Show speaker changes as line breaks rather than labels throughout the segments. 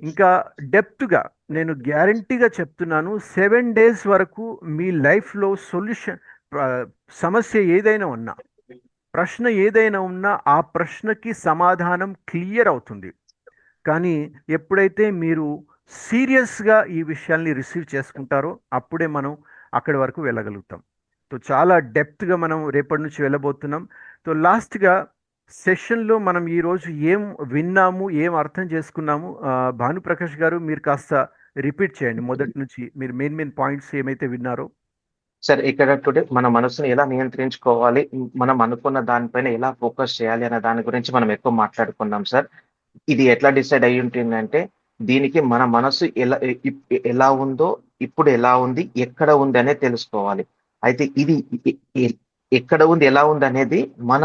ఇంకా డెప్త్గా నేను గ్యారంటీగా చెప్తున్నాను, 7 days వరకు మీ లైఫ్లో సొల్యూషన్, సమస్య ఏదైనా ఉన్నా, ప్రశ్న ఏదైనా ఉన్నా ఆ ప్రశ్నకి సమాధానం క్లియర్ అవుతుంది. కానీ ఎప్పుడైతే మీరు సీరియస్గా ఈ విషయాల్ని రిసీవ్ చేసుకుంటారో అప్పుడే మనం అక్కడి వరకు వెళ్ళగలుగుతాం. సో చాలా డెప్త్గా మనం రేపటి నుంచి వెళ్ళబోతున్నాం. సో లాస్ట్గా సెషన్లో మనం ఈరోజు ఏం విన్నాము, ఏం అర్థం చేసుకున్నాము, భానుప్రకాష్ గారు మీరు కాస్త రిపీట్ చేయండి మొదటి నుంచి మీరు మెయిన్ మెయిన్ పాయింట్స్ ఏమైతే విన్నారో.
సార్ ఇక్కడ టుడే మన మనసుని ఎలా నియంత్రించుకోవాలి, మనం అనుకున్న దానిపైన ఎలా ఫోకస్ చేయాలి అనే దాని గురించి మనం ఎక్కువ మాట్లాడుకున్నాం సార్. ఇది ఎట్లా డిసైడ్ అయ్యి ఉంటుందంటే, దీనికి మన మనసు ఎలా ఉందో, ఇప్పుడు ఎలా ఉంది, ఎక్కడ ఉంది అనేది తెలుసుకోవాలి. అయితే ఇది ఎ- ఎ- ఎక్కడ ఉంది, ఎలా ఉంది అనేది మన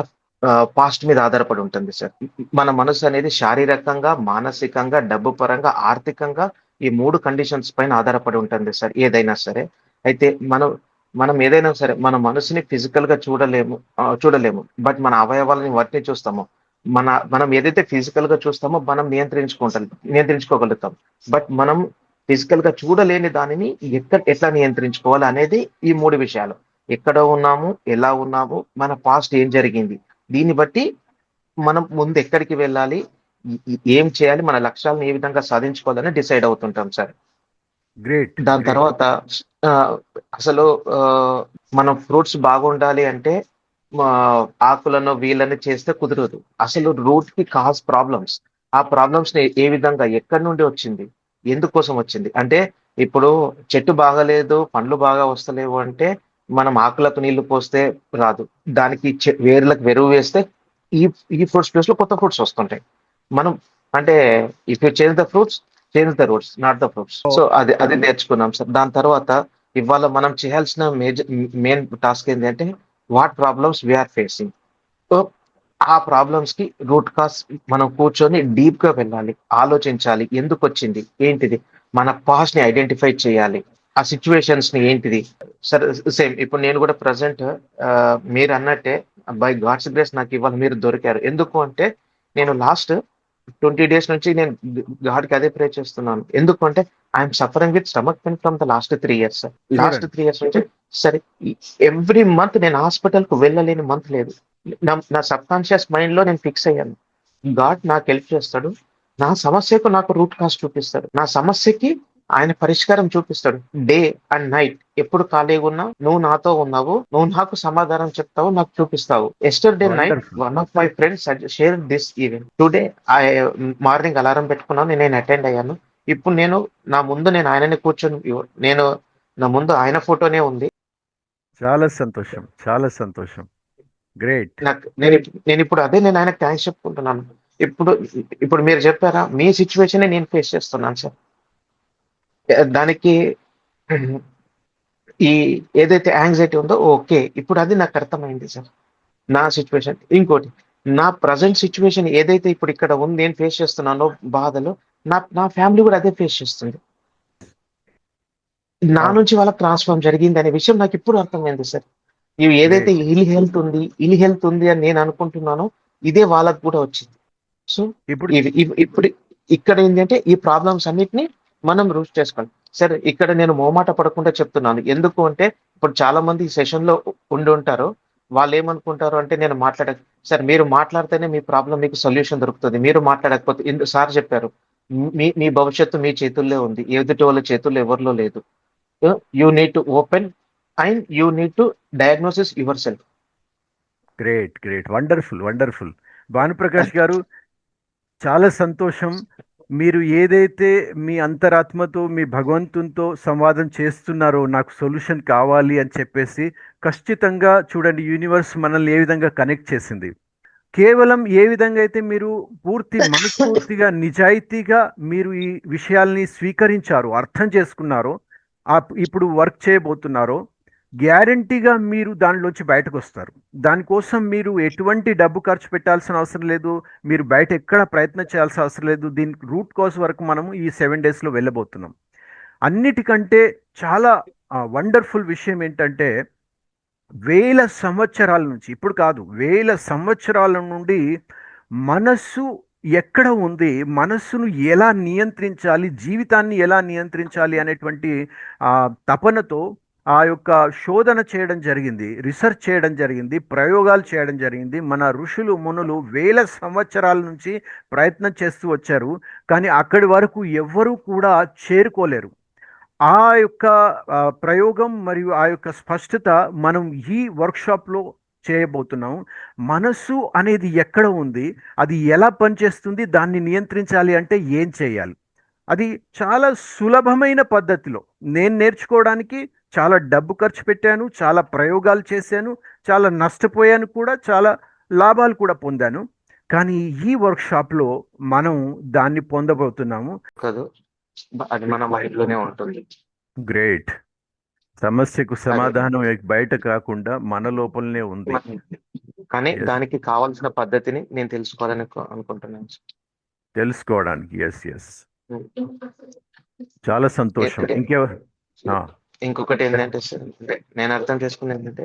పాస్ట్ మీద ఆధారపడి ఉంటుంది సార్. మన మనసు అనేది శారీరకంగా, మానసికంగా, డబ్బు పరంగా, ఆర్థికంగా ఈ 3 కండిషన్స్ పైన ఆధారపడి ఉంటుంది సార్ ఏదైనా సరే. అయితే మనం ఏదైనా సరే మన మనసుని ఫిజికల్ గా చూడలేము. బట్ మన అవయవాలని వాటిని చూస్తాము. మనం ఏదైతే ఫిజికల్ గా చూస్తామో మనం నియంత్రించుకోగలుగుతాం. బట్ మనం ఫిజికల్ గా చూడలేని దానిని ఎట్లా నియంత్రించుకోవాలి అనేది ఈ 3 విషయాలు. ఎక్కడ ఉన్నాము, ఎలా ఉన్నాము, మన పాస్ట్ ఏం జరిగింది, దీన్ని బట్టి మనం ముందు ఎక్కడికి వెళ్ళాలి, ఏం చేయాలి, మన లక్ష్యాలను ఏ విధంగా సాధించుకోవాలని డిసైడ్ అవుతుంటాం సార్.
గ్రేట్,
దాని
గ్రేట్.
తర్వాత ఆ, అసలు ఆ, మనం ఫ్రూట్స్ బాగుండాలి అంటే మా ఆకులను వీళ్ళని చేస్తే కుదరదు. అసలు రూట్ కి కాజ్ ప్రాబ్లమ్స్. ఆ ప్రాబ్లమ్స్ ని ఏ విధంగా, ఎక్కడి నుండి వచ్చింది, ఎందుకోసం వచ్చింది అంటే, ఇప్పుడు చెట్టు బాగలేదు, పండ్లు బాగా వస్తలేవు అంటే మనం ఆకులకు నీళ్లు పోస్తే రాదు. దానికి వేర్లకు వెరువు వేస్తే ఈ ఈ ఫ్రూట్స్ ప్లేస్ లో కొత్త ఫ్రూట్స్ వస్తుంటాయి. మనం అంటే if you change the fruits, change the roots, not the fruits. So అది నేర్చుకున్నాం సార్. దాని తర్వాత ఇవాళ మనం చేయాల్సిన మెయిన్ టాస్క్ ఏంటంటే, what problems we are facing. So ఆ ప్రాబ్లమ్స్ కి రూట్ కాస్ మనం కూర్చొని డీప్ గా వెళ్ళాలి, ఆలోచించాలి, ఎందుకు వచ్చింది, ఏంటిది, మన పాస్ట్ ని ఐడెంటిఫై చేయాలి, ఆ సిచ్యువేషన్స్ ని ఏంటిది. సరే, సేమ్ ఇప్పుడు నేను కూడా ప్రజెంట్ మీరు అన్నట్టే బై గాడ్స్ గ్రేస్ నాకు ఇవాళ మీరు దొరికారు. ఎందుకు అంటే నేను లాస్ట్ 20 days నుంచి నేను గాడ్కి అదే ప్రే చేస్తున్నాను. ఎందుకంటే I'm suffering with stomach pain from the last 3 years. Last
చూడండి.
3 years నుంచి సరే, ఎవ్రీ మంత్ నేను హాస్పిటల్ కు వెళ్ళలేని మంత్ లేదు. నా సబ్ కాన్షియస్ మైండ్ లో నేను ఫిక్స్ అయ్యాను, గాడ్ నాకు హెల్ప్ చేస్తాడు, నా సమస్యకు నాకు రూట్ కాస్ట్ చూపిస్తాడు, నా సమస్యకి ఆయన పరిష్కారం చూపిస్తాడు. డే అండ్ నైట్ ఎప్పుడు ఖాళీగా ఉన్నా నువ్వు నాతో ఉన్నావు, నువ్వు నాకు సమాధానం చెప్తావు, నాకు చూపిస్తావు. Yesterday night
wonderful.
One of my friends share this event. Today I morning alarm పెట్టుకున్నాను, నేను అటెండ్ అయ్యాను. ఇప్పుడు నా ముందు ఆయనని కూర్చొని, నేను నా ముందు ఆయన ఫోటోనే ఉంది.
చాలా సంతోషం, చాలా సంతోషం. గ్రేట్.
నేను ఆయనకు థ్యాంక్స్ చెప్పుకుంటున్నాను. ఇప్పుడు ఇప్పుడు మీరు చెప్పారా, మీ సిచ్యువేషన్ నేను ఫేస్ చేస్తున్నాను సార్. దానికి ఈ ఏదైతే యాంగ్జైటీ ఉందో, ఓకే, ఇప్పుడు అది నాకు అర్థమైంది సార్. నా సిచ్యువేషన్ ఇంకోటి, నా ప్రజెంట్ సిచ్యువేషన్ ఏదైతే ఇప్పుడు ఇక్కడ ఉంది, నేను ఫేస్ చేస్తున్నానో బాధలు, నా ఫ్యామిలీ కూడా అదే ఫేస్ చేస్తుంది. నా
అవును.
నుంచి వాళ్ళకి ట్రాన్స్ఫార్మ్ జరిగింది అనే విషయం నాకు ఇప్పుడు అర్థమైంది సార్. ఇవి ఏదైతే
గ్రేట్.
ఇల్ హెల్త్ ఉంది అని నేను అనుకుంటున్నానో, ఇదే వాళ్ళకు కూడా వచ్చింది. సో
ఇప్పుడు
ఇప్పుడు ఇక్కడ ఏంటంటే ఈ ప్రాబ్లమ్స్ అన్నిటిని మనం రూట్ చేసుకోవాలి. సరే, ఇక్కడ నేను మోమాట పడకుండా చెప్తున్నాను. ఎందుకు అంటే ఇప్పుడు చాలా మంది ఈ సెషన్ లో ఉండి ఉంటారు. వాళ్ళు ఏమనుకుంటారు అంటే, నేను సార్ మీరు మాట్లాడితేనే మీ ప్రాబ్లం మీకు సొల్యూషన్ దొరుకుతుంది, మీరు మాట్లాడకపోతే సార్ చెప్పారు, మీ మీ భవిష్యత్తు మీ చేతుల్లో ఉంది, ఎదుటి వాళ్ళ చేతుల్లో ఎవరిలో లేదు. You need to open and you need to diagnosis your self.
Great, great, wonderful, wonderful. Bhanuprakash గారు, చాలా సంతోషం. మీరు ఏదైతే మీ అంతరాత్మతో మీ భగవంతునితో సంవాదం చేస్తున్నారో, నాకు సొల్యూషన్ కావాలి అని చెప్పేసి, ఖచ్చితంగా చూడండి యూనివర్స్ మనల్ని ఏ విధంగా కనెక్ట్ చేసింది. కేవలం ఏ విధంగా అయితే మీరు పూర్తి మనస్ఫూర్తిగా నిజాయితీగా మీరు ఈ విషయాల్ని స్వీకరించారో, అర్థం చేసుకున్నారో, ఇప్పుడు వర్క్ చేయబోతున్నారో, గ్యారంటీగా మీరు దానిలోంచి బయటకు వస్తారు. దానికోసం మీరు ఎటువంటి డబ్బు ఖర్చు పెట్టాల్సిన అవసరం లేదు, మీరు బయట ఎక్కడ ప్రయత్నం చేయాల్సిన అవసరం లేదు. దీనికి రూట్ కాజ్ వరకు మనము ఈ 7 daysలో వెళ్ళబోతున్నాం. అన్నిటికంటే చాలా వండర్ఫుల్ విషయం ఏంటంటే, వేల సంవత్సరాల నుంచి, ఇప్పుడు కాదు, వేల సంవత్సరాల నుండి మనస్సు ఎక్కడ ఉంది, మనస్సును ఎలా నియంత్రించాలి, జీవితాన్ని ఎలా నియంత్రించాలి అనేటువంటి ఆ తపనతో ఆ యొక్క శోధన చేయడం జరిగింది, రీసెర్చ్ చేయడం జరిగింది, ప్రయోగాలు చేయడం జరిగింది. మన ఋషులు మునులు వేల సంవత్సరాల నుంచి ప్రయత్నం చేస్తూ వచ్చారు, కానీ అక్కడి వరకు ఎవ్వరూ కూడా చేరుకోలేరు. ఆ యొక్క ప్రయోగం మరియు ఆ యొక్క స్పష్టత మనం ఈ వర్క్షాప్లో చేయబోతున్నాం. మనస్సు అనేది ఎక్కడ ఉంది, అది ఎలా పనిచేస్తుంది, దాన్ని నియంత్రించాలి అంటే ఏం చేయాలి, అది చాలా సులభమైన పద్ధతిలో నేను నేర్చుకోవడానికి చాలా డబ్బు ఖర్చు పెట్టాను, చాలా ప్రయోగాలు చేశాను, చాలా నష్టపోయాను కూడా, చాలా లాభాలు కూడా పొందాను. కానీ ఈ వర్క్షాప్లో మనం దాన్ని పొందబోతున్నాము.
కాదు, అది మన మైండ్ లోనే ఉంటుంది.
గ్రేట్. సమస్యకు
అదే
సమాధానం బయట కాకుండా మన లోపలనే ఉంది.
కానీ
ఎస్,
దానికి కావాల్సిన పద్ధతిని నేను తెలుసుకోవాలని అనుకుంటున్నాను.
తెలుసుకోవడానికి. ఎస్ ఎస్, చాలా సంతోషం.
ఎక్కడ
ఇంకెవరు? ఆ,
ఇంకొకటి ఏంటంటే సార్, అంటే నేను అర్థం చేసుకున్నది ఏంటంటే,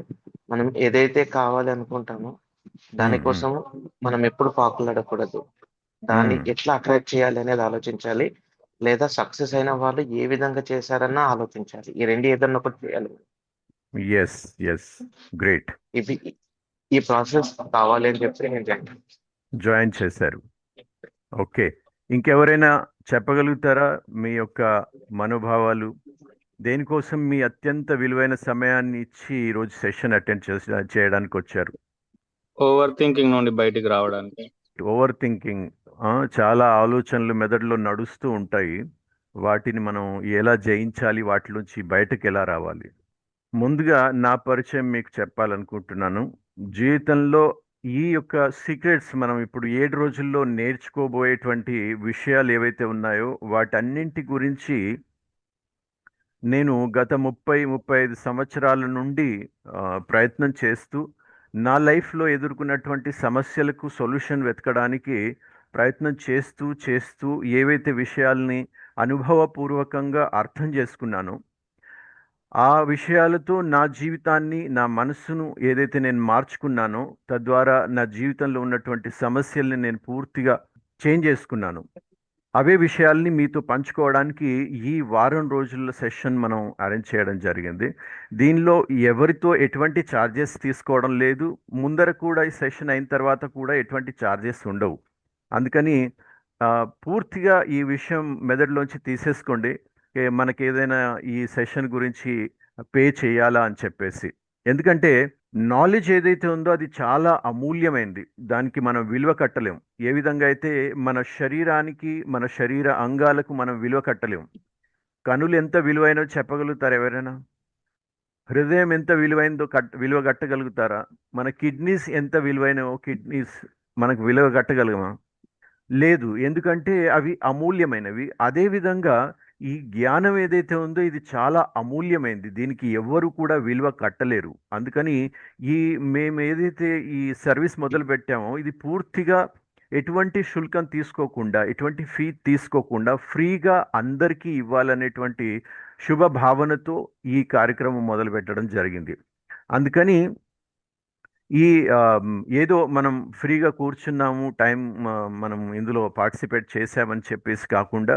మనం ఏదైతే కావాలి అనుకుంటామో
ఉమ్, ఉమ్,
దానికోసం మనం ఎప్పుడు పాకులాడకూడదు. దాన్ని
ఉమ్.
ఎట్లా అట్రాక్ట్ చేయాలి అనేది ఆలోచించాలి. లేదా సక్సెస్ అయిన వాళ్ళు ఏ విధంగా చేశారన్నా ఆలోచించాలి. ఈ రెండు ఏదన్నా ఒకటి చేయాలి.
Yes yes, great.
ఇవి ఈ ప్రాసెస్ కావాలి అని చెప్పి నేను చెప్పాను.
జాయిన్ చేశారు. ఓకే, ఇంకెవరైనా చెప్పగలుగుతారా మీ యొక్క మనోభావాలు? దేనికోసం మీ అత్యంత విలువైన సమయాన్ని ఇచ్చి ఈరోజు సెషన్ అటెండ్ చేయడానికి వచ్చారు?
ఓవర్ థింకింగ్ నుండి బయటికి రావడానికి.
ఓవర్ థింకింగ్, చాలా ఆలోచనలు మెదడులో నడుస్తూ ఉంటాయి. వాటిని మనం ఎలా జయించాలి, వాటి నుంచి బయటకు ఎలా రావాలి? ముందుగా నా పరిచయం మీకు చెప్పాలనుకుంటున్నాను. జీవితంలో ఈ యొక్క సీక్రెట్స్ మనం ఇప్పుడు 7 రోజుల్లో నేర్చుకోబోయేటువంటి విషయాలు ఏవైతే ఉన్నాయో వాటన్నింటి గురించి నేను గత 35 సంవత్సరాల నుండి ప్రయత్నం చేస్తూ నా లైఫ్లో ఎదుర్కొన్నటువంటి సమస్యలకు సొల్యూషన్ వెతకడానికి ప్రయత్నం చేస్తూ చేస్తూ ఏవైతే విషయాల్ని అనుభవపూర్వకంగా అర్థం చేసుకున్నానో ఆ విషయాలతో నా జీవితాన్ని, నా మనస్సును ఏదైతే నేను మార్చుకున్నానో, తద్వారా నా జీవితంలో ఉన్నటువంటి సమస్యల్ని నేను పూర్తిగా చేంజ్ చేసుకున్నాను. అవే విషయాల్ని మీతో పంచుకోవడానికి ఈ వారం రోజుల సెషన్ మనం అరేంజ్ చేయడం జరిగింది. దీనిలో ఎవరితో ఎటువంటి ఛార్జెస్ తీసుకోవడం లేదు. ముందర కూడా ఈ సెషన్ అయిన తర్వాత కూడా ఎటువంటి ఛార్జెస్ ఉండవు. అందుకని పూర్తిగా ఈ విషయం మెదడులోంచి తీసేసుకోండి, మనకి ఏదైనా ఈ సెషన్ గురించి పే చేయాలా అని చెప్పేసి. ఎందుకంటే నాలెడ్జ్ ఏదైతే ఉందో అది చాలా అమూల్యమైనది, దానికి మనం విలువ కట్టలేం. ఏ విధంగా అయితే మన శరీరానికి, మన శరీర అంగాలకు మనం విలువ కట్టలేం. కనులు ఎంత విలువైనో చెప్పగలుగుతారా ఎవరైనా? హృదయం ఎంత విలువైందో విలువ కట్టగలుగుతారా? మన కిడ్నీస్ ఎంత విలువైనవో కిడ్నీస్ మనకు విలువ కట్టగలగమా? లేదు, ఎందుకంటే అవి అమూల్యమైనవి. అదేవిధంగా ఈ జ్ఞానం ఏదైతే ఉందో ఇది చాలా అమూల్యమైనది, దీనికి ఎవ్వరు కూడా విలువ కట్టలేరు. అందుకని ఈ మేము ఏదైతే ఈ సర్వీస్ మొదలు పెట్టామో ఇది పూర్తిగా ఎటువంటి శుల్కం తీసుకోకుండా, ఎటువంటి ఫీ తీసుకోకుండా ఫ్రీగా అందరికీ ఇవ్వాలనేటువంటి శుభ భావనతో ఈ కార్యక్రమం మొదలు పెట్టడం జరిగింది. అందుకని ఈ ఏదో మనం ఫ్రీగా కూర్చున్నాము, టైం మనం ఇందులో పార్టిసిపేట్ చేసామని చెప్పేసి కాకుండా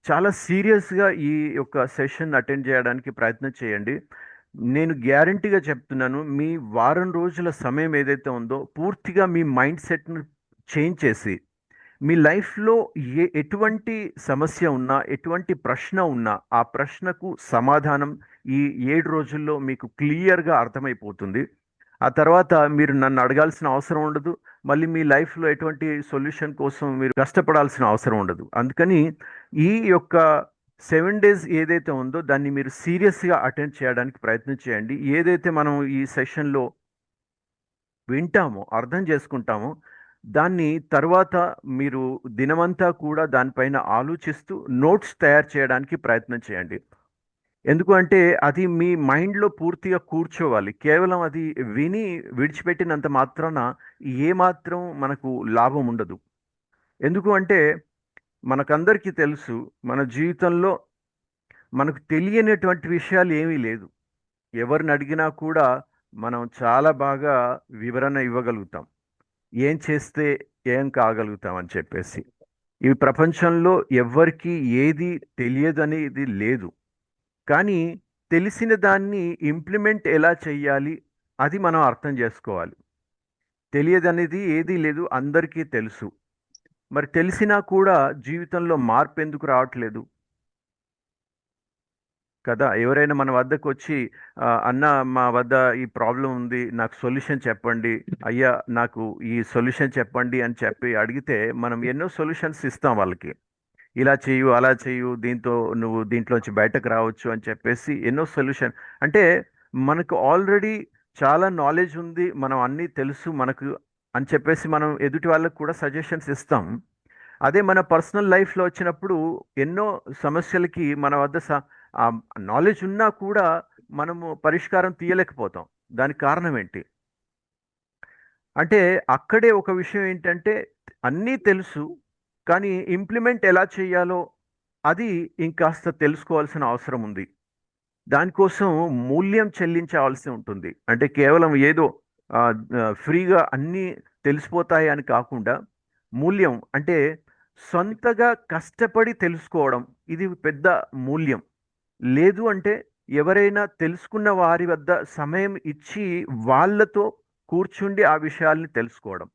చాలా సీరియస్గా ఈ యొక్క సెషన్ అటెండ్ చేయడానికి ప్రయత్నం చేయండి. నేను గ్యారంటీగా చెప్తున్నాను, మీ వారం రోజుల సమయం ఏదైతే ఉందో పూర్తిగా మీ మైండ్ సెట్ను చేంజ్ చేసి మీ లైఫ్లో ఎటువంటి సమస్య ఉన్నా, ఎటువంటి ప్రశ్న ఉన్నా ఆ ప్రశ్నకు సమాధానం ఈ 7 రోజుల్లో మీకు క్లియర్గా అర్థమైపోతుంది. ఆ తర్వాత మీరు నన్ను అడగాల్సిన అవసరం ఉండదు, మళ్ళీ మీ లైఫ్లో ఎటువంటి సొల్యూషన్ కోసం మీరు కష్టపడాల్సిన అవసరం ఉండదు. అందుకని ఈ యొక్క 7 డేస్ ఏదైతే ఉందో దాన్ని మీరు సీరియస్గా అటెండ్ చేయడానికి ప్రయత్నం చేయండి. ఏదైతే మనం ఈ సెషన్లో వింటామో, అర్థం చేసుకుంటామో, దాన్ని తర్వాత మీరు దినమంతా కూడా దానిపైన ఆలోచిస్తూ నోట్స్ తయారు చేయడానికి ప్రయత్నం చేయండి. ఎందుకు అంటే అది మీ మైండ్లో పూర్తిగా కూర్చోవాలి. కేవలం అది విని విడిచిపెట్టినంత మాత్రాన ఏమాత్రం మనకు లాభం ఉండదు. ఎందుకు అంటే మనకందరికీ తెలుసు, మన జీవితంలో మనకు తెలియనటువంటి విషయాలు ఏమీ లేదు. ఎవరిని అడిగినా కూడా మనం చాలా బాగా వివరణ ఇవ్వగలుగుతాం. ఏం చేస్తే ఏం కాగలుగుతాం అని చెప్పేసి. ఈ ప్రపంచంలో ఎవ్వరికి ఏది తెలియదనేది లేదు. కానీ తెలిసిన దాన్ని ఇంప్లిమెంట్ ఎలా చెయ్యాలి అది మనం అర్థం చేసుకోవాలి. తెలియదనేది ఏదీ లేదు, అందరికీ తెలుసు. మరి తెలిసినా కూడా జీవితంలో మార్పు ఎందుకు రావట్లేదు కదా? ఎవరైనా మన వద్దకు వచ్చి అన్న మా వద్ద ఈ ప్రాబ్లం ఉంది, నాకు సొల్యూషన్ చెప్పండి, అయ్యా నాకు ఈ సొల్యూషన్ చెప్పండి అని చెప్పి అడిగితే మనం ఎన్నో సొల్యూషన్స్ ఇస్తాం వాళ్ళకి. ఇలా చేయు, అలా చేయు, దీంతో నువ్వు దీంట్లోంచి బయటకు రావచ్చు అని చెప్పేసి ఎన్నో సొల్యూషన్. అంటే మనకు ఆల్రెడీ చాలా నాలెడ్జ్ ఉంది, మనం అన్నీ తెలుసు మనకు అని చెప్పేసి మనం ఎదుటి వాళ్ళకు కూడా సజెషన్స్ ఇస్తాం. అదే మన పర్సనల్ లైఫ్లో వచ్చినప్పుడు ఎన్నో సమస్యలకి మన వద్ద ఆ నాలెడ్జ్ ఉన్నా కూడా మనము పరిష్కారం తీయలేకపోతాం. దానికి కారణం ఏంటి అంటే అక్కడే ఒక విషయం ఏంటంటే అన్నీ తెలుసు, కానీ ఇంప్లిమెంట్ ఎలా చేయాలో అది ఇంకాస్త తెలుసుకోవాల్సిన అవసరం ఉంది. దానికోసం మూల్యం చెల్లించాల్సి ఉంటుంది. అంటే కేవలం ఏదో ఫ్రీగా అన్నీ తెలిసిపోతాయి అని కాకుండా మూల్యం అంటే సొంతగా కష్టపడి తెలుసుకోవడం, ఇది పెద్ద మూల్యం. లేదు అంటే ఎవరైనా తెలుసుకున్న వారి వద్ద సమయం ఇచ్చి వాళ్ళతో కూర్చుండి ఆ విషయాల్ని తెలుసుకోవడం.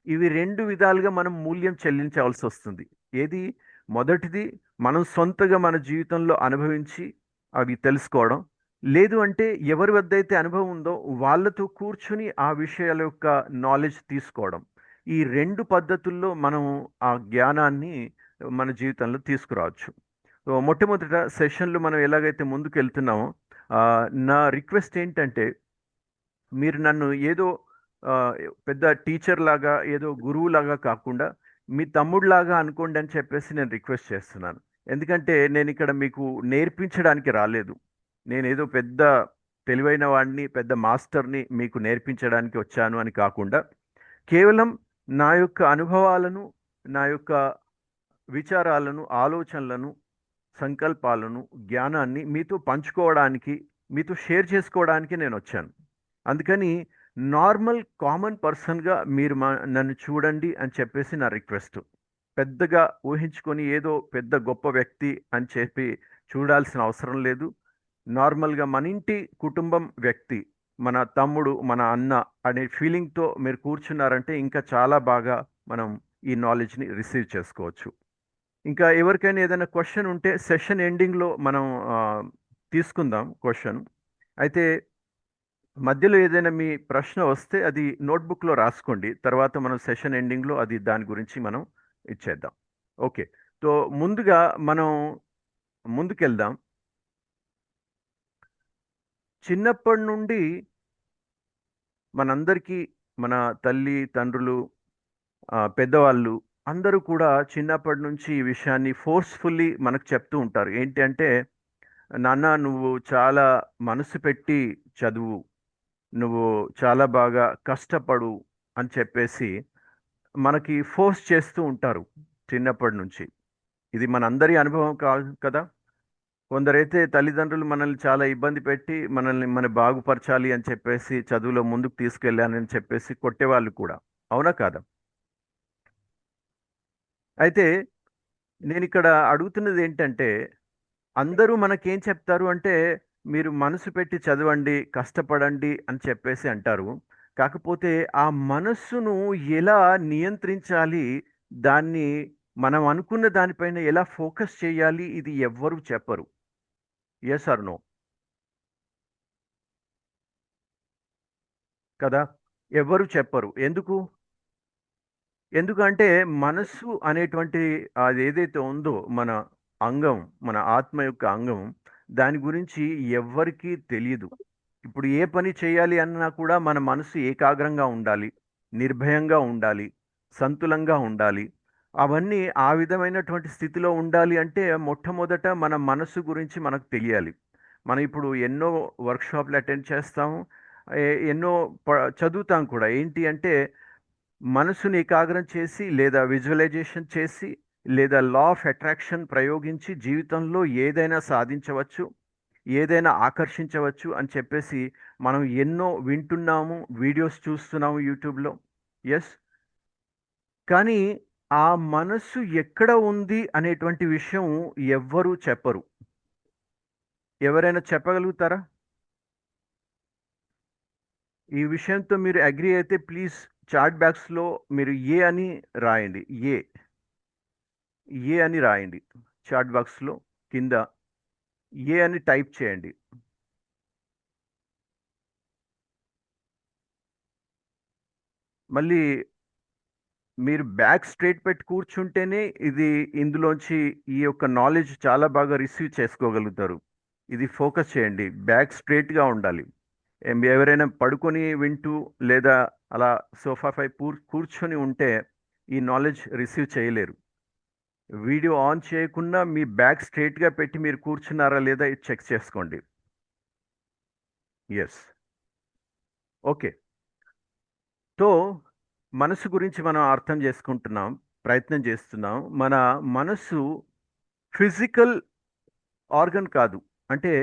ఇవి రెండు విధాలుగా మనం మూల్యం చెల్లించవలసి వస్తుంది. ఏది మొదటిది మనం సొంతగా మన జీవితంలో అనుభవించి అవి తెలుసుకోవడం. లేదు అంటే ఎవరి వద్ద అయితే అనుభవం ఉందో వాళ్ళతో కూర్చుని ఆ విషయాల యొక్క నాలెడ్జ్ తీసుకోవడం. ఈ రెండు పద్ధతుల్లో మనం ఆ జ్ఞానాన్ని మన జీవితంలో తీసుకురావచ్చు. సో మొట్టమొదట సెషన్లు మనం ఎలాగైతే ముందుకు వెళ్తున్నామో నా రిక్వెస్ట్ ఏంటంటే మీరు నన్ను ఏదో ఆ, పెద్ద టీచర్ లాగా ఏదో గురువు లాగా కాకుండా మీ తమ్ముడిలాగా అనుకోండి అని చెప్పేసి నేను రిక్వెస్ట్ చేస్తున్నాను. ఎందుకంటే నేను ఇక్కడ మీకు నేర్పించడానికి రాలేదు. నేను ఏదో పెద్ద తెలివైన వాడిని, పెద్ద మాస్టర్ని మీకు నేర్పించడానికి వచ్చాను అని కాకుండా కేవలం నా యొక్క అనుభవాలను, నా యొక్క విచారాలను, ఆలోచనలను, సంకల్పాలను, జ్ఞానాన్ని మీతో పంచుకోవడానికి, మీతో షేర్ చేసుకోవడానికి నేను వచ్చాను. అందుకని నార్మల్ కామన్ పర్సన్గా మీరు నన్ను చూడండి అని చెప్పేసి నా రిక్వెస్ట్. పెద్దగా ఊహించుకొని ఏదో పెద్ద గొప్ప వ్యక్తి అని చెప్పి చూడాల్సిన అవసరం లేదు. నార్మల్గా మన ఇంటి కుటుంబం వ్యక్తి, మన తమ్ముడు, మన అన్న అనే ఫీలింగ్తో మీరు కూర్చున్నారంటే ఇంకా చాలా బాగా మనం ఈ నాలెడ్జ్ని రిసీవ్ చేసుకోవచ్చు. ఇంకా ఎవరికైనా ఏదైనా క్వశ్చన్ ఉంటే సెషన్ ఎండింగ్లో మనం తీసుకుందాం క్వశ్చన్. అయితే మధ్యలో ఏదైనా మీ ప్రశ్న వస్తే అది నోట్బుక్లో రాసుకోండి, తర్వాత మనం సెషన్ ఎండింగ్లో అది దాని గురించి మనం ఇచ్చేద్దాం. ఓకే, సో ముందుగా మనం ముందుకెళ్దాం. చిన్నప్పటి నుండి మనందరికీ మన తల్లి తండ్రులు, పెద్దవాళ్ళు అందరూ కూడా చిన్నప్పటి నుంచి ఈ విషయాన్ని ఫోర్స్ఫుల్లీ మనకు చెప్తూ ఉంటారు. ఏంటి అంటే, నాన్న నువ్వు చాలా మనసు పెట్టి చదువు, నువ్వు చాలా బాగా కష్టపడు అని చెప్పేసి మనకి ఫోర్స్ చేస్తూ ఉంటారు చిన్నప్పటి నుంచి. ఇది మనందరి అనుభవం కాదు కదా. కొందరైతే తల్లిదండ్రులు మనల్ని చాలా ఇబ్బంది పెట్టి మన బాగుపరచాలి అని చెప్పేసి చదువులో ముందుకు తీసుకెళ్ళానని చెప్పేసి కొట్టేవాళ్ళు కూడా, అవునా కాదా? అయితే నేను ఇక్కడ అడుగుతున్నది ఏంటంటే, అందరూ మనకేం చెప్తారు అంటే మీరు మనసు పెట్టి చదవండి, కష్టపడండి అని చెప్పేసి అంటారు. కాకపోతే ఆ మనస్సును ఎలా నియంత్రించాలి, దాన్ని మనం అనుకున్న దానిపైన ఎలా ఫోకస్ చేయాలి, ఇది ఎవ్వరూ చెప్పరు. ఎస్ ఆర్ నో కదా? ఎవ్వరు చెప్పరు. ఎందుకంటే మనస్సు అనేటువంటి అది ఏదైతే ఉందో మన అంగం, మన ఆత్మ యొక్క అంగం, దాని గురించి ఎవ్వరికీ తెలియదు. ఇప్పుడు ఏ పని చేయాలి అన్నా కూడా మన మనసు ఏకాగ్రంగా ఉండాలి, నిర్భయంగా ఉండాలి, సంతులంగా ఉండాలి. అవన్నీ ఆ విధమైనటువంటి స్థితిలో ఉండాలి అంటే మొట్టమొదట మన మనసు గురించి మనకు తెలియాలి. మనం ఇప్పుడు ఎన్నో వర్క్షాప్లు అటెండ్ చేస్తాము, ఎన్నో చదువుతాం కూడా. ఏంటి అంటే మనసుని ఏకాగ్రం చేసి లేదా విజువలైజేషన్ చేసి లేదా లా ఆఫ్ అట్రాక్షన్ ప్రయోగించి జీవితంలో ఏదైనా సాధించవచ్చు, ఏదైనా ఆకర్షించవచ్చు అని చెప్పేసి మనం ఎన్నో వింటున్నాము, వీడియోస్ చూస్తున్నాము యూట్యూబ్లో. ఎస్, కానీ ఆ మనస్సు ఎక్కడ ఉంది అనేటువంటి విషయం ఎవ్వరూ చెప్పరు. ఎవరైనా చెప్పగలుగుతారా? ఈ విషయంతో మీరు అగ్రి అయితే ప్లీజ్ చాట్ బాక్స్లో మీరు ఏ అని రాయండి. ఏ ఏ అని రాయండి. చాట్ బాక్స్లో కింద ఏ అని టైప్ చేయండి. మళ్ళీ మీరు బ్యాక్ స్ట్రైట్ పెట్టి కూర్చుంటేనే ఇది ఇందులోంచి ఈ యొక్క నాలెడ్జ్ చాలా బాగా రిసీవ్ చేసుకోగలుగుతారు. ఇది ఫోకస్ చేయండి. బ్యాక్ స్ట్రైట్గా ఉండాలి. ఎవరైనా పడుకొని వింటూ లేదా అలా సోఫాపై కూర్చొని ఉంటే ఈ నాలెడ్జ్ రిసీవ్ చేయలేరు. వీడియో ఆన్ చేయకుండా మీ బ్యాక్ స్ట్రైట్గా పెట్టి మీరు కూర్చున్నారా లేదా ఇది చెక్ చేసుకోండి. Yes, okay. తో మనసు గురించి మనం అర్థం చేసుకుంటున్నాం, ప్రయత్నం చేస్తున్నాం. మన మనసు ఫిజికల్ ఆర్గన్ కాదు. అంటే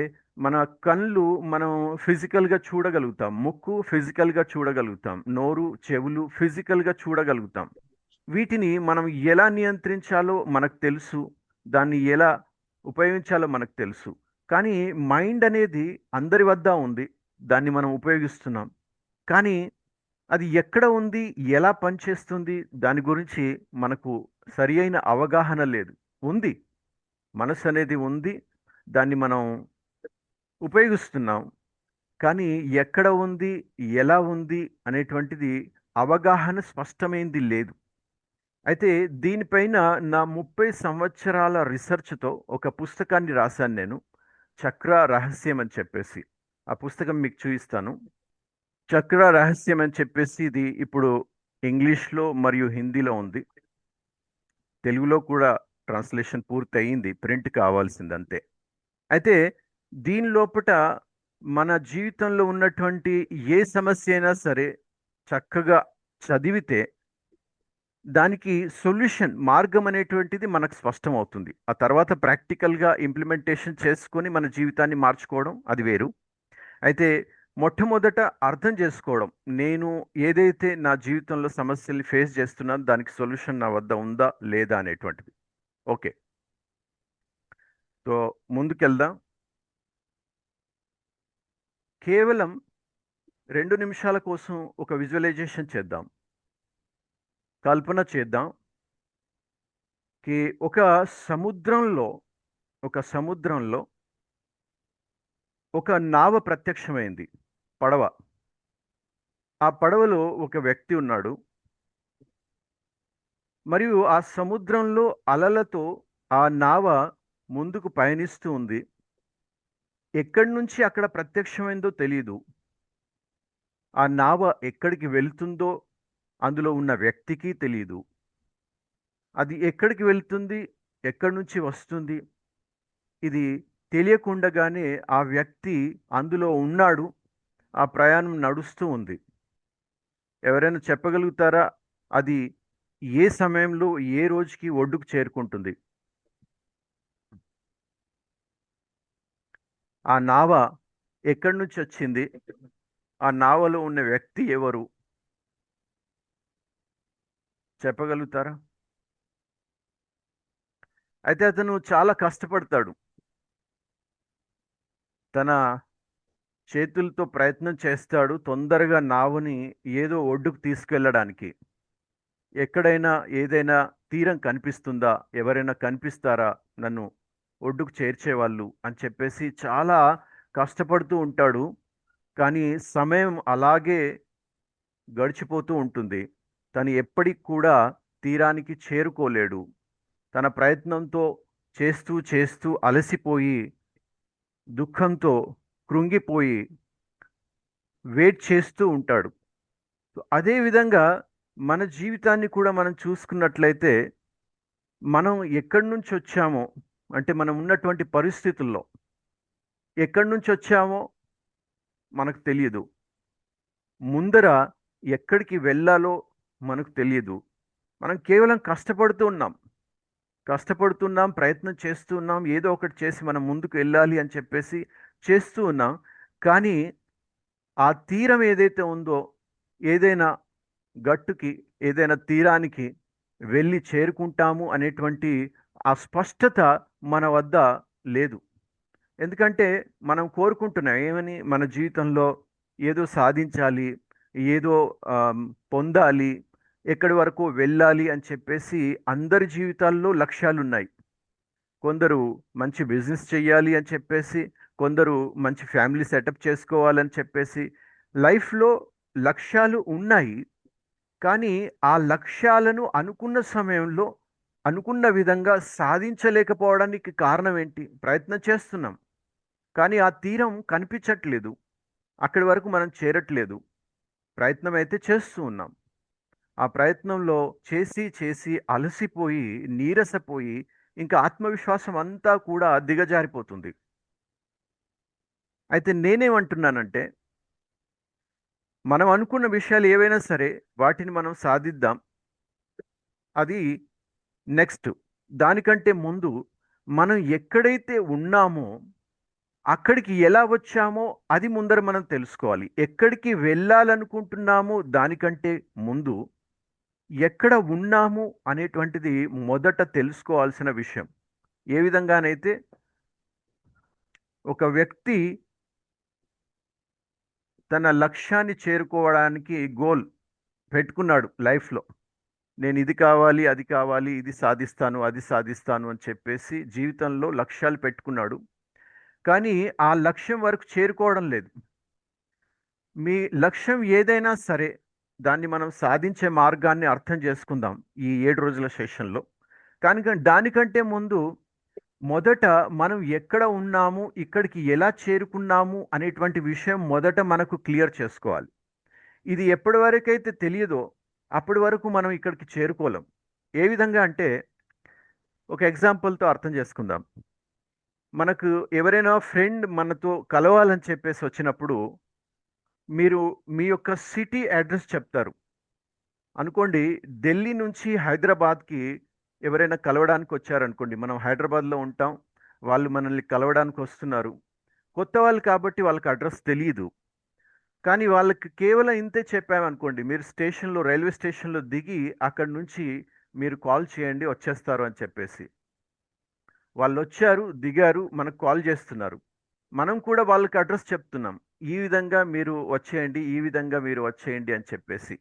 మన కళ్ళు మనం ఫిజికల్గా చూడగలుగుతాం, ముక్కు ఫిజికల్గా చూడగలుగుతాం, నోరు చెవులు ఫిజికల్గా చూడగలుగుతాం. వీటిని మనం ఎలా నియంత్రించాలో మనకు తెలుసు, దాన్ని ఎలా ఉపయోగించాలో మనకు తెలుసు. కానీ మైండ్ అనేది అందరి వద్ద ఉంది, దాన్ని మనం ఉపయోగిస్తున్నాం. కానీ అది ఎక్కడ ఉంది, ఎలా పనిచేస్తుంది, దాని గురించి మనకు సరి అయిన అవగాహన లేదు. ఉంది, మనసు అనేది ఉంది, దాన్ని మనం ఉపయోగిస్తున్నాం. కానీ ఎక్కడ ఉంది, ఎలా ఉంది అనేటువంటిది అవగాహన స్పష్టమైంది లేదు. అయితే దీనిపైన నా 30 సంవత్సరాల రీసెర్చ్తో ఒక పుస్తకాన్ని రాశాను నేను, చక్ర రహస్యం అని చెప్పేసి. ఆ పుస్తకం మీకు చూపిస్తాను. చక్ర రహస్యం అని చెప్పేసి ఇది ఇప్పుడు ఇంగ్లీష్లో మరియు హిందీలో ఉంది. తెలుగులో కూడా ట్రాన్స్లేషన్ పూర్తి అయ్యింది, ప్రింట్ కావాల్సింది అంతే. అయితే దీని లోపట మన జీవితంలో ఉన్నటువంటి ఏ సమస్య అయినా సరే చక్కగా చదివితే దానికి సొల్యూషన్ మార్గం అనేటువంటిది మనకు స్పష్టం అవుతుంది. ఆ తర్వాత ప్రాక్టికల్గా ఇంప్లిమెంటేషన్ చేసుకొని మన జీవితాన్ని మార్చుకోవడం అది వేరు. అయితే మొట్టమొదట అర్థం చేసుకోవడం, నేను ఏదైతే నా జీవితంలో సమస్యల్ని ఫేస్ చేస్తున్నానో దానికి సొల్యూషన్ నా వద్ద ఉందా లేదా అనేటువంటిది. ఓకే, సో ముందుకెళ్దాం. కేవలం 2 నిమిషాల కోసం ఒక విజువలైజేషన్ చేద్దాం. కల్పన చేద్దాం కి ఒక సముద్రంలో ఒక నావ ప్రత్యక్షమైంది, పడవ. ఆ పడవలో ఒక వ్యక్తి ఉన్నాడు, మరియు ఆ సముద్రంలో అలలతో ఆ నావ ముందుకు పయనిస్తూ ఉంది. ఎక్కడి నుంచి అక్కడ ప్రత్యక్షమైందో తెలియదు. ఆ నావ ఎక్కడికి వెళ్తుందో అందులో ఉన్న వ్యక్తికి తెలియదు. అది ఎక్కడికి వెళ్తుంది, ఎక్కడి నుంచి వస్తుంది, ఇది తెలియకుండగానే ఆ వ్యక్తి అందులో ఉన్నాడు, ఆ ప్రయాణం నడుస్తూ ఉంది. ఎవరైనా చెప్పగలుగుతారా అది ఏ సమయంలో ఏ రోజుకి ఒడ్డుకు చేరుకుంటుంది? ఆ నావ ఎక్కడి నుంచి వచ్చింది, ఆ నావలో ఉన్న వ్యక్తి ఎవరు చెప్పగలుగుతారా? అయితే అతను చాలా కష్టపడతాడు, తన చేతులతో ప్రయత్నం చేస్తాడు తొందరగా నావని ఏదో ఒడ్డుకు తీసుకెళ్ళడానికి. ఎక్కడైనా ఏదైనా తీరం కనిపిస్తుందా, ఎవరైనా కనిపిస్తారా నన్ను ఒడ్డుకు చేర్చేవాళ్ళు అని చెప్పేసి చాలా కష్టపడుతూ ఉంటాడు. కానీ సమయం అలాగే గడిచిపోతూ ఉంటుంది. తను ఎప్పటికి కూడా తీరానికి చేరుకోలేడు. తన ప్రయత్నంతో చేస్తూ చేస్తూ అలసిపోయి దుఃఖంతో కృంగిపోయి వెయిట్ చేస్తూ ఉంటాడు. అదేవిధంగా మన జీవితాన్ని కూడా మనం చూసుకున్నట్లయితే మనం ఎక్కడి నుంచి వచ్చామో, అంటే మనం ఉన్నటువంటి పరిస్థితుల్లో ఎక్కడి నుంచి వచ్చామో మనకు తెలియదు. ముందర ఎక్కడికి వెళ్ళాలో మనకు తెలియదు. మనం కేవలం కష్టపడుతున్నాం, ప్రయత్నం చేస్తున్నాం, ఏదో ఒకటి చేసి మనం ముందుకు వెళ్ళాలి అని చెప్పేసి చేస్తూ ఉన్నాం. కానీ ఆ తీరం ఏదైతే ఉందో, ఏదైనా గట్టుకి, ఏదైనా తీరానికి వెళ్ళి చేరుకుంటాము అనేటువంటి ఆ స్పష్టత మన వద్ద లేదు. ఎందుకంటే మనం కోరుకుంటున్నాం ఏమని, మన జీవితంలో ఏదో సాధించాలి, ఏదో పొందాలి, ఎక్కడి వరకు వెళ్ళాలి అని చెప్పేసి అందరి జీవితాల్లో లక్ష్యాలున్నాయి. కొందరు మంచి బిజినెస్ చెయ్యాలి అని చెప్పేసి, కొందరు మంచి ఫ్యామిలీ సెటప్ చేసుకోవాలని చెప్పేసి లైఫ్లో లక్ష్యాలు ఉన్నాయి. కానీ ఆ లక్ష్యాలను అనుకున్న సమయంలో అనుకున్న విధంగా సాధించలేకపోవడానికి కారణం ఏంటి? ప్రయత్నం చేస్తున్నాం, కానీ ఆ తీరం కనిపించట్లేదు. అక్కడి వరకు మనం చేరట్లేదు. ప్రయత్నం అయితే చేస్తూ ఉన్నాం. ఆ ప్రయత్నంలో చేసి చేసి అలసిపోయి నీరసపోయి ఇంకా ఆత్మవిశ్వాసం అంతా కూడా దిగజారిపోతుంది. అయితే నేనేమంటున్నానంటే, మనం అనుకున్న విషయాలు ఏవైనా సరే వాటిని మనం సాధిద్దాం. అది నెక్స్ట్. దానికంటే ముందు మనం ఎక్కడైతే ఉన్నామో అక్కడికి ఎలా వచ్చామో అది ముందర మనం తెలుసుకోవాలి. ఎక్కడికి వెళ్ళాలనుకుంటున్నామో దానికంటే ముందు ఎక్కడ ఉన్నాము అనేటువంటిది మొదట తెలుసుకోవాల్సిన విషయం. ఏ విధంగానైతే ఒక వ్యక్తి తన లక్ష్యాన్ని చేరుకోవడానికి గోల్ పెట్టుకున్నాడు లైఫ్లో. నేను ఇది కావాలి, అది కావాలి, ఇది సాధిస్తాను, అది సాధిస్తాను అని చెప్పేసి జీవితంలో లక్ష్యాలు పెట్టుకున్నాడు. కానీ ఆ లక్ష్యం వరకు చేరుకోవడం లేదు. మీ లక్ష్యం ఏదైనా సరే దాన్ని మనం సాధించే మార్గాన్ని అర్థం చేసుకుందాం ఈ 7 రోజుల సెషన్లో. కానీ దానికంటే ముందు మొదట మనం ఎక్కడ ఉన్నాము, ఇక్కడికి ఎలా చేరుకున్నాము అనేటువంటి విషయం మొదట మనకు క్లియర్ చేసుకోవాలి. ఇది ఎప్పటి వరకైతే తెలియదో అప్పటి వరకు మనం ఇక్కడికి చేరుకోలేం. ఏ విధంగా అంటే, ఒక ఎగ్జాంపుల్తో అర్థం చేసుకుందాం. మనకు ఎవరైనా ఫ్రెండ్ మనతో కలవాలని చెప్పేసి వచ్చినప్పుడు మీరు మీ యొక్క సిటీ అడ్రస్ చెప్తారు. అనుకోండి, ఢిల్లీ నుంచి హైదరాబాద్కి ఎవరైనా కలవడానికి వచ్చారనుకోండి. మనం హైదరాబాద్లో ఉంటాం, వాళ్ళు మనల్ని కలవడానికి వస్తున్నారు. కొత్త వాళ్ళు కాబట్టి వాళ్ళకి అడ్రస్ తెలియదు. కానీ వాళ్ళకి కేవలం ఇంతే చెప్పామనుకోండి, మీరు స్టేషన్లో, రైల్వే స్టేషన్లో దిగి అక్కడి నుంచి మీరు కాల్ చేయండి వచ్చేస్తారు అని చెప్పేసి. వాళ్ళు వచ్చారు, దిగారు, మనకు కాల్ చేస్తున్నారు. మనం కూడా వాళ్ళకి అడ్రస్ చెప్తున్నాం, ఈ విధంగా మీరు వచ్చేయండి, ఈ విధంగా మీరు వచ్చేయండి అని చెప్పేసి.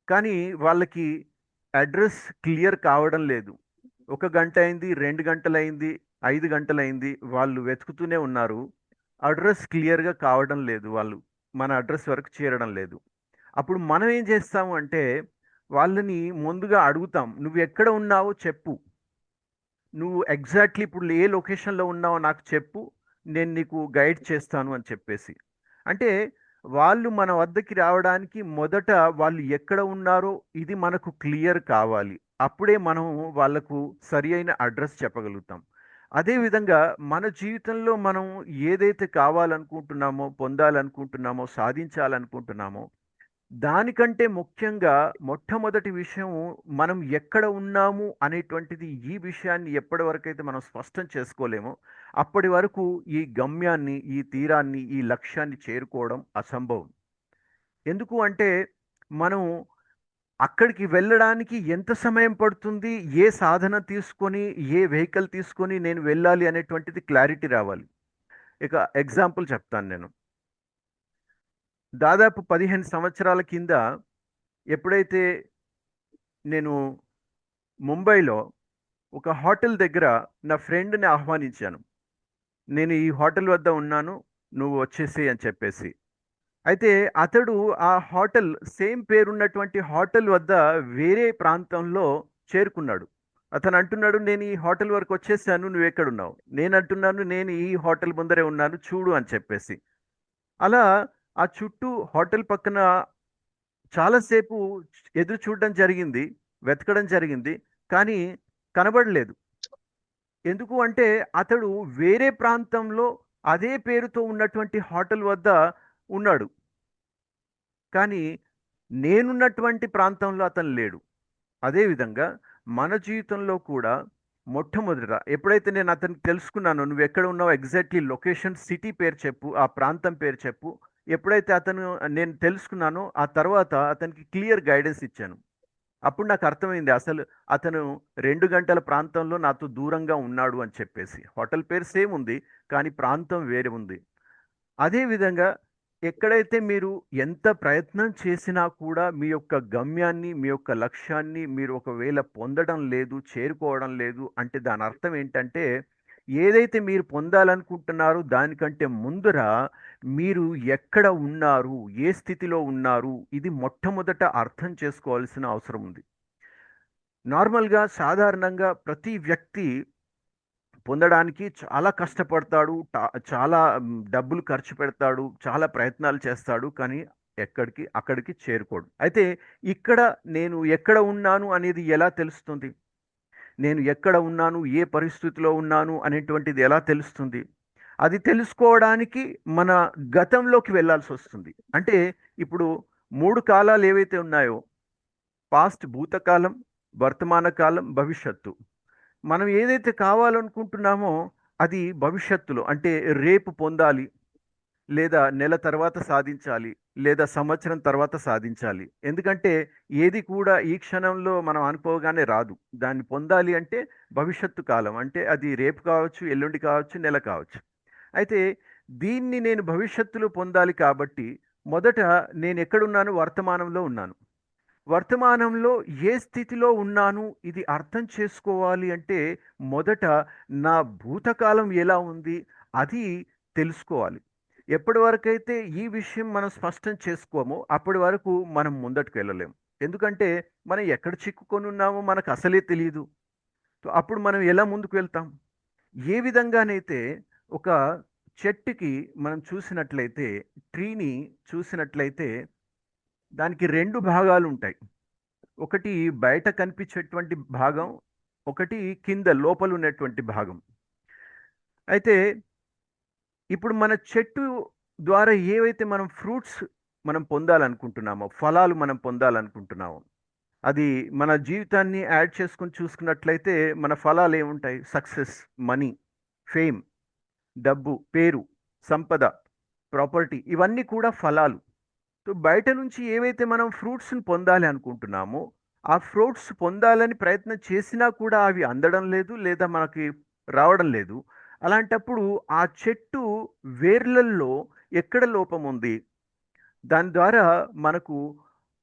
కానీ వాళ్ళకి అడ్రస్ క్లియర్ కావడం లేదు. 1 గంట అయింది, 2 గంటలైంది, 5 గంటలైంది, వాళ్ళు వెతుకుతూనే ఉన్నారు. అడ్రస్ క్లియర్గా కావడం లేదు, వాళ్ళు మన అడ్రస్ వరకు చేరడం లేదు. అప్పుడు మనం ఏం చేస్తాము అంటే, వాళ్ళని ముందుగా అడుగుతాం, నువ్వు ఎక్కడ ఉన్నావో చెప్పు, నువ్వు ఎగ్జాక్ట్లీ ఇప్పుడు ఏ లొకేషన్లో ఉన్నావో నాకు చెప్పు, నేను నీకు గైడ్ చేస్తాను అని చెప్పేసి. అంటే వాళ్ళు మన వద్దకి రావడానికి మొదట వాళ్ళు ఎక్కడ ఉన్నారో ఇది మనకు క్లియర్ కావాలి. అప్పుడే మనం వాళ్ళకు సరి అయిన అడ్రస్ చెప్పగలుగుతాం. అదేవిధంగా మన జీవితంలో మనం ఏదైతే కావాలనుకుంటున్నామో, పొందాలనుకుంటున్నామో, సాధించాలనుకుంటున్నామో దానికంటే ముఖ్యంగా మొట్టమొదటి విషయం మనం ఎక్కడ ఉన్నాము అనేటువంటిది. ఈ విషయాన్ని ఎప్పటి వరకైతే మనం స్పష్టం చేసుకోలేమో అప్పటి వరకు ఈ గమ్యాన్ని, ఈ తీరాన్ని, ఈ లక్ష్యాన్ని చేరుకోవడం అసంభవం. ఎందుకు అంటే మనం అక్కడికి వెళ్ళడానికి ఎంత సమయం పడుతుంది, ఏ సాధన తీసుకొని, ఏ వెహికల్ తీసుకొని నేను వెళ్ళాలి అనేటువంటిది క్లారిటీ రావాలి. ఇక ఎగ్జాంపుల్ చెప్తాను నేను. దాదాపు 15 సంవత్సరాల కింద ఎప్పుడైతే నేను ముంబైలో ఒక హోటల్ దగ్గర నా ఫ్రెండ్ని ఆహ్వానించాను. నేను ఈ హోటల్ వద్ద ఉన్నాను, నువ్వు వచ్చేసేయ్ అని చెప్పేసి. అయితే అతడు ఆ హోటల్, సేమ్ పేరున్నటువంటి హోటల్ వద్ద వేరే ప్రాంతంలో చేరుకున్నాడు. అతను అంటున్నాడు, నేను ఈ హోటల్ వరకు వచ్చేసాను, నువ్వు ఎక్కడున్నావు? నేను అంటున్నాను, నేను ఈ హోటల్ ముందరే ఉన్నాను చూడు అని చెప్పేసి. అలా ఆ చుట్టూ హోటల్ పక్కన చాలాసేపు ఎదురు చూడడం జరిగింది, వెతకడం జరిగింది, కానీ కనబడలేదు. ఎందుకు అంటే అతడు వేరే ప్రాంతంలో అదే పేరుతో ఉన్నటువంటి హోటల్ వద్ద ఉన్నాడు, కానీ నేనున్నటువంటి ప్రాంతంలో అతను లేడు. అదేవిధంగా మన జీవితంలో కూడా మొట్టమొదట ఎప్పుడైతే నేను అతనికి తెలుసుకున్నానో, నువ్వు ఎక్కడ ఉన్నావు, ఎగ్జాక్ట్లీ లొకేషన్, సిటీ పేరు చెప్పు, ఆ ప్రాంతం పేరు చెప్పు. ఎప్పుడైతే నేను తెలుసుకున్నానో ఆ తర్వాత అతనికి క్లియర్ గైడెన్స్ ఇచ్చాను. అప్పుడు నాకు అర్థమైంది అసలు అతను 2 గంటల ప్రాంతంలో నాతో దూరంగా ఉన్నాడు అని చెప్పేసి. హోటల్ పేరు సేమ్ ఉంది, కానీ ప్రాంతం వేరే ఉంది. అదేవిధంగా ఎక్కడైతే మీరు ఎంత ప్రయత్నం చేసినా కూడా మీ యొక్క గమ్యాన్ని, మీ యొక్క లక్ష్యాన్ని మీరు ఒకవేళ పొందడం లేదు, చేరుకోవడం లేదు అంటే దాని అర్థం ఏంటంటే, ఏదైతే మీరు పొందాలనుకుంటున్నారో దానికంటే ముందర మీరు ఎక్కడ ఉన్నారు, ఏ స్థితిలో ఉన్నారు, ఇది మొట్టమొదట అర్థం చేసుకోవాల్సిన అవసరం ఉంది. నార్మల్గా సాధారణంగా ప్రతి వ్యక్తి పొందడానికి చాలా కష్టపడతాడు, చాలా డబ్బులు ఖర్చు పెడతాడు, చాలా ప్రయత్నాలు చేస్తాడు, కానీ అక్కడికి చేరుకోడు. అయితే ఇక్కడ నేను ఎక్కడ ఉన్నాను అనేది ఎలా తెలుస్తుంది? నేను ఎక్కడ ఉన్నాను, ఏ పరిస్థితిలో ఉన్నాను అనేటువంటిది ఎలా తెలుస్తుంది? అది తెలుసుకోవడానికి మన గతంలోకి వెళ్ళాల్సి వస్తుంది. అంటే ఇప్పుడు 3 కాలాలు ఏవైతే ఉన్నాయో, పాస్ట్ భూతకాలం, వర్తమాన కాలం, భవిష్యత్తు. మనం ఏదైతే కావాలనుకుంటున్నామో అది భవిష్యత్తులో, అంటే రేపు పొందాలి, లేదా నెల తర్వాత సాధించాలి, లేదా సంవత్సరం తర్వాత సాధించాలి. ఎందుకంటే ఏది కూడా ఈ క్షణంలో మనం అనుకోగానే రాదు. దాన్ని పొందాలి అంటే భవిష్యత్తు కాలం, అంటే అది రేపు కావచ్చు, ఎల్లుండి కావచ్చు, నెల కావచ్చు. అయితే దీన్ని నేను భవిష్యత్తులో పొందాలి కాబట్టి మొదట నేను ఎక్కడున్నాను? వర్తమానంలో ఉన్నాను. వర్తమానంలో ఏ స్థితిలో ఉన్నాను ఇది అర్థం చేసుకోవాలి అంటే మొదట నా భూతకాలం ఎలా ఉంది అది తెలుసుకోవాలి. ఎప్పటి వరకైతే ఈ విషయం మనం స్పష్టం చేసుకోమో అప్పటి వరకు మనం ముందటికి వెళ్ళలేం. ఎందుకంటే మనం ఎక్కడ చిక్కుకొని ఉన్నామో మనకు అసలే తెలియదు. అప్పుడు మనం ఎలా ముందుకు వెళ్తాం? ఏ విధంగానైతే ఒక చెట్టుకి మనం చూసినట్లయితే, ట్రీని చూసినట్లయితే దానికి 2 భాగాలు ఉంటాయి. ఒకటి బయట కనిపించేటువంటి భాగం, ఒకటి కింద లోపల ఉన్నటువంటి భాగం. అయితే ఇప్పుడు మన చెట్టు ద్వారా ఏవైతే మనం ఫ్రూట్స్ మనం పొందాలనుకుంటున్నామో, ఫలాలు మనం పొందాలనుకుంటున్నామో, అది మన జీవితాన్ని యాడ్ చేసుకొని చూసుకున్నట్లయితే మన ఫలాలు ఏముంటాయి? సక్సెస్, మనీ, ఫేమ్, డబ్బు, పేరు, సంపద, ప్రాపర్టీ, ఇవన్నీ కూడా ఫలాలు. సో బయట నుంచి ఏవైతే మనం ఫ్రూట్స్ని పొందాలి అనుకుంటున్నామో ఆ ఫ్రూట్స్ పొందాలని ప్రయత్నం చేసినా కూడా అవి అందడం లేదు, లేదా మనకి రావడం లేదు. అలాంటప్పుడు ఆ చెట్టు వేర్లల్లో ఎక్కడ లోపం ఉంది? దాని ద్వారా మనకు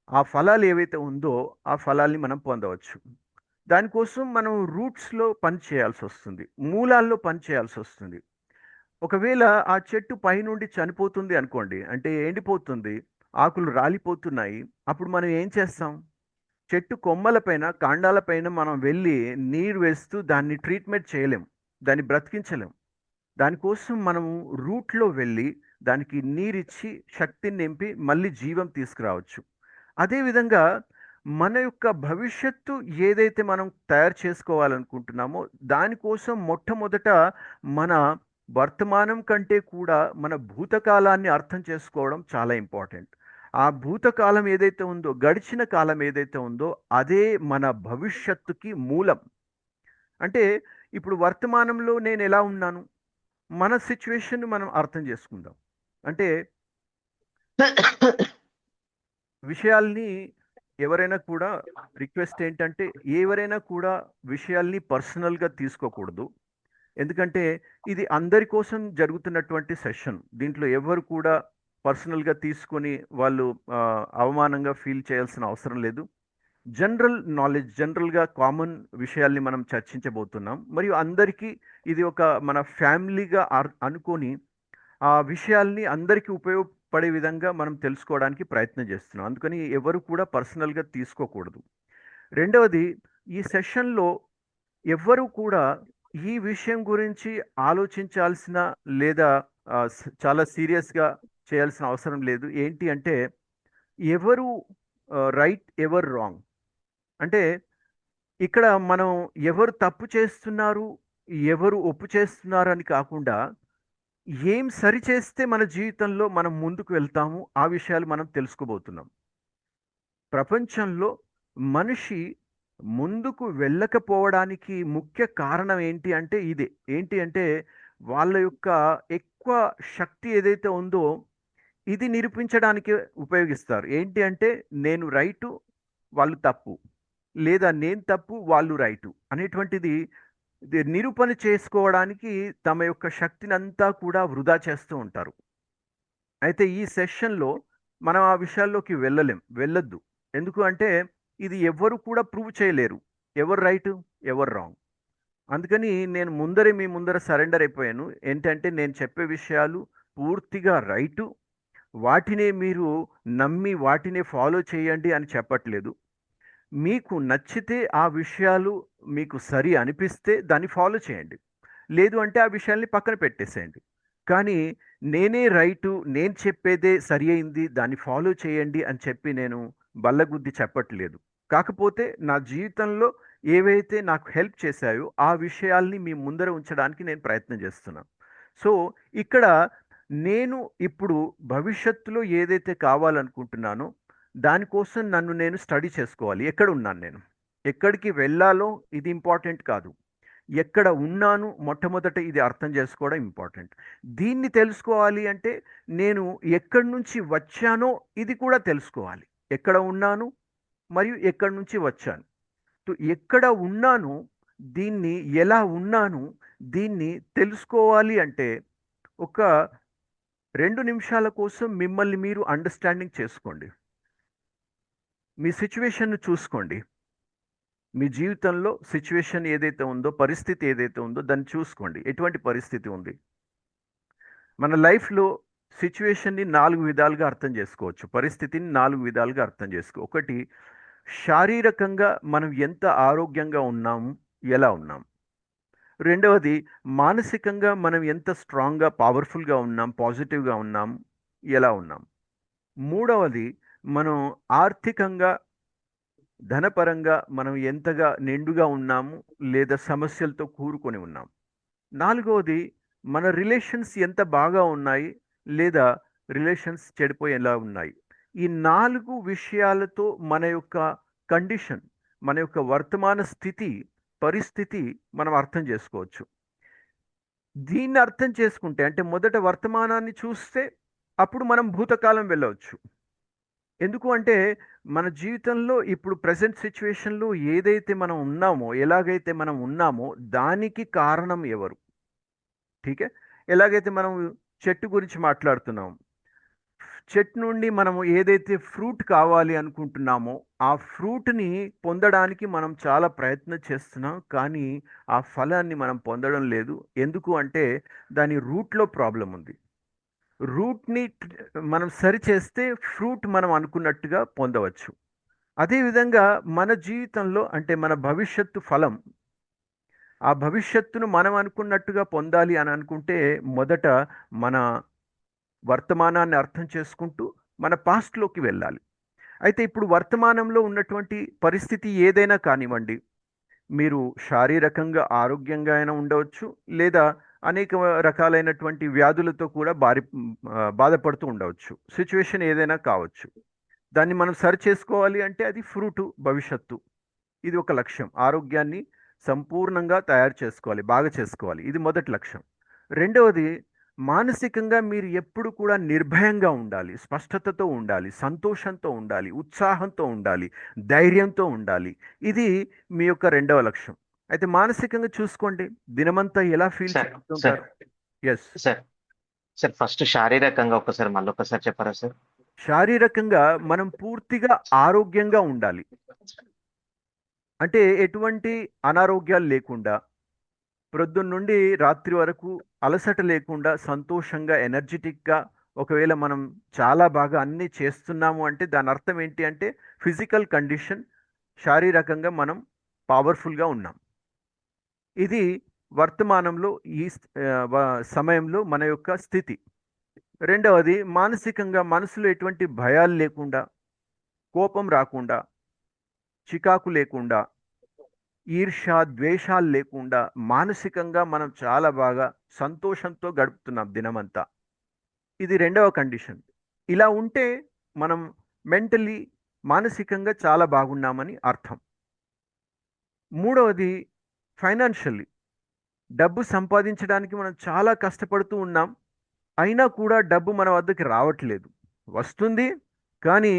ఆ ఫలాలు ఏవైతే ఉందో ఆ ఫలాల్ని మనం పొందవచ్చు. దానికోసం మనం రూట్స్లో పని చేయాల్సి వస్తుంది, మూలాల్లో పని చేయాల్సి వస్తుంది. ఒకవేళ ఆ చెట్టు పైనుండి చనిపోతుంది అనుకోండి, అంటే ఎండిపోతుంది, ఆకులు రాలిపోతున్నాయి, అప్పుడు మనం ఏం చేస్తాం? చెట్టు కొమ్మలపైన, కాండాలపైన మనం వెళ్ళి నీరు వేస్తూ దాన్ని ట్రీట్మెంట్ చేయలేం, దాన్ని బ్రతికించలేం. దానికోసం మనము రూట్లో వెళ్ళి దానికి నీరిచ్చి శక్తిని నింపి మళ్ళీ జీవం తీసుకురావచ్చు. అదేవిధంగా మన యొక్క భవిష్యత్తు ఏదైతే మనం తయారు చేసుకోవాలనుకుంటున్నామో దానికోసం మొట్టమొదట మన వర్తమానం కంటే కూడా మన భూతకాలాన్ని అర్థం చేసుకోవడం చాలా ఇంపార్టెంట్. ఆ భూతకాలం ఏదైతే ఉందో, గడిచిన కాలం ఏదైతే ఉందో అదే మన భవిష్యత్తుకి మూలం. అంటే ఇప్పుడు వర్తమానంలో నేను ఎలా ఉన్నాను, మన సిచ్యువేషన్ మనం అర్థం చేసుకుందాం. అంటే విషయాల్ని ఎవరైనా కూడా రిక్వెస్ట్ ఏంటంటే ఎవరైనా కూడా విషయాల్ని పర్సనల్గా తీసుకోకూడదు. ఎందుకంటే ఇది అందరి కోసం జరుగుతున్నటువంటి సెషన్. దీంట్లో ఎవరు కూడా పర్సనల్గా తీసుకొని వాళ్ళు అవమానంగా ఫీల్ చేయాల్సిన అవసరం లేదు. జనరల్ నాలెడ్జ్, జనరల్గా కామన్ విషయాల్ని మనం చర్చించబోతున్నాం. మరియు అందరికీ ఇది ఒక మన ఫ్యామిలీగా అనుకొని ఆ విషయాల్ని అందరికీ ఉపయోగపడే విధంగా మనం తెలుసుకోవడానికి ప్రయత్నం చేస్తున్నాం. అందుకని ఎవరు కూడా పర్సనల్గా తీసుకోకూడదు. రెండవది, ఈ సెషన్లో ఎవ్వరూ కూడా ఈ విషయం గురించి ఆలోచించాల్సిన లేదా చాలా సీరియస్గా చేయాల్సిన అవసరం లేదు. ఏంటి అంటే ఎవరు రైట్, ఎవరు రాంగ్, అంటే ఇక్కడ మనం ఎవరు తప్పు చేస్తున్నారు, ఎవరు ఒప్పు చేస్తున్నారు అని కాకుండా ఏం సరి చేస్తే మన జీవితంలో మనం ముందుకు వెళ్తాము ఆ విషయాలు మనం తెలుసుకోబోతున్నాం. ప్రపంచంలో మనిషి ముందుకు వెళ్ళకపోవడానికి ముఖ్య కారణం ఏంటి అంటే ఇదే. ఏంటి అంటే వాళ్ళ యొక్క ఎక్కువ శక్తి ఏదైతే ఉందో ఇది నిరూపించడానికి ఉపయోగిస్తారు. ఏంటి అంటే నేను రైటు, వాళ్ళు తప్పు. లేదా నేను తప్పు వాళ్ళు రైటు అనేటువంటిది నిరూపణ చేసుకోవడానికి తమ యొక్క శక్తిని అంతా కూడా వృధా చేస్తూ ఉంటారు. అయితే ఈ సెషన్లో మనం ఆ విషయాల్లోకి వెళ్ళొద్దు. ఎందుకు అంటే ఇది ఎవ్వరు కూడా ప్రూవ్ చేయలేరు, ఎవరు రైటు ఎవరు రాంగ్. అందుకని నేను మీ ముందర సరెండర్ అయిపోయాను. ఏంటంటే నేను చెప్పే విషయాలు పూర్తిగా రైటు, వాటినే మీరు నమ్మి వాటినే ఫాలో చేయండి అని చెప్పట్లేదు. మీకు నచ్చితే ఆ విషయాలు మీకు సరి అనిపిస్తే దాన్ని ఫాలో చేయండి, లేదు అంటే ఆ విషయాల్ని పక్కన పెట్టేసేయండి. కానీ నేనే రైటు, నేను చెప్పేదే సరి అయింది, దాన్ని ఫాలో చేయండి అని చెప్పి నేను బల్లగుద్ది చెప్పట్లేదు. కాకపోతే నా జీవితంలో ఏవైతే నాకు హెల్ప్ చేశాయో ఆ విషయాల్ని మీ ముందర ఉంచడానికి నేను ప్రయత్నం చేస్తున్నాను. సో ఇక్కడ నేను ఇప్పుడు భవిష్యత్తులో ఏదైతే కావాలనుకుంటున్నానో దానికోసం నన్ను నేను స్టడీ చేసుకోవాలి. ఎక్కడ ఉన్నాను నేను, ఎక్కడికి వెళ్ళాలో ఇది ఇంపార్టెంట్ కాదు, ఎక్కడ ఉన్నాను మొట్టమొదట ఇది అర్థం చేసుకోవడం ఇంపార్టెంట్. దీన్ని తెలుసుకోవాలి అంటే నేను ఎక్కడి నుంచి వచ్చానో ఇది కూడా తెలుసుకోవాలి. ఎక్కడ ఉన్నాను మరియు ఎక్కడి నుంచి వచ్చాను. ఎక్కడ ఉన్నాను, దీన్ని ఎలా ఉన్నాను, దీన్ని తెలుసుకోవాలి అంటే ఒక 2 నిమిషాల కోసం మిమ్మల్ని మీరు అండర్స్టాండింగ్ చేసుకోండి. మీ సిచ్యువేషన్ను చూసుకోండి. మీ జీవితంలో సిచ్యువేషన్ ఏదైతే ఉందో, పరిస్థితి ఏదైతే ఉందో దాన్ని చూసుకోండి. ఎటువంటి పరిస్థితి ఉంది? మన లైఫ్లో సిచ్యువేషన్ని 4 విధాలుగా అర్థం చేసుకోవచ్చు, పరిస్థితిని 4 విధాలుగా అర్థం ఒకటి, శారీరకంగా మనం ఎంత ఆరోగ్యంగా ఉన్నాము, ఎలా ఉన్నాం. రెండవది, మానసికంగా మనం ఎంత స్ట్రాంగ్గా పవర్ఫుల్గా ఉన్నాం, పాజిటివ్గా ఉన్నాం, ఎలా ఉన్నాం. మూడవది, మనం ఆర్థికంగా ధనపరంగా మనం ఎంతగా నిండుగా ఉన్నాము లేదా సమస్యలతో కూరుకొని ఉన్నాం. నాలుగవది, మన రిలేషన్స్ ఎంత బాగా ఉన్నాయి లేదా రిలేషన్స్ చెడిపోయేలా ఉన్నాయి. ఈ 4 విషయాలతో మన యొక్క కండిషన్, మన యొక్క వర్తమాన స్థితి, పరిస్థితి మనం అర్థం చేసుకోవచ్చు. దీన్ని అర్థం చేసుకుంటే అంటే మొదట వర్తమానాన్ని చూస్తే అప్పుడు మనం భూతకాలం వెళ్ళవచ్చు. ఎందుకు అంటే మన జీవితంలో ఇప్పుడు ప్రజెంట్ సిచ్యువేషన్లో ఏదైతే మనం ఉన్నామో, ఎలాగైతే మనం ఉన్నామో దానికి కారణం ఎవరు? ఠీకే. ఎలాగైతే మనం చెట్టు గురించి మాట్లాడుతున్నాం, చెట్టు నుండి మనము ఏదైతే ఫ్రూట్ కావాలి అనుకుంటున్నామో ఆ ఫ్రూట్ని పొందడానికి మనం చాలా ప్రయత్నం చేస్తున్నాం, కానీ ఆ ఫలాన్ని మనం పొందడం లేదు. ఎందుకు అంటే దాని రూట్లో ప్రాబ్లం ఉంది. రూట్ని మనం సరి చేస్తే ఫ్రూట్ మనం అనుకున్నట్టుగా పొందవచ్చు. అదేవిధంగా మన జీవితంలో అంటే మన భవిష్యత్తు ఫలం, ఆ భవిష్యత్తును మనం అనుకున్నట్టుగా పొందాలి అని అనుకుంటే మొదట మన వర్తమానాన్ని అర్థం చేసుకుంటూ మన పాస్ట్లోకి వెళ్ళాలి. అయితే ఇప్పుడు వర్తమానంలో ఉన్నటువంటి పరిస్థితి ఏదైనా కానివ్వండి, మీరు శారీరకంగా ఆరోగ్యంగా అయినా ఉండవచ్చు లేదా అనేక రకాలైనటువంటి వ్యాధులతో కూడా బాధపడుతూ ఉండవచ్చు. సిచ్యువేషన్ ఏదైనా కావచ్చు. దాన్ని మనం సరి చేసుకోవాలి అంటే అది ఫ్రూటు భవిష్యత్తు. ఇది ఒక లక్ష్యం. ఆరోగ్యాన్ని సంపూర్ణంగా తయారు చేసుకోవాలి, బాగా చేసుకోవాలి. ఇది మొదటి లక్ష్యం. రెండవది, మానసికంగా మీరు ఎప్పుడు కూడా నిర్భయంగా ఉండాలి, స్పష్టతతో ఉండాలి, సంతోషంతో ఉండాలి, ఉత్సాహంతో ఉండాలి, ధైర్యంతో ఉండాలి. ఇది మీ యొక్క రెండవ లక్ష్యం. అయితే మానసికంగా చూసుకోండి, దినమంతా ఎలా ఫీల్
సార్
చేస్తుంటారు? ఎస్
సార్ సార్ ఫస్ట్ శారీరకంగా మళ్ళీ ఒకసారి చెప్పారా సార్?
శారీరకంగా మనం పూర్తిగా ఆరోగ్యంగా ఉండాలి. అంటే ఎటువంటి అనారోగ్యాలు లేకుండా, ప్రొద్దున నుండి రాత్రి వరకు అలసట లేకుండా సంతోషంగా ఎనర్జెటిక్గా, ఒకవేళ మనం చాలా బాగా అన్నీ చేస్తున్నాము అంటే దాని అర్థం ఏంటి అంటే ఫిజికల్ కండిషన్, శారీరకంగా మనం పవర్ఫుల్గా ఉన్నాం. ఇది వర్తమానంలో ఈ సమయంలో మన యొక్క స్థితి. రెండవది, మానసికంగా మనసులో ఎటువంటి భయాలు లేకుండా, కోపం రాకుండా, చికాకు లేకుండా, ఈర్ష్య ద్వేషాలు లేకుండా మానసికంగా మనం చాలా బాగా సంతోషంతో గడుపుతున్నాం దినమంతా. ఇది రెండవ కండిషన్. ఇలా ఉంటే మనం మెంటలీ, మానసికంగా చాలా బాగున్నామని అర్థం. మూడవది, ఫైనాన్షియల్లీ డబ్బు సంపాదించడానికి మనం చాలా కష్టపడుతూ ఉన్నాం, అయినా కూడా డబ్బు మన వద్దకి రావట్లేదు. వస్తుంది కానీ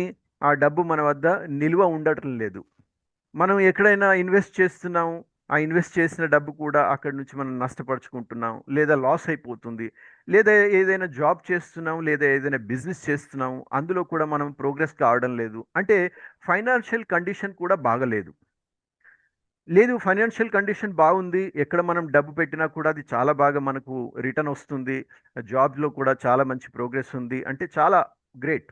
ఆ డబ్బు మన వద్ద నిల్వ ఉండటం లేదు. మనం ఎక్కడైనా ఇన్వెస్ట్ చేస్తున్నాము, ఆ ఇన్వెస్ట్ చేసిన డబ్బు కూడా అక్కడి నుంచి మనం నష్టపరుచుకుంటున్నాం, లేదా లాస్ అయిపోతుంది, లేదా ఏదైనా జాబ్ చేస్తున్నాం, లేదా ఏదైనా బిజినెస్ చేస్తున్నాం, అందులో కూడా మనం ప్రోగ్రెస్ కావడం లేదు. అంటే ఫైనాన్షియల్ కండిషన్ కూడా బాగలేదు. లేదు, ఫైనాన్షియల్ కండిషన్ బాగుంది, ఎక్కడ మనం డబ్బు పెట్టినా కూడా అది చాలా బాగా మనకు రిటర్న్ వస్తుంది, జాబ్లో కూడా చాలా మంచి ప్రోగ్రెస్ ఉంది అంటే చాలా గ్రేట్.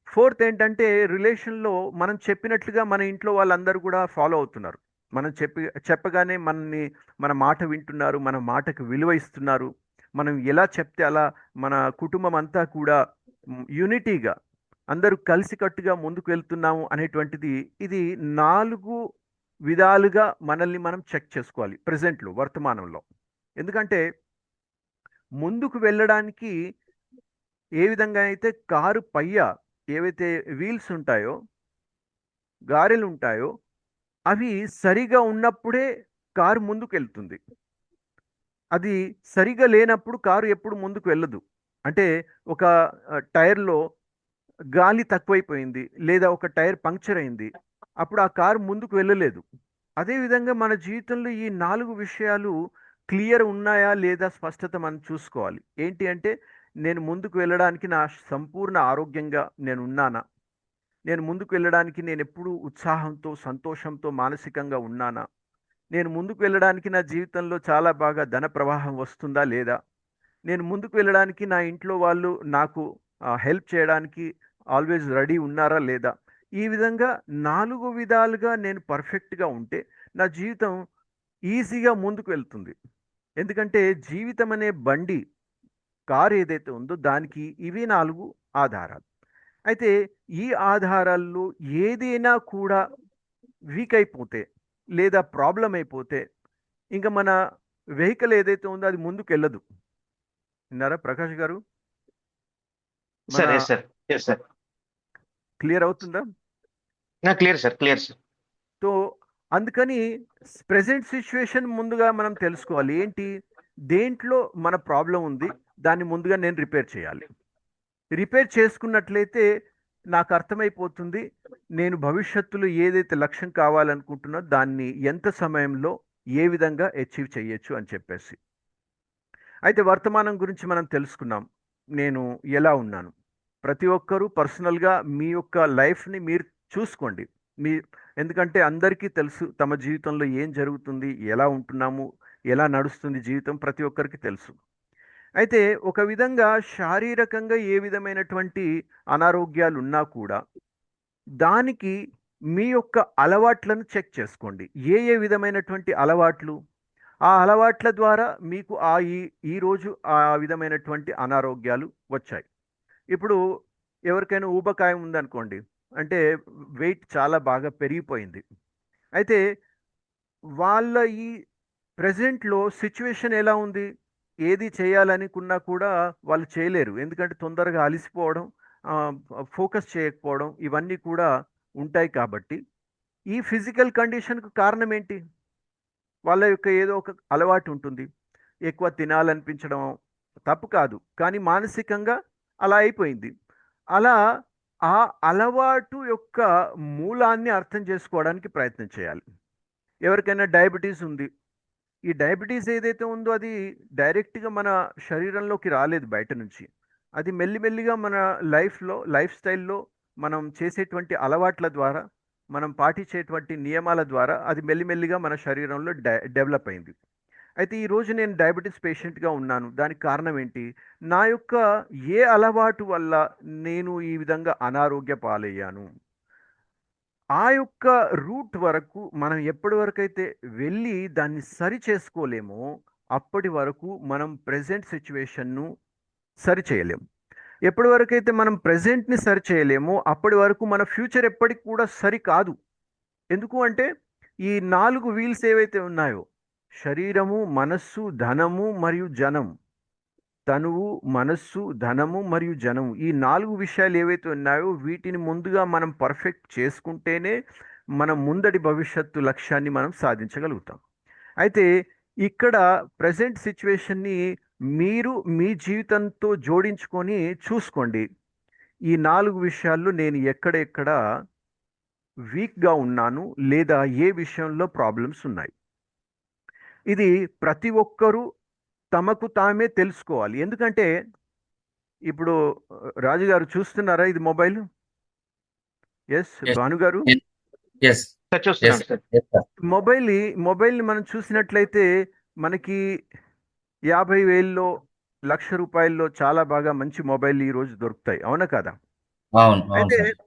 ఫోర్త్ ఏంటంటే రిలేషన్లో మనం చెప్పినట్లుగా మన ఇంట్లో వాళ్ళందరూ కూడా ఫాలో అవుతున్నారు. మనం చెప్పగానే మన మాట వింటున్నారు, మన మాటకు విలువ ఇస్తున్నారు. మనం ఎలా చెప్తే అలా మన కుటుంబం అంతా కూడా యూనిటీగా అందరూ కలిసికట్టుగా ముందుకు వెళ్తున్నాము అనేటువంటిది, ఇది 4 విధాలుగా మనల్ని మనం చెక్ చేసుకోవాలి ప్రెజెంట్లో, వర్తమానంలో. ఎందుకంటే ముందుకు వెళ్ళడానికి ఏ విధంగా అయితే కారు పయ్య ఏవైతే వీల్స్ ఉంటాయో, గారెలు ఉంటాయో, అవి సరిగా ఉన్నప్పుడే కారు ముందుకెళ్తుంది. అది సరిగా లేనప్పుడు కారు ఎప్పుడు ముందుకు వెళ్ళదు. అంటే ఒక టైర్‌లో గాలి తక్కువైపోయింది, లేదా ఒక టైర్ పంక్చర్ అయింది, అప్పుడు ఆ కారు ముందుకు వెళ్ళలేదు. అదేవిధంగా మన జీవితంలో ఈ 4 విషయాలు క్లియర్ ఉన్నాయా లేదా స్పష్టత మనం చూసుకోవాలి. ఏంటి అంటే, నేను ముందుకు వెళ్ళడానికి నా సంపూర్ణ ఆరోగ్యంగా నేనున్నానా? నేను ముందుకు వెళ్ళడానికి నేనెప్పుడూ ఉత్సాహంతో, సంతోషంతో మానసికంగా ఉన్నానా? నేను ముందుకు వెళ్ళడానికి నా జీవితంలో చాలా బాగా ధన ప్రవాహం వస్తుందా లేదా? నేను ముందుకు వెళ్ళడానికి నా ఇంట్లో వాళ్ళు నాకు హెల్ప్ చేయడానికి ఆల్వేస్ రెడీ ఉన్నారా లేదా? ఈ విధంగా 4 విధాలుగా నేను పర్ఫెక్ట్‌గా ఉంటే నా జీవితం ఈజీగా ముందుకు వెళ్తుంది. ఎందుకంటే జీవితం అనే బండి, కారు ఏదైతే ఉందో దానికి ఇవి 4 ఆధారాలు. అయితే ఈ ఆధారాల్లో ఏదైనా కూడా వీక్ అయిపోతే, లేదా ప్రాబ్లమ్ అయిపోతే, ఇంక మన వెహికల్ ఏదైతే ఉందో అది ముందుకెళ్ళదు. విన్నారా ప్రకాష్ గారు? మన
sir, yes sir, yes sir.
Clear అవుతుందా?
Clear sir, clear sir.
So అందుకని ప్రెజెంట్ సిచ్యువేషన్ ముందుగా మనం తెలుసుకోవాలి. ఏంటి, దేంట్లో మన ప్రాబ్లం ఉంది, దాన్ని ముందుగా నేను రిపేర్ చేయాలి. రిపేర్ చేసుకున్నట్లయితే నాకు అర్థమైపోతుంది, నేను భవిష్యత్తులో ఏదైతే లక్ష్యం కావాలనుకుంటున్నా దాన్ని ఎంత సమయంలో ఏ విధంగా అచీవ్ చేయొచ్చు అని చెప్పేసి. అయితే వర్తమానం గురించి మనం తెలుసుకున్నాం. నేను ఎలా ఉన్నాను? ప్రతి ఒక్కరూ పర్సనల్‌గా మీ యొక్క లైఫ్‌ని మీరు చూసుకోండి. మీ ఎందుకంటే అందరికీ తెలుసు తమ జీవితంలో ఏం జరుగుతుంది, ఎలా ఉంటున్నాము, ఎలా నడుస్తుంది జీవితం ప్రతి ఒక్కరికి తెలుసు. అయితే ఒక విధంగా శారీరకంగా ఏ విధమైనటువంటి అనారోగ్యాలున్నా కూడా దానికి మీ యొక్క అలవాట్లను చెక్ చేసుకోండి. ఏ విధమైనటువంటి అలవాట్లు? ఆ అలవాట్ల ద్వారా మీకు ఈరోజు ఆ విధమైనటువంటి అనారోగ్యాలు వచ్చాయి. ఇప్పుడు ఎవరికైనా ఊబకాయం ఉందనుకోండి, అంటే వెయిట్ చాలా బాగా పెరిగిపోయింది. అయితే వాళ్ళ ఈ ప్రెజెంట్‌లో సిట్యుయేషన్ ఎలా ఉంది? ఏది చేయాలనుకున్నా కూడా వాళ్ళు చేయలేరు. ఎందుకంటే తొందరగా అలిసిపోవడం, ఆహ్, ఫోకస్ చేయకపోవడం ఇవన్నీ కూడా ఉంటాయి కాబట్టి, ఈ ఫిజికల్ కండిషన్‌కు కారణం ఏంటి? వాళ్ళ యొక్క ఏదో ఒక అలవాటు ఉంటుంది. ఎక్కువ తినాలనిపించడం తప్పు కాదు. కానీ మానసికంగా అలా అయిపోయింది. అలా ఆ అలవాటు యొక్క మూలాన్ని అర్థం చేసుకోవడానికి ప్రయత్నం చేయాలి. ఎవరికైనా డయాబెటీస్ ఉంది. ఈ డయాబెటీస్ ఏదైతే ఉందో అది డైరెక్ట్‌గా మన శరీరంలోకి రాలేదు బయట నుంచి. అది మెల్లిమెల్లిగా మన లైఫ్ స్టైల్‌లో మనం చేసేటువంటి అలవాట్ల ద్వారా, మనం పాటించేటువంటి నియమాల ద్వారా అది మెల్లిమెల్లిగా మన శరీరంలో డెవలప్ అయింది. అయితే ఈరోజు నేను డయాబెటిస్ పేషెంట్‌గా ఉన్నాను. దానికి కారణం ఏంటి? నా యొక్క ఏ అలవాటు వల్ల నేను ఈ విధంగా అనారోగ్య పాలయ్యాను? ఆ యొక్క రూట్ వరకు మనం ఎప్పటి వరకైతే వెళ్ళి దాన్ని సరి చేసుకోలేమో, అప్పటి వరకు మనం ప్రెజెంట్ సిట్యుయేషన్‌ను సరి చేయలేము. ఎప్పటి వరకైతే మనం ప్రెజెంట్‌ని సరి చేయలేమో, అప్పటి వరకు మన ఫ్యూచర్ ఎప్పటికి కూడా సరి కాదు. ఎందుకు అంటే, ఈ 4 వీల్స్ ఏవైతే ఉన్నాయో, శరీరము, మనస్సు, ధనము మరియు జనం. తనువు, మనస్సు, ధనము మరియు జనము. ఈ 4 విషయాలు ఏవైతే ఉన్నాయో వీటిని ముందుగా మనం పర్ఫెక్ట్ చేసుకుంటేనే మన ముందటి భవిష్యత్తు లక్ష్యాన్ని మనం సాధించగలుగుతాం. అయితే ఇక్కడ ప్రెజెంట్ సిట్యుయేషన్‌ని మీరు మీ జీవితంతో జోడించుకొని చూసుకోండి. ఈ 4 విషయాల్లో నేను ఎక్కడ వీక్గా ఉన్నాను లేదా ఏ విషయంలో ప్రాబ్లమ్స్ ఉన్నాయి. ఇది ప్రతి ఒక్కరూ తమకు తామే తెలుసుకోవాలి. ఎందుకంటే ఇప్పుడు రాజుగారు చూస్తున్నారా ఇది మొబైల్? ఎస్
ఎస్
భానుగారు,
ఎస్
సార్
ఎస్
చూస్తున్నాం సార్.
Yes sir.
మొబైల్ని మనం చూసినట్లయితే మనకి 50,000లో 1,00,000 చాలా బాగా మంచి మొబైల్ ఈరోజు దొరుకుతాయి, అవునా కదా?
అవును అవును
అయితే
సార్.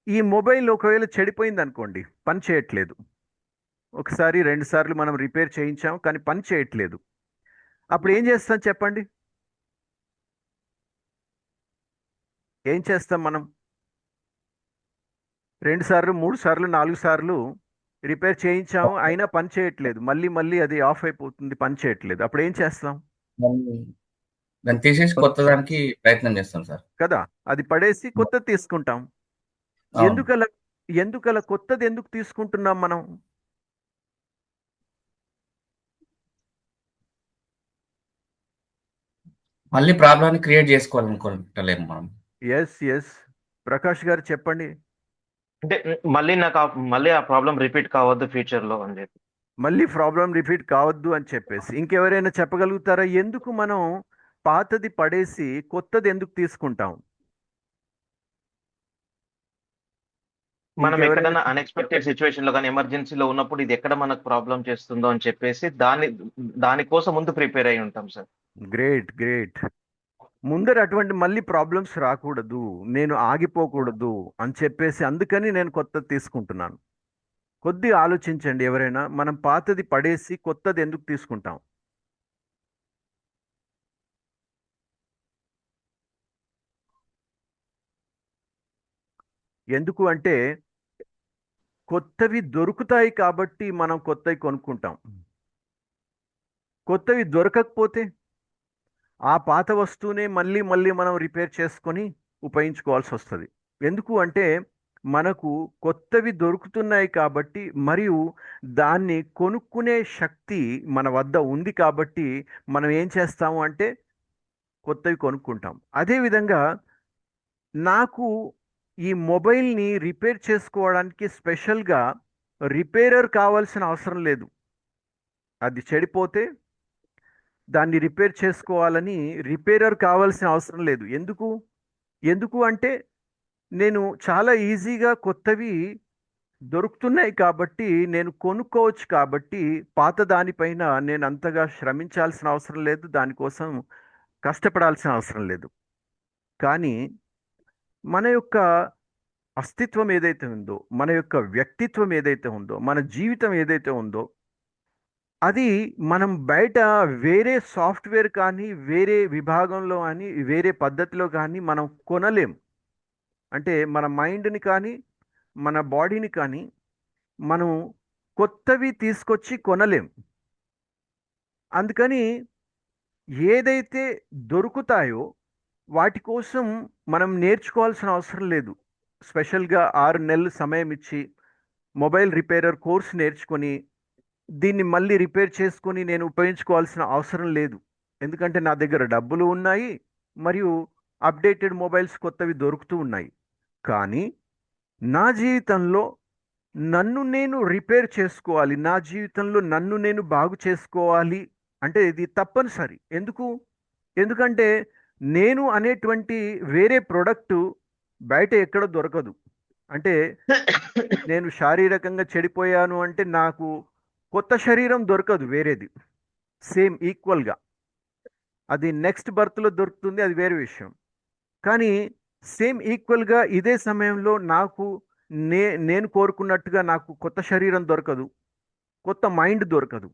ఈ మొబైల్ ఒకవేళ చెడిపోయింది అనుకోండి, పని చేయట్లేదు, ఒకసారి 2 సార్లు మనం రిపేర్ చేయించాం కానీ పని చేయట్లేదు, అప్పుడు ఏం చేస్తాం చెప్పండి? ఏం చేస్తాం మనం? 2 సార్లు 3 సార్లు 4 సార్లు రిపేర్ చేయించాము, అయినా పని చేయట్లేదు, మళ్ళీ మళ్ళీ అది ఆఫ్ అయిపోతుంది, పని చేయట్లేదు, అప్పుడు ఏం చేస్తాం
దాన్ని దాన్ని తీసేసి కొత్త దానికి ప్రయత్నం చేస్తాం సార్.
కదా? అది పడేసి కొత్తది తీసుకుంటాం.
అవును.
ఎందుకలా ఎందుకలా కొత్తది ఎందుకు తీసుకుంటున్నాం మనం?
మళ్ళీ ప్రాబ్లమ్ని క్రియేట్ చేసుకోవాలనుకుంటలేము మనం.
ఎస్ ప్రకాష్ గారు చెప్పండి.
అంటే మళ్ళీ ఆ ప్రాబ్లం రిపీట్ కావద్దు ఫ్యూచర్ లో అని చెప్పి.
మళ్ళీ ప్రాబ్లం రిపీట్ కావద్దు అని చెప్పేసి ఇంకెవరైనా చెప్పగలుగుతారా ఎందుకు మనం పాతది పడేసి కొత్తది ఎందుకు తీసుకుంటాం?
మనం
ఇంకెవరైనా
ఎక్కడైనా అన్ఎక్స్పెక్టెడ్ సిచ్యువేషన్ లో కానీ ఎమర్జెన్సీలో ఉన్నప్పుడు ఇది ఎక్కడ మనకు ప్రాబ్లం చేస్తుందో అని చెప్పేసి దానికోసం ముందు ప్రిపేర్ అయి ఉంటాం సార్.
గ్రేట్ ముందర అటువంటి మళ్ళీ ప్రాబ్లమ్స్ రాకూడదు, నేను ఆగిపోకూడదు అని చెప్పేసి అందుకని నేను కొత్తది తీసుకుంటున్నాను. కొద్దిగా ఆలోచించండి, ఎవరైనా మనం పాతది పడేసి కొత్తది ఎందుకు తీసుకుంటాం? ఎందుకు అంటే కొత్తవి దొరుకుతాయి కాబట్టి మనం కొత్తవి కొనుక్కుంటాం. కొత్తవి దొరకకపోతే ఆ పాత వస్తువునే మళ్ళీ మళ్ళీ మనం రిపేర్ చేసుకొని ఉపయోగించుకోవాల్సి వస్తుంది. ఎందుకు అంటే మనకు కొత్తవి దొరుకుతున్నాయి కాబట్టి, మరియు దాన్ని కొనుక్కునే శక్తి మన వద్ద ఉంది కాబట్టి మనం ఏం చేస్తాము అంటే కొత్తవి కొనుక్కుంటాం. అదేవిధంగా నాకు ఈ మొబైల్ని రిపేర్ చేసుకోవడానికి స్పెషల్గా రిపేరర్ కావాల్సిన అవసరం లేదు. అది చెడిపోతే దాన్ని రిపేర్ చేసుకోవాలని రిపేరర్ కావాల్సిన అవసరం లేదు. ఎందుకు అంటే నేను చాలా ఈజీగా కొత్తవి దొరుకుతున్నాయి కాబట్టి నేను కొనుక్కోవచ్చు, కాబట్టి పాత దానిపైన నేను అంతగా శ్రమించాల్సిన అవసరం లేదు, దానికోసం కష్టపడాల్సిన అవసరం లేదు. కానీ మన యొక్క అస్తిత్వం ఏదైతే ఉందో, మన యొక్క వ్యక్తిత్వం ఏదైతే ఉందో, మన జీవితం ఏదైతే ఉందో, అది మనం బయట వేరే సాఫ్ట్వేర్ కానీ వేరే విభాగంలో కానీ వేరే పద్ధతిలో కానీ మనం కొనలేం. అంటే మన మైండ్ని కానీ మన బాడీని కానీ మనం కొత్తవి తీసుకొచ్చి కొనలేం. అందుకని ఏదైతే దొరుకుతాయో వాటి కోసం మనం నేర్చుకోవాల్సిన అవసరం లేదు. స్పెషల్గా 6 నెలలు సమయం ఇచ్చి మొబైల్ రిపేరర్ కోర్స్ నేర్చుకొని దీన్ని మళ్ళీ రిపేర్ చేసుకొని నేను ఉపయోగించుకోవాల్సిన అవసరం లేదు. ఎందుకంటే నా దగ్గర డబ్బులు ఉన్నాయి మరియు అప్డేటెడ్ మొబైల్స్ కొత్తవి దొరుకుతూ ఉన్నాయి. కానీ నా జీవితంలో నన్ను నేను రిపేర్ చేసుకోవాలి, నా జీవితంలో నన్ను నేను బాగు చేసుకోవాలి అంటే ఇది తప్పనిసరి. ఎందుకంటే నేను అనేటువంటి వేరే ప్రోడక్టు బయట ఎక్కడ దొరకదు. అంటే నేను శారీరకంగా చెడిపోయాను అంటే నాకు కొత్త శరీరం దొరకదు వేరేది సేమ్ ఈక్వల్గా. అది నెక్స్ట్ బర్త్లో దొరుకుతుంది, అది వేరే విషయం. కానీ సేమ్ ఈక్వల్గా ఇదే సమయంలో నాకు నేను కోరుకున్నట్టుగా నాకు కొత్త శరీరం దొరకదు, కొత్త మైండ్ దొరకదు.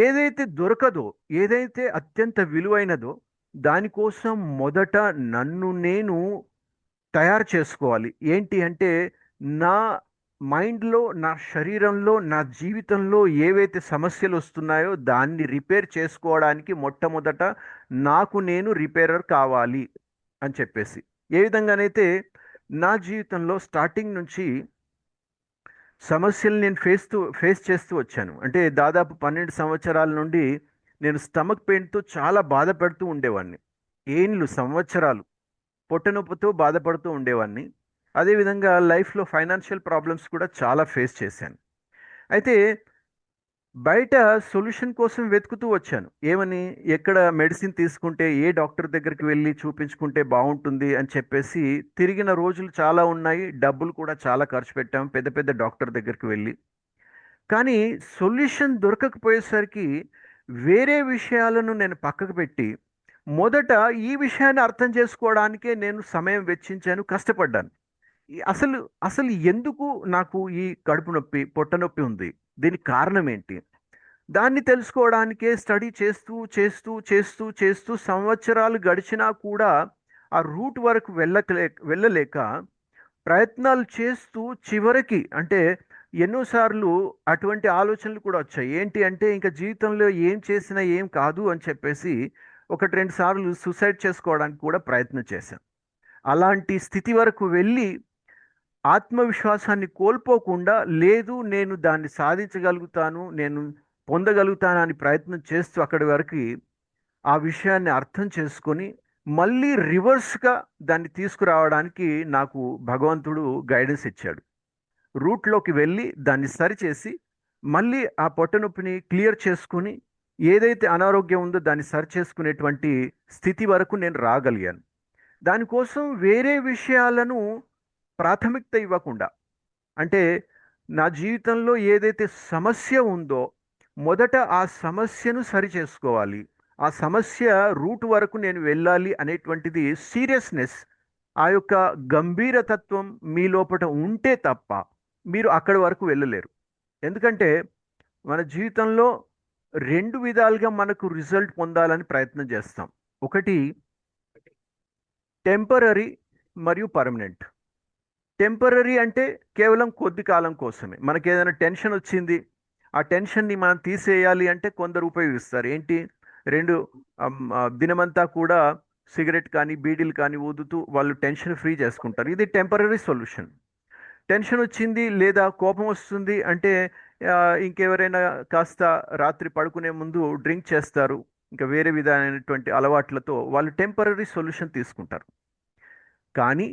ఏదైతే దొరకదో, ఏదైతే అత్యంత విలువైనదో దానికోసం మొదట నన్ను నేను తయారు చేసుకోవాలి. ఏంటి అంటే నా మైండ్లో, నా శరీరంలో, నా జీవితంలో ఏవైతే సమస్యలు వస్తున్నాయో దాన్ని రిపేర్ చేసుకోవడానికి మొట్టమొదట నాకు నేను రిపేరర్ కావాలి అని చెప్పేసి. ఏ విధంగానైతే నా జీవితంలో స్టార్టింగ్ నుంచి సమస్యలు నేను ఫేస్ చేస్తూ వచ్చాను. అంటే దాదాపు 12 సంవత్సరాల నుండి నేను స్టమక్ పెయిన్తో చాలా బాధపడుతూ ఉండేవాడిని. సంవత్సరాలు పొట్టనొప్పితో బాధపడుతూ ఉండేవాడిని. అదేవిధంగా లైఫ్లో ఫైనాన్షియల్ ప్రాబ్లమ్స్ కూడా చాలా ఫేస్ చేశాను. అయితే బయట సొల్యూషన్ కోసం వెతుకుతూ వచ్చాను. ఏమని, ఎక్కడ మెడిసిన్ తీసుకుంటే ఏ డాక్టర్ దగ్గరికి వెళ్ళి చూపించుకుంటే బాగుంటుంది అని చెప్పేసి తిరిగిన రోజులు చాలా ఉన్నాయి. డబ్బులు కూడా చాలా ఖర్చు పెట్టాం పెద్ద పెద్ద డాక్టర్ దగ్గరికి వెళ్ళి. కానీ సొల్యూషన్ దొరకకపోయేసరికి వేరే విషయాలను నేను పక్కకు పెట్టి మొదట ఈ విషయాన్ని అర్థం చేసుకోవడానికే నేను సమయం వెచ్చించాను, కష్టపడ్డాను. అసలు అసలు ఎందుకు నాకు ఈ కడుపు నొప్పి, పొట్ట నొప్పి ఉంది, దీనికి కారణం ఏంటి, దాన్ని తెలుసుకోవడానికే స్టడీ చేస్తూ చేస్తూ చేస్తూ చేస్తూ సంవత్సరాలు గడిచినా కూడా ఆ రూట్ వరకు వెళ్ళలేక ప్రయత్నాలు చేస్తూ చివరికి అంటే ఎన్నోసార్లు అటువంటి ఆలోచనలు కూడా వచ్చాయి. ఏంటి అంటే ఇంకా జీవితంలో ఏం చేసినా ఏం కాదు అని చెప్పేసి ఒకటి రెండు సార్లు సూసైడ్ చేసుకోవడానికి కూడా ప్రయత్నం చేశాను. అలాంటి స్థితి వరకు వెళ్ళి ఆత్మవిశ్వాసాన్ని కోల్పోకుండా, లేదు నేను దాన్ని సాధించగలుగుతాను, నేను పొందగలుగుతాను అని ప్రయత్నం చేస్తూ అక్కడి వరకు ఆ విషయాన్ని అర్థం చేసుకొని మళ్ళీ రివర్స్గా దాన్ని తీసుకురావడానికి నాకు భగవంతుడు గైడెన్స్ ఇచ్చాడు. రూట్లోకి వెళ్ళి దాన్ని సరిచేసి మళ్ళీ ఆ పొట్ట నొప్పిని క్లియర్ చేసుకుని ఏదైతే అనారోగ్యం ఉందో దాన్ని సరి చేసుకునేటువంటి స్థితి వరకు నేను రాగలిగాను. దానికోసం వేరే విషయాలను ప్రాథమికత ఇవ్వకుండా, అంటే నా జీవితంలో ఏదైతే సమస్య ఉందో మొదట ఆ సమస్యను సరి చేసుకోవాలి, ఆ సమస్య రూట్ వరకు నేను వెళ్ళాలి అనేటువంటిది సీరియస్నెస్, ఆ యొక్క గంభీరతత్వం మీ లోపల ఉంటే తప్ప మీరు అక్కడి వరకు వెళ్ళలేరు. ఎందుకంటే మన జీవితంలో రెండు విధాలుగా మనకు రిజల్ట్ పొందాలని ప్రయత్నం చేస్తాం. ఒకటి టెంపరరీ మరియు పర్మనెంట్. టెంపరరీ అంటే కేవలం కొద్ది కాలం కోసమే. మనకి ఏదైనా టెన్షన్ వచ్చింది, ఆ టెన్షన్ని మనం తీసేయాలి అంటే కొందరు ఉపయోగిస్తారు. ఏంటి, రెండు దినమంతా కూడా సిగరెట్ కానీ బీడీలు కానీ ఊదుతూ వాళ్ళు టెన్షన్ ఫ్రీ చేసుకుంటారు. ఇది టెంపరరీ సొల్యూషన్. టెన్షన్ వచ్చింది లేదా కోపం వస్తుంది అంటే ఇంకెవరైనా కాస్త రాత్రి పడుకునే ముందు డ్రింక్ చేస్తారు, ఇంకా వేరే విధమైనటువంటి అలవాట్లతో వాళ్ళు టెంపరరీ సొల్యూషన్ తీసుకుంటారు. కానీ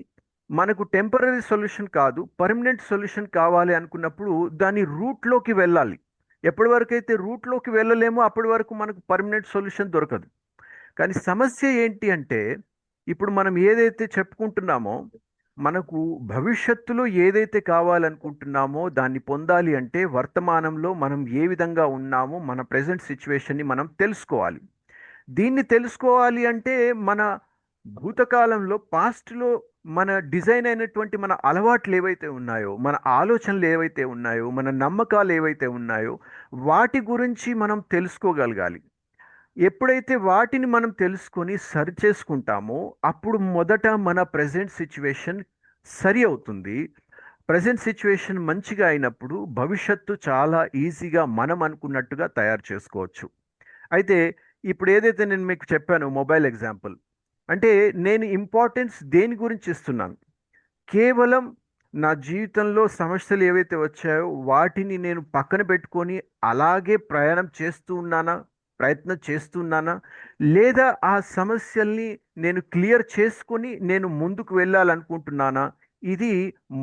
మనకు టెంపరరీ సొల్యూషన్ కాదు, పర్మనెంట్ సొల్యూషన్ కావాలి అనుకున్నప్పుడు దాని రూట్లోకి వెళ్ళాలి. ఎప్పటి వరకు అయితే రూట్లోకి వెళ్ళలేమో అప్పటి వరకు మనకు పర్మనెంట్ సొల్యూషన్ దొరకదు. కానీ సమస్య ఏంటి అంటే ఇప్పుడు మనం ఏదైతే చెప్పుకుంటున్నామో, మనకు భవిష్యత్తులో ఏదైతే కావాలనుకుంటున్నామో దాన్ని పొందాలి అంటే వర్తమానంలో మనం ఏ విధంగా ఉన్నామో మన ప్రజెంట్ సిచ్యువేషన్ని మనం తెలుసుకోవాలి. దీన్ని తెలుసుకోవాలి అంటే మన భూతకాలంలో పాస్ట్లో మన డిజైన్ అయినటువంటి మన అలవాట్లు ఏవైతే ఉన్నాయో, మన ఆలోచనలు ఏవైతే ఉన్నాయో, మన నమ్మకాలు ఏవైతే ఉన్నాయో వాటి గురించి మనం తెలుసుకోగలగాలి. ఎప్పుడైతే వాటిని మనం తెలుసుకొని సరి చేసుకుంటామో అప్పుడు మొదట మన ప్రజెంట్ సిచ్యువేషన్ సరి అవుతుంది. ప్రజెంట్ సిచ్యువేషన్ మంచిగా అయినప్పుడు భవిష్యత్తు చాలా ఈజీగా మనం అనుకున్నట్టుగా తయారు చేసుకోవచ్చు. అయితే ఇప్పుడు ఏదైతే నేను మీకు చెప్పాను మొబైల్ ఎగ్జాంపుల్, అంటే నేను ఇంపార్టెన్స్ దేని గురించి ఇస్తున్నాను, కేవలం నా జీవితంలో సమస్యలు ఏవైతే వచ్చాయో వాటిని నేను పక్కన పెట్టుకొని అలాగే ప్రయత్నం చేస్తున్నానా, లేదా ఆ సమస్యల్ని నేను క్లియర్ చేసుకొని నేను ముందుకు వెళ్ళాలనుకుంటున్నానా, ఇది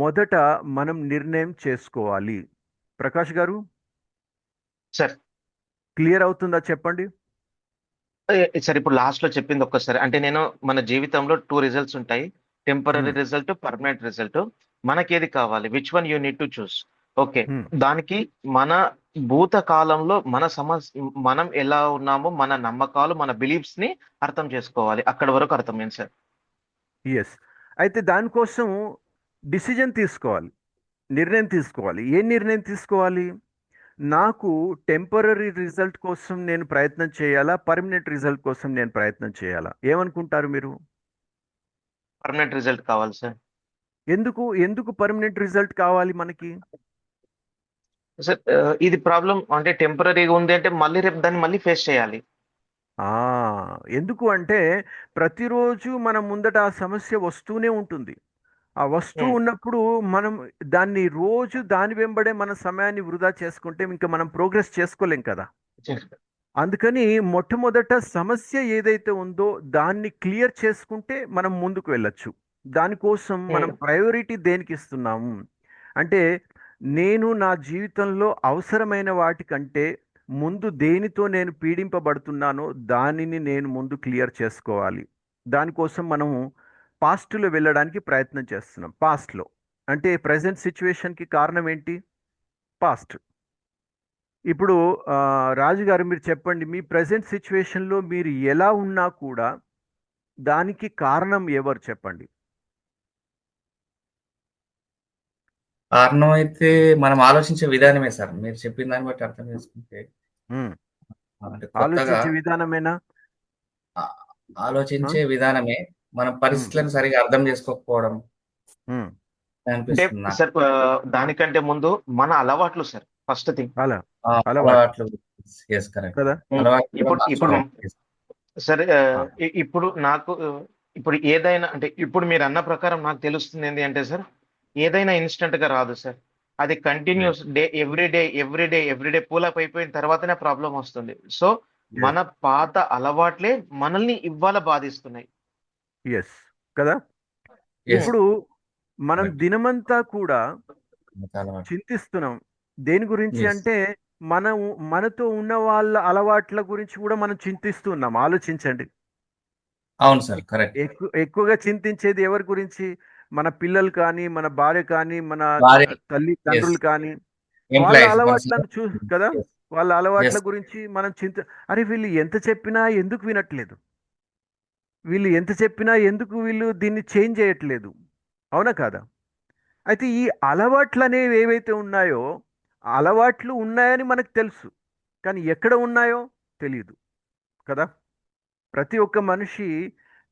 మొదట మనం నిర్ణయం చేసుకోవాలి. ప్రకాష్ గారు,
సార్
క్లియర్ అవుతుందా చెప్పండి.
సార్ ఇప్పుడు లాస్ట్ లో చెప్పింది ఒక్కసారి, అంటే నేను మన జీవితంలో 2 రిజల్ట్స్ ఉంటాయి, టెంపరరీ
హ్మ్,
రిజల్ట్, పర్మనెంట్ రిజల్ట్. మనకేది కావాలి, which one you need to choose. Okay,
hmm.
దానికి మన భూతకాలంలో మనం ఎలా ఉన్నామో మన నమ్మకాలు, మన బిలీఫ్స్ ని అర్థం చేసుకోవాలి. అక్కడ వరకు అర్థమైంది సార్.
ఎస్. అయితే దానికోసం డిసిజన్ తీసుకోవాలి, నిర్ణయం తీసుకోవాలి. ఏ నిర్ణయం తీసుకోవాలి, నాకు టెంపరరీ రిజల్ట్ కోసం నేను ప్రయత్నం చేయాలా, పర్మనెంట్ రిజల్ట్ కోసం నేను ప్రయత్నం చేయాలా? ఏమనుకుంటారు మీరు?
పర్మనెంట్ రిజల్ట్ కావాలి సార్.
ఎందుకు ఎందుకు పర్మనెంట్ రిజల్ట్ కావాలి మనకి?
సార్ ఇది ప్రాబ్లం అంటే టెంపరీగా ఉంది అంటే మళ్ళీ రేపు దాన్ని మళ్ళీ ఫేస్ చేయాలి.
ఆ, ఎందుకు అంటే ప్రతిరోజు మన ముందట ఆ సమస్య వస్తూనే ఉంటుంది. ఆ వస్తూ
ఉమ్,
ఉన్నప్పుడు మనం దాని వెంబడే మన సమయాన్ని వృధా చేసుకుంటే ఇంకా మనం ప్రోగ్రెస్ చేసుకోలేం కదా.
సార్.
అందుకని మొట్టమొదట సమస్య ఏదైతే ఉందో దాన్ని క్లియర్ చేసుకుంటే మనం ముందుకు వెళ్ళొచ్చు. దానికోసం మనం ప్రయారిటీ దేనికి ఇస్తున్నాము అంటే నేను నా జీవితంలో అవసరమైన వాటికంటే ముందు దేనితో నేను పీడింపబడుతున్నానో దానిని నేను ముందు క్లియర్ చేసుకోవాలి. దానికోసం మనము పాస్ట్లో వెళ్ళడానికి ప్రయత్నం చేస్తున్నాం. పాస్ట్లో అంటే ప్రజెంట్ సిచ్యువేషన్కి కారణం ఏంటి? పాస్ట్. ఇప్పుడు రాజు గారు మీరు చెప్పండి, మీ ప్రజెంట్ సిచ్యువేషన్లో మీరు ఎలా ఉన్నా కూడా దానికి కారణం ఎవరు చెప్పండి?
కారణం అయితే మనం ఆలోచించే విధానమే సార్. మీరు చెప్పిన దాన్ని బట్టి అర్థం చేసుకుంటే
ఉమ్,
అంటే కొత్తగా
ఆలోచించే విధానమేనా?
ఆ
ఆ?
ఆలోచించే విధానమే. మనం
ఉమ్,
పరిస్థితులను సరిగ్గా అర్థం చేసుకోకపోవడం
ఉమ్,
అంటే
అనిపిస్తుంది నాకు.
సార్ దానికంటే ముందు మన అలవాట్లు సార్ ఫస్ట్ థింగ్.
అలా అలవాటు
అలవాట్లు. Yes, correct.
కదా.
అలవాట్లు కూడా
ఇప్పుడు ఇప్పుడు
మార్చుకోవాలి. Yes.
సరే
ఆ,
ఇప్పుడు నాకు ఇప్పుడు ఏదైనా అంటే ఇప్పుడు మీరు అన్న ప్రకారం నాకు తెలుస్తుంది ఏంటి అంటే సార్, ఏదైనా ఇన్స్టెంట్ గా రాదు సార్. అది
great.
Continuous day everyday pull up అయిపోయిన తర్వాతనే ప్రాబ్లం వస్తుంది. సో
Yes,
మన పాత అలవాట్లే మనల్ని ఇవాళ బాధిస్తున్నాయి.
yes, కదా.
Yes,
ఇప్పుడు మనం
కరెక్ట్.
దినమంతా కూడా
అలవాటు.
చింతిస్తున్నాం. దేని గురించి
యెస్.
అంటే మనం మనతో ఉన్న వాళ్ళ అలవాట్ల గురించి కూడా మనం చింతిస్తున్నాం. ఆలోచించండి.
అవును సార్, కరెక్ట్.
ఎక్కువగా చింతించేది ఎవరి గురించి? మన పిల్లలు కానీ, మన భార్య కానీ, మన
భార్య. యెస్.
తల్లిదండ్రులు కానీ, వాళ్ళ
ఎంప్లాయీస్ మన
అలవాట్లను కదా.
యెస్.
వాళ్ళ అలవాట్ల
యెస్.
గురించి మనం అరే వీళ్ళు ఎంత చెప్పినా ఎందుకు వినట్లేదు? వీళ్ళు ఎంత చెప్పినా ఎందుకు వీళ్ళు దీన్ని చేంజ్ చేయట్లేదు? అవునా కాదా? అయితే ఈ అలవాట్లు అనేవి ఏవైతే ఉన్నాయో, ఆ అలవాట్లు ఉన్నాయని మనకు తెలుసు. కానీ ఎక్కడ ఉన్నాయో తెలియదు కదా. ప్రతి ఒక్క మనిషి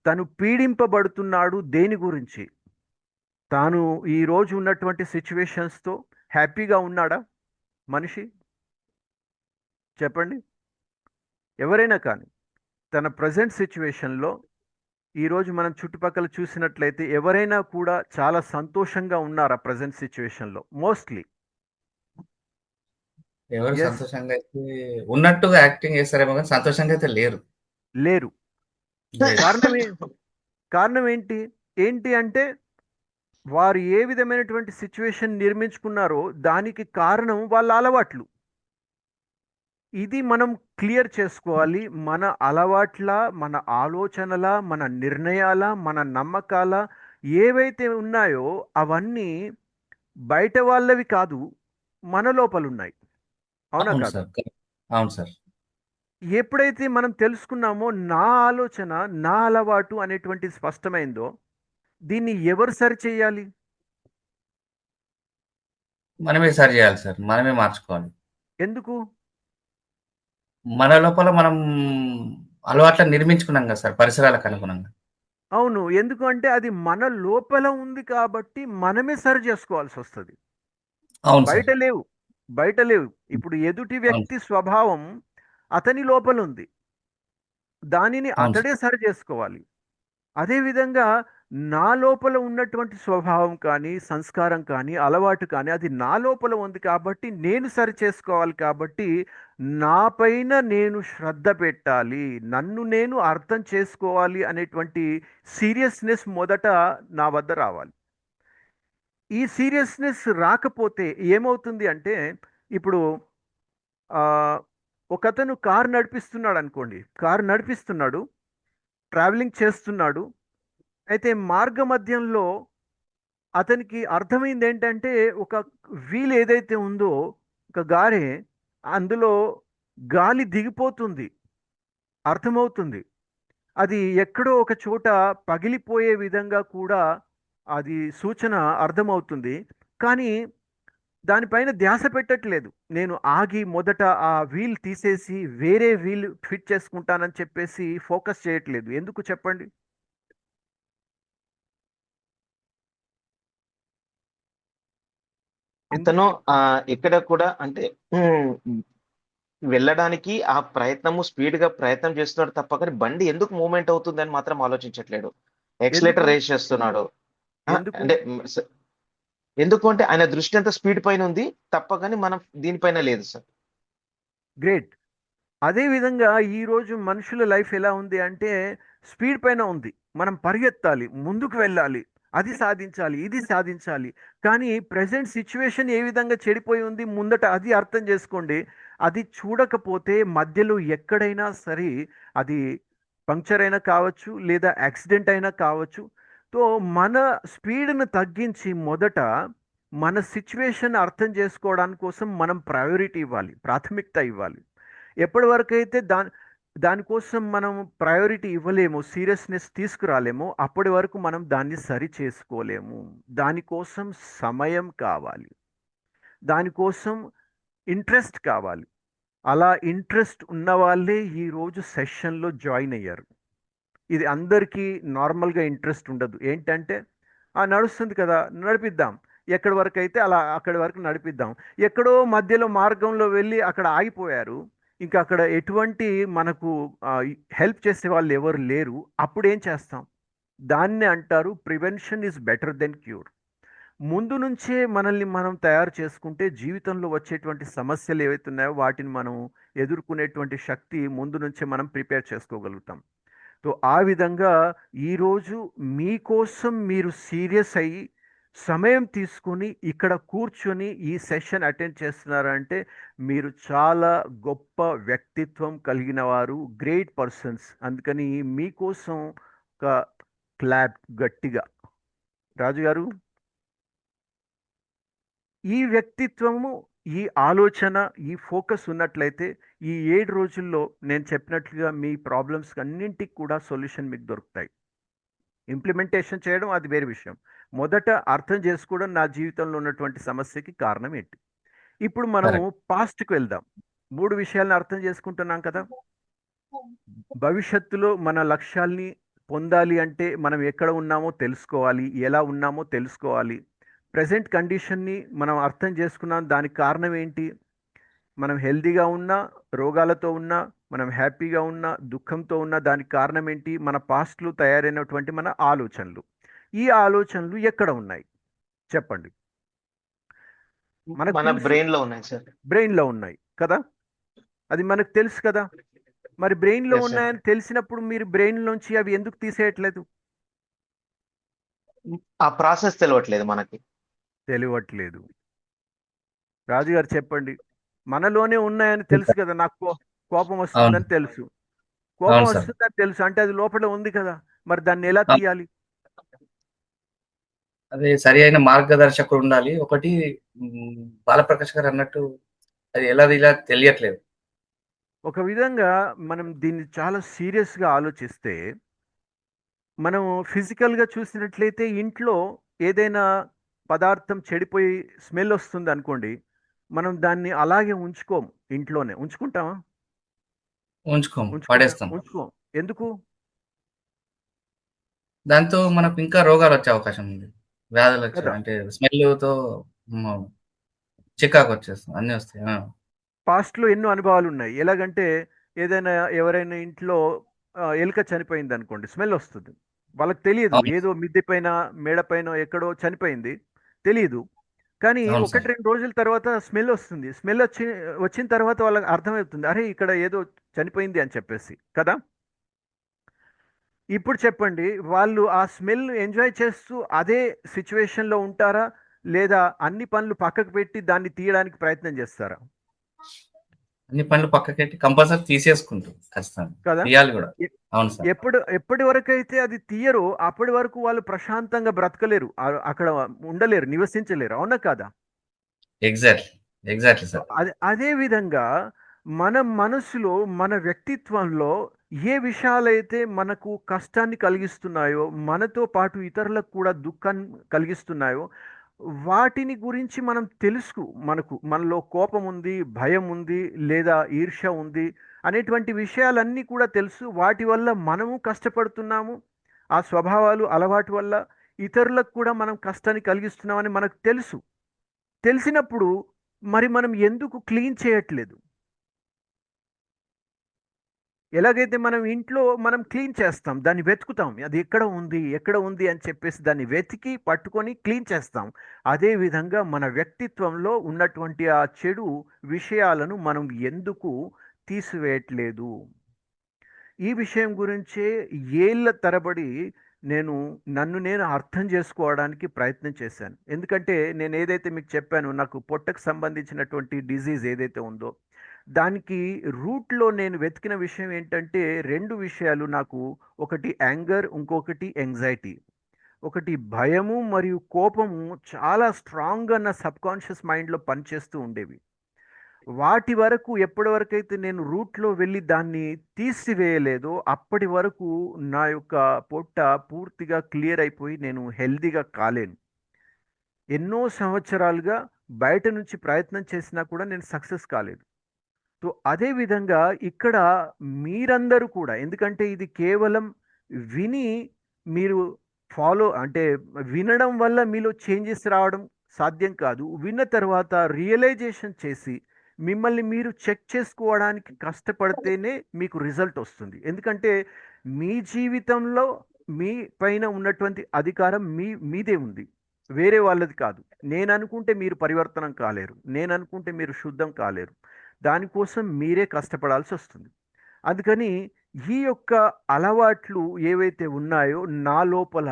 తను పీడింపబడుతున్నాడు దేని గురించి? తాను ఈరోజు ఉన్నటువంటి సిచ్యువేషన్స్తో హ్యాపీగా ఉన్నాడా మనిషి? చెప్పండి. ఎవరైనా కానీ తన ప్రజెంట్ సిచ్యువేషన్లో ఈరోజు మనం చుట్టుపక్కల చూసినట్లయితే ఎవరైనా కూడా చాలా సంతోషంగా ఉన్నారా ప్రజెంట్ సిచ్యువేషన్లో? మోస్ట్లీ
ఎవరు
ఎస్,
సంతోషంగా అయితే ఉన్నట్టుగా యాక్టింగ్ చేస్తారేమో కానీ సంతోషంగా అయితే లేరు.
లేరు.
లేరు.
కారణం కారణం ఏంటి? ఏంటి అంటే వారు ఏ విధమైనటువంటి సిచ్యువేషన్ నిర్మించుకున్నారో దానికి కారణం వాళ్ళ అలవాట్లు. ఇది మనం క్లియర్ చేసుకోవాలి. మన అలవాట్ల, మన ఆలోచనల, మన నిర్ణయాల, మన నమ్మకాల ఏవైతే ఉన్నాయో అవన్నీ బయట వాళ్ళవి కాదు, మన లోపలున్నాయి. అవునా
అవును
కాదా?
Sir, correct. అవును సార్.
ఎప్పుడైతే మనం తెలుసుకున్నామో నా ఆలోచన, నా అలవాటు అనేటువంటిది స్పష్టమైందో దీన్ని ఎవరు సరి చేయాలి?
మనమే సరి చేయాలి సార్. మనమే మార్చుకోవాలి.
ఎందుకు?
మన లోపల మనం అలవాట్లను నిర్మించుకున్నాం కదా సార్, పరిసరాలకు అనుగుణంగా.
అవును. ఎందుకు అంటే అది మన లోపల ఉంది కాబట్టి మనమే సరి చేసుకోవాల్సి వస్తుంది.
అవును సార్.
బయట లేవు. బయట లేవు. ఇప్పుడు ఎదుటి
అవును.
వ్యక్తి స్వభావం అతని లోపల ఉంది. దానిని
అవును సార్.
అతడే సరి చేసుకోవాలి. అదేవిధంగా నా లోపల ఉన్నటువంటి స్వభావం కానీ, సంస్కారం కానీ, అలవాటు కానీ అది నా లోపల ఉంది కాబట్టి నేను సరి చేసుకోవాలి కాబట్టి నా పైన నేను శ్రద్ధ పెట్టాలి. నన్ను నేను అర్థం చేసుకోవాలి అనేటువంటి సీరియస్నెస్ మొదట నా వద్ద రావాలి. ఈ సీరియస్నెస్ రాకపోతే ఏమవుతుంది అంటే ఇప్పుడు ఆ, ఒకతను కారు నడిపిస్తున్నాడు అనుకోండి. కారు నడిపిస్తున్నాడు, ట్రావెలింగ్ చేస్తున్నాడు. అయితే మార్గ మధ్యంలో అతనికి అర్థమైంది ఏంటంటే ఒక వీల్ ఏదైతే ఉందో ఒక గారె, అందులో గాలి దిగిపోతుంది. అర్థమవుతుంది. అది ఎక్కడో ఒక చోట పగిలిపోయే విధంగా కూడా అది సూచన అర్థమవుతుంది. కానీ దానిపైన ధ్యాస పెట్టట్లేదు. నేను ఆగి మొదట ఆ వీల్ తీసేసి వేరే వీల్ ఫిట్ చేసుకుంటానని చెప్పేసి ఫోకస్ చేయట్లేదు. ఎందుకు చెప్పండి?
అతను
ఎందుకు?
ఇక్కడ కూడా అంటే వెళ్ళడానికి ఆ ప్రయత్నము స్పీడ్ గా ప్రయత్నం చేస్తున్నాడు తప్ప కానీ బండి ఎందుకు మూవ్‌మెంట్ అవుతుందని మాత్రం ఆలోచించట్లేడు.
ఎందుకు?
ఎక్సలేటర్ రేజ్ చేస్తున్నాడు.
ఎందుకు?
అంటే ఎందుకు అంటే ఆయన దృష్టి అంతా స్పీడ్ పైన ఉంది తప్ప కానీ మనం దీనిపైన లేదు సార్.
గ్రేట్. అదే విధంగా ఈరోజు మనుషుల లైఫ్ ఎలా ఉంది అంటే స్పీడ్ పైన ఉంది. మనం పరిగెత్తాలి, ముందుకు వెళ్ళాలి. అది సాధించాలి, ఇది సాధించాలి. కానీ ప్రెజెంట్ సిచ్యువేషన్ ఏ విధంగా చెడిపోయి ఉంది ముందట అది అర్థం చేసుకోండి. అది చూడకపోతే మధ్యలో ఎక్కడైనా సరే అది పంక్చర్ అయినా కావచ్చు, లేదా యాక్సిడెంట్ అయినా కావచ్చు. సో, మన స్పీడ్‌ని తగ్గించి మొదట మన సిచ్యువేషన్ అర్థం చేసుకోవడానికి కోసం మనం ప్రయారిటీ ఇవ్వాలి. ప్రాథమికత ఇవ్వాలి. ఎప్పటి వరకైతే దానికోసం మనం ప్రయారిటీ ఇవ్వలేమో, సీరియస్‌నెస్ తీసుకురాలేమో, అప్పటి వరకు మనం దాన్ని సరి చేసుకోలేము. దానికోసం సమయం కావాలి. దానికోసం ఇంట్రెస్ట్ కావాలి. అలా ఇంట్రెస్ట్ ఉన్నవాళ్ళే ఈరోజు సెషన్‌లో జాయిన్ అయ్యారు. ఇది అందరికీ నార్మల్‌గా ఇంట్రెస్ట్ ఉండదు. ఏంటంటే, నడుస్తుంది కదా! నడిపిద్దాం. ఎక్కడి వరకైతే అలా అక్కడి వరకు నడిపిద్దాం. ఎక్కడో మధ్యలో మార్గంలో వెళ్ళి అక్కడ ఆగిపోయారు. ఇంకా అక్కడ ఎటువంటి మనకు హెల్ప్ చేసేవాళ్ళు ఎవరు లేరు. అప్పుడేం చేస్తాం? దాన్నే అంటారు prevention is better then cure. ముందు నుంచే మనల్ని మనం తయారు చేసుకుంటే జీవితంలో వచ్చేటువంటి సమస్యలు ఏవైతే ఉన్నాయో వాటిని మనం ఎదుర్కొనేటువంటి శక్తి ముందు నుంచే మనం ప్రిపేర్ చేసుకోగలుగుతాం. సో ఆ విధంగా ఈరోజు మీకోసం మీరు సీరియస్ అయ్యి సమయం తీసుకుని ఇక్కడ కూర్చొని ఈ సెషన్ అటెండ్ చేస్తున్నారంటే మీరు చాలా గొప్ప వ్యక్తిత్వం కలిగిన వారు, గ్రేట్ పర్సన్స్. అందుకని మీకోసం ఒక క్లాప్ గట్టిగా. రాజుగారు, ఈ వ్యక్తిత్వము, ఈ ఆలోచన, ఈ ఫోకస్ ఉన్నట్లయితే ఈ 7 రోజుల్లో నేను చెప్పినట్లుగా మీ ప్రాబ్లమ్స్ అన్నింటికి కూడా సొల్యూషన్ మీకు దొరుకుతాయి. ఇంప్లిమెంటేషన్ చేయడం అది వేరే విషయం. మొదట అర్థం చేసుకోవడం నా జీవితంలో ఉన్నటువంటి సమస్యకి కారణం ఏంటి. ఇప్పుడు మనము పాస్ట్కి వెళ్దాం. 3 విషయాలను అర్థం చేసుకుంటున్నాం కదా. భవిష్యత్తులో మన లక్ష్యాల్ని పొందాలి అంటే మనం ఎక్కడ ఉన్నామో తెలుసుకోవాలి, ఎలా ఉన్నామో తెలుసుకోవాలి. ప్రెజెంట్ కండిషన్ని మనం అర్థం చేసుకున్నాం. దానికి కారణం ఏంటి? మనం హెల్తీగా ఉన్నా, రోగాలతో ఉన్నా, మనం హ్యాపీగా ఉన్నా, దుఃఖంతో ఉన్నా దానికి కారణం ఏంటి? మన పాస్ట్లో తయారైనటువంటి మన ఆలోచనలు. ఈ ఆలోచనలు ఎక్కడ ఉన్నాయి చెప్పండి? మనకు
మన
తెలుసు,
బ్రెయిన్‌లో ఉన్నాయి సార్.
బ్రెయిన్లో ఉన్నాయి కదా. అది మనకు తెలుసు కదా. మరి బ్రెయిన్లో
యెస్ సార్.
ఉన్నాయని తెలిసినప్పుడు మీరు బ్రెయిన్లోంచి అవి ఎందుకు తీసేయట్లేదు?
ఆ ప్రాసెస్ తెలవట్లేదు మనకి.
తెలియట్లేదు. రాజుగారు చెప్పండి. మనలోనే ఉన్నాయని తెలుసు కదా. నాకు కోపం
అవును
వస్తుందని తెలుసు. కోపం
అవును సార్.
వస్తుందని తెలుసు అంటే అది లోపల ఉంది కదా. మరి దాన్ని ఎలా
అవును.
తీయాలి?
అదే సరి అయిన మార్గదర్శకుడు ఉండాలి. ఒకటి బాలప్రకాష్ గారు అన్నట్టు అది ఎలా తెలియట్లేదు.
ఒక విధంగా మనం దీన్ని చాలా సీరియస్గా ఆలోచిస్తే, మనం ఫిజికల్గా చూసినట్లయితే ఇంట్లో ఏదైనా పదార్థం చెడిపోయి స్మెల్ వస్తుంది అనుకోండి, మనం దాన్ని అలాగే ఉంచుకోము. ఇంట్లోనే ఉంచుకుంటామా?
ఉంచుకోం, పడేస్తాం.
ఉంచుకోం. ఎందుకు?
దాంతో మనకు ఇంకా రోగాలు వచ్చే అవకాశం ఉంది. వ్యాధులు వచ్చే
కదా.
అంటే స్మెల్‌తో హ్మ్. చికాకు వచ్చేస్తుంది. అన్నీ వస్తాయి.
పాస్ట్‌లో ఎన్నో అనుభవాలు ఉన్నాయి. ఎలాగంటే ఏదైనా ఎవరైనా ఇంట్లో ఎలుక చనిపోయింది అనుకోండి, స్మెల్ వస్తుంది. వాళ్ళకి తెలియదు.
అవును.
ఏదో మిద్దె పైన, మేడ పైన ఎక్కడో చనిపోయింది. తెలీదు. కానీ
అవును
1,
సార్.
2 రోజుల తర్వాత స్మెల్ వస్తుంది. స్మెల్ వచ్చిన తర్వాత వాళ్ళకి అర్థమవుతుంది. అరే! ఇక్కడ ఏదో చనిపోయింది అని చెప్పేసి. కదా. ఇప్పుడు చెప్పండి, వాళ్ళు ఆ స్మెల్ ఎంజాయ్ చేస్తూ అదే సిట్యుయేషన్‌లో ఉంటారా? లేదా అన్ని పనులు పక్కకు పెట్టి దాన్ని తీయడానికి ప్రయత్నం చేస్తారా?
అన్ని పనులు పక్కకెట్టి కంపల్సరీ తీసేసుకుంటాం ఖచ్చితంగా.
కదా.
తీయాలి గూడా.
ఎ
అవును సార్.
ఎప్పటి వరకైతే అది తీయరో అప్పటి వరకు వాళ్ళు ప్రశాంతంగా బ్రతకలేరు. అక్కడ ఉండలేరు, నివసించలేరు. అవునా కాదా?
ఎగ్జాక్ట్‌లీ. Exactly
so,
sir.
అదే విధంగా మన మనసులో, మన వ్యక్తిత్వంలో ఏ విషయాలైతే మనకు కష్టాన్ని కలిగిస్తున్నాయో, మనతో పాటు ఇతరులకు కూడా దుఃఖాన్ని కలిగిస్తున్నాయో, వాటిని గురించి మనం మనలో కోపం ఉంది, భయం ఉంది, లేదా ఈర్ష్య ఉంది అనేటువంటి విషయాలన్నీ కూడా తెలుసు. వాటి వల్ల మనము కష్టపడుతున్నాము. ఆ స్వభావాలు, అలవాటు వల్ల ఇతరులకు కూడా మనం కష్టాన్ని కలిగిస్తున్నామని మనకు తెలుసు. తెలిసినప్పుడు మరి మనం ఎందుకు క్లీన్ చేయట్లేదు? ఎలాగైతే మనం ఇంట్లో మనం క్లీన్ చేస్తాం, దాన్ని వెతుకుతాం. అది ఎక్కడ ఉంది? ఎక్కడ ఉంది? అని చెప్పేసి దాన్ని వెతికి పట్టుకొని క్లీన్ చేస్తాం. అదే విధంగా మన వ్యక్తిత్వంలో ఉన్నటువంటి ఆ చెడు విషయాలను మనం ఎందుకు తీసివేయట్లేదు? ఈ విషయం గురించే ఏళ్ల తరబడి నేను నన్ను నేను అర్థం చేసుకోవడానికి ప్రయత్నం చేశాను. ఎందుకంటే నేను ఏదైతే మీకు చెప్పానో నాకు పొట్టకు సంబంధించినటువంటి డిజీజ్ ఏదైతే ఉందో దానికి రూట్‌లో నేను వెతికిన విషయం ఏంటంటే 2 విషయాలు నాకు. ఒకటి యాంగర్, ఇంకొకటి యాంగ్జైటీ. ఒకటి భయము మరియు కోపము చాలా స్ట్రాంగ్‌గా నా సబ్‌కాన్షియస్ మైండ్‌లో పనిచేస్తూ ఉండేవి. వాటి వరకు ఎప్పటి వరకైతే నేను రూట్‌లో వెళ్ళి దాన్ని తీసివేయలేదో అప్పటి వరకు నా యొక్క పొట్ట పూర్తిగా క్లియర్ అయిపోయి నేను హెల్తీగా కాలేను. ఎన్నో సంవత్సరాలుగా బయట నుంచి ప్రయత్నం చేసినా కూడా నేను సక్సెస్ కాలేదు. సో అదే విధంగా ఇక్కడ మీరందరూ కూడా, ఎందుకంటే ఇది కేవలం విని మీరు ఫాలో అంటే వినడం వల్ల మీలో చేంజెస్ రావడం సాధ్యం కాదు. విన్న తర్వాత రియలైజేషన్ చేసి మిమ్మల్ని మీరు చెక్ చేసుకోవడానికి కష్టపడితేనే మీకు రిజల్ట్ వస్తుంది. ఎందుకంటే మీ జీవితంలో మీ పైన ఉన్నటువంటి అధికారం మీదే ఉంది, వేరే వాళ్ళది కాదు. నేను అనుకుంటే మీరు పరివర్తనం కాలేరు, నేను అనుకుంటే మీరు శుద్ధం కాలేరు. దానికోసం మీరే కష్టపడాల్సి వస్తుంది. అందుకని ఈ యొక్క అలవాట్లు ఏవైతే ఉన్నాయో నా లోపల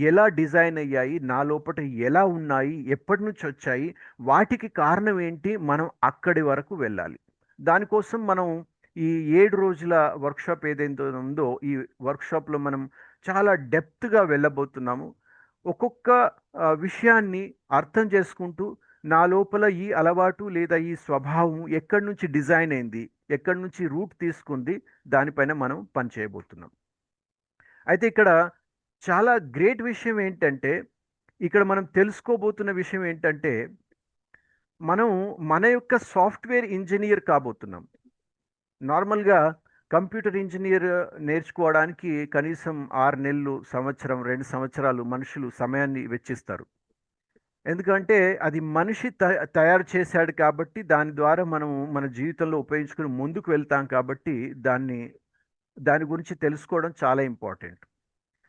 ఎలా డిజైన్ అయ్యాయి, నా లోపల ఎలా ఉన్నాయి, ఎప్పటి నుంచి వచ్చాయి, వాటికి కారణం ఏంటి, మనం అక్కడి వరకు వెళ్ళాలి. దానికోసం మనం ఈ 7 రోజుల వర్క్షాప్ ఏదైతే ఉందో ఈ వర్క్షాప్లో మనం చాలా డెప్త్గా వెళ్ళబోతున్నాము. ఒక్కొక్క విషయాన్ని అర్థం చేసుకుంటూ నా లోపల ఈ అలవాటు లేదా ఈ స్వభావం ఎక్కడి నుంచి డిజైన్ అయింది, ఎక్కడి నుంచి రూట్ తీసుకుంది, దానిపైన మనం పని చేయబోతున్నాం. అయితే ఇక్కడ చాలా గ్రేట్ విషయం ఏంటంటే, ఇక్కడ మనం తెలుసుకోబోతున్న విషయం ఏంటంటే మనం మన యొక్క సాఫ్ట్వేర్ ఇంజనీర్ కాబోతున్నాం. నార్మల్గా కంప్యూటర్ ఇంజనీర్ నేర్చుకోవడానికి కనీసం 6 నెలలు, సంవత్సరం, 2 సంవత్సరాలు మనుషులు సమయాన్ని వెచ్చిస్తారు. ఎందుకంటే అది మనిషి తయారు చేశాడు కాబట్టి దాని ద్వారా మనం మన జీవితంలో ఉపయోగించుకుని ముందుకు వెళ్తాం కాబట్టి దాని గురించి తెలుసుకోవడం చాలా ఇంపార్టెంట్.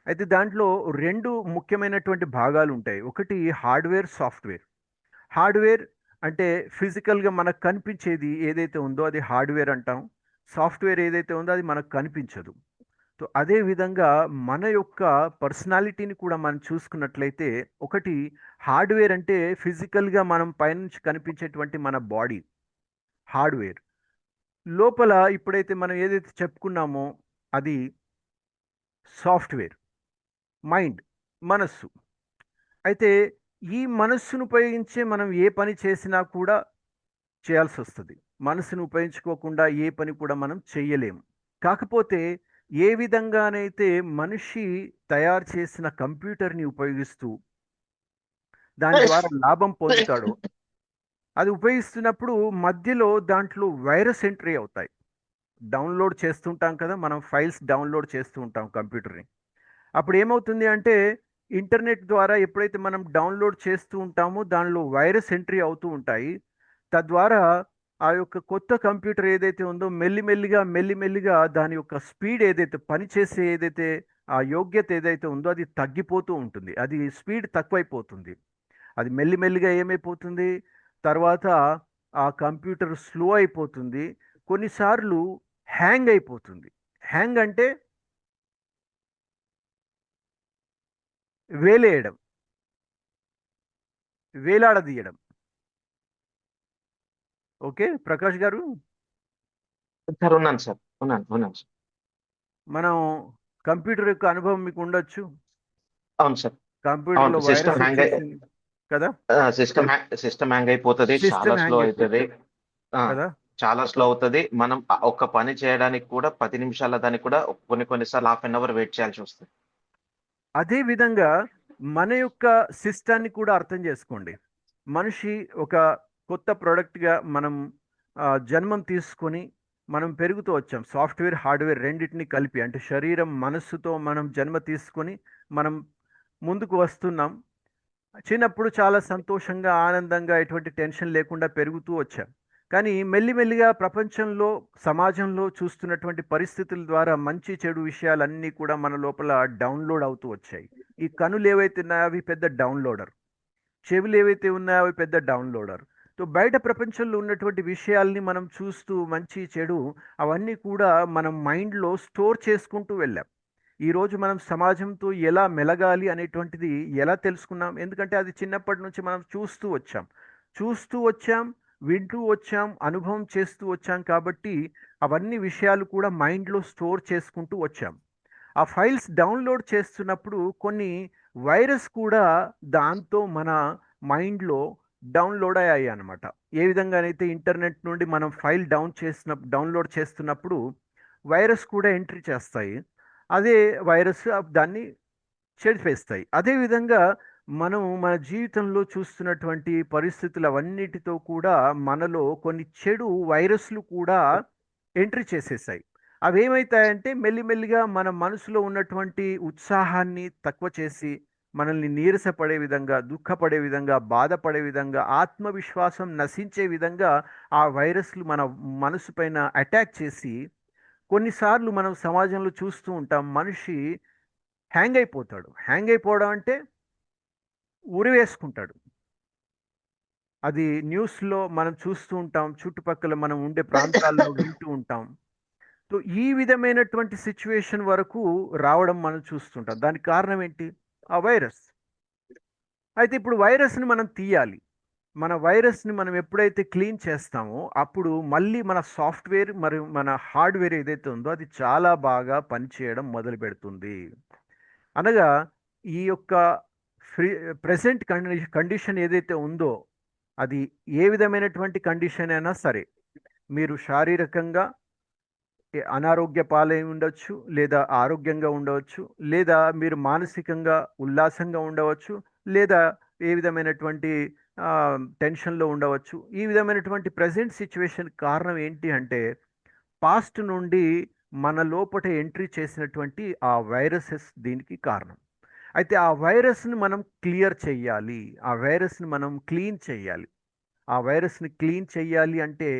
అయితే దాంట్లో 2 ముఖ్యమైనటువంటి భాగాలు ఉంటాయి. ఒకటి హార్డ్వేర్, సాఫ్ట్వేర్. హార్డ్వేర్ అంటే ఫిజికల్గా మనకు కనిపించేది ఏదైతే ఉందో అది హార్డ్వేర్ అంటాం. సాఫ్ట్వేర్ ఏదైతే ఉందో అది మనకు కనిపించదు. సో అదే విధంగా మన యొక్క పర్సనాలిటీని కూడా మనం చూసుకున్నట్లయితే, ఒకటి హార్డ్వేర్ అంటే ఫిజికల్గా మనం పైనుంచి కనిపించేటువంటి మన బాడీ హార్డ్వేర్. లోపల ఇప్పుడైతే మనం ఏదైతే చెప్పుకున్నామో అది సాఫ్ట్వేర్, మైండ్, మనస్సు. అయితే ఈ మనస్సును ఉపయోగించే మనం ఏ పని చేసినా కూడా చేయాల్సి వస్తుంది. మనసును ఉపయోగించుకోకుండా ఏ పని కూడా మనం చెయ్యలేము. కాకపోతే ఏ విధంగానైతే మనిషి తయారు చేసిన కంప్యూటర్ని ఉపయోగిస్తూ దాని ద్వారా లాభం పొందుతాడో, అది ఉపయోగిస్తున్నప్పుడు మధ్యలో దాంట్లో వైరస్ ఎంట్రీ అవుతాయి. డౌన్లోడ్ చేస్తుంటాం కదా, మనం ఫైల్స్ డౌన్లోడ్ చేస్తూ ఉంటాం కంప్యూటర్ని. అప్పుడు ఏమవుతుంది అంటే ఇంటర్నెట్ ద్వారా ఎప్పుడైతే మనం డౌన్లోడ్ చేస్తూ ఉంటామో దానిలో వైరస్ ఎంట్రీ అవుతూ ఉంటాయి. తద్వారా ఆ యొక్క కొత్త కంప్యూటర్ ఏదైతే ఉందో మెల్లిమెల్లిగా దాని యొక్క స్పీడ్ ఏదైతే పనిచేసే ఏదైతే ఆ యోగ్యత ఏదైతే ఉందో అది తగ్గిపోతూ ఉంటుంది. అది స్పీడ్ తక్కువైపోతుంది. అది మెల్లిమెల్లిగా ఏమైపోతుంది, తర్వాత ఆ కంప్యూటర్ స్లో అయిపోతుంది. కొన్నిసార్లు హ్యాంగ్ అయిపోతుంది. హ్యాంగ్ అంటే వేలేయడం, వేలాడదీయడం. ఓకే ప్రకాష్ గారు,
సార్ ఉన్నాను సార్, ఉన్నాను సార్.
మనం కంప్యూటర్ యొక్క అనుభవం మీకు ఉండొచ్చు.
అవును సార్.
కంప్యూటర్లో
అవును, సిస్టమ్
వైరస్
హ్యాంగ్
వచ్చేసింది కదా,
సిస్టమ్ హ్యాంగ్ అయిపోతుంది, చాలా
సిస్టమ్
స్లో
హ్యాంగ్
అవుతుంది.
అయిపోతుంది కదా.
చాలా స్లో అవుతుంది. మనం ఒక్క పని చేయడానికి కూడా 10 నిమిషాల దానికి కూడా కొన్నిసార్లు హాఫ్ అన్ అవర్ వెయిట్ చేయాల్సి వస్తుంది.
అదే విధంగా మన యొక్క సిస్టాన్ని కూడా అర్థం చేసుకోండి. మనిషి ఒక కొత్త ప్రోడక్ట్గా మనం జన్మం తీసుకొని మనం పెరుగుతూ వచ్చాం. సాఫ్ట్వేర్, హార్డ్వేర్ రెండింటిని కలిపి, అంటే శరీరం మనస్సుతో మనం జన్మ తీసుకొని మనం ముందుకు వస్తున్నాం. చిన్నప్పుడు చాలా సంతోషంగా, ఆనందంగా, ఎటువంటి టెన్షన్ లేకుండా పెరుగుతూ వచ్చాం. కానీ మెల్లిమెల్లిగా ప్రపంచంలో, సమాజంలో చూస్తున్నటువంటి పరిస్థితుల ద్వారా మంచి చెడు విషయాలన్నీ కూడా మన లోపల డౌన్లోడ్ అవుతూ వచ్చాయి. ఈ కనులు ఏవైతే ఉన్నాయో అవి పెద్ద డౌన్లోడర్, చెవులు ఏవైతే ఉన్నాయో అవి పెద్ద డౌన్లోడర్. సో బయట ప్రపంచంలో ఉన్నటువంటి విషయాల్ని మనం చూస్తూ మంచి చెడు అవన్నీ కూడా మనం మైండ్లో స్టోర్ చేసుకుంటూ వెళ్ళాం. ఈరోజు మనం సమాజంతో ఎలా మెలగాలి అనేటువంటిది ఎలా తెలుసుకున్నాం? ఎందుకంటే అది చిన్నప్పటి నుంచి మనం చూస్తూ వచ్చాం, వింటూ వచ్చాం, అనుభవం చేస్తూ వచ్చాం కాబట్టి అవన్నీ విషయాలు కూడా మైండ్లో స్టోర్ చేసుకుంటూ వచ్చాం. ఆ ఫైల్స్ డౌన్లోడ్ చేస్తున్నప్పుడు కొన్ని వైరస్ కూడా దాంతో మన మైండ్లో డౌన్లోడ్ అయ్యాయి అన్నమాట. ఏ విధంగానైతే ఇంటర్నెట్ నుండి మనం ఫైల్ డౌన్లోడ్ చేస్తున్నప్పుడు వైరస్ కూడా ఎంట్రీ చేస్తాయి. అదే వైరస్ దాన్ని చెడిపేస్తాయి. అదేవిధంగా మనం మన జీవితంలో చూస్తున్నటువంటి పరిస్థితులు అవన్నిటితో కూడా మనలో కొన్ని చెడు వైరస్లు కూడా ఎంట్రీ చేసేసాయి. అవేమవుతాయంటే మెల్లిమెల్లిగా మన మనసులో ఉన్నటువంటి ఉత్సాహాన్ని తక్కువ చేసి మనల్ని నీరసపడే విధంగా, దుఃఖపడే విధంగా, బాధపడే విధంగా, ఆత్మవిశ్వాసం నశించే విధంగా ఆ వైరస్లు మన మనసు పైన అటాక్ చేసి కొన్నిసార్లు మనం సమాజంలో చూస్తూ ఉంటాం. మనిషి హ్యాంగ్ అయిపోతాడు. హ్యాంగ్ అయిపోవడం అంటే ఉరివేసుకుంటాడు. అది న్యూస్లో మనం చూస్తూ ఉంటాం. చుట్టుపక్కల మనం ఉండే ప్రాంతాల్లో వింటూ ఉంటాం. సో ఈ విధమైనటువంటి సిచ్యువేషన్ వరకు రావడం మనం చూస్తుంటాం. దానికి కారణం ఏంటి? ఆ వైరస్. అయితే ఇప్పుడు వైరస్ని మనం తీయాలి. మన వైరస్ని మనం ఎప్పుడైతే క్లీన్ చేస్తామో అప్పుడు మళ్ళీ మన సాఫ్ట్వేర్ మరియు మన హార్డ్వేర్ ఏదైతే ఉందో అది చాలా బాగా పనిచేయడం మొదలు పెడుతుంది. అనగా ఈ యొక్క ఫ్రీ ప్రెసెంట్ కండిషన్ ఏదైతే ఉందో అది ఏ విధమైనటువంటి కండిషన్ అయినా సరే, మీరు శారీరకంగా అనారోగ్య పాలై ఉండవచ్చు, లేదా ఆరోగ్యంగా ఉండవచ్చు, లేదా మీరు మానసికంగా ఉల్లాసంగా ఉండవచ్చు, లేదా ఏ విధమైనటువంటి టెన్షన్లో ఉండవచ్చు. ఈ విధమైనటువంటి ప్రజెంట్ సిచ్యువేషన్ కారణం ఏంటి అంటే పాస్ట్ నుండి మన లోపట ఎంట్రీ చేసినటువంటి ఆ వైరసెస్ దీనికి కారణం. అయితే ఆ వైరస్ని మనం క్లియర్ చేయాలి, ఆ వైరస్ని మనం క్లీన్ చేయాలి. ఆ వైరస్ని క్లీన్ చేయాలి అంటే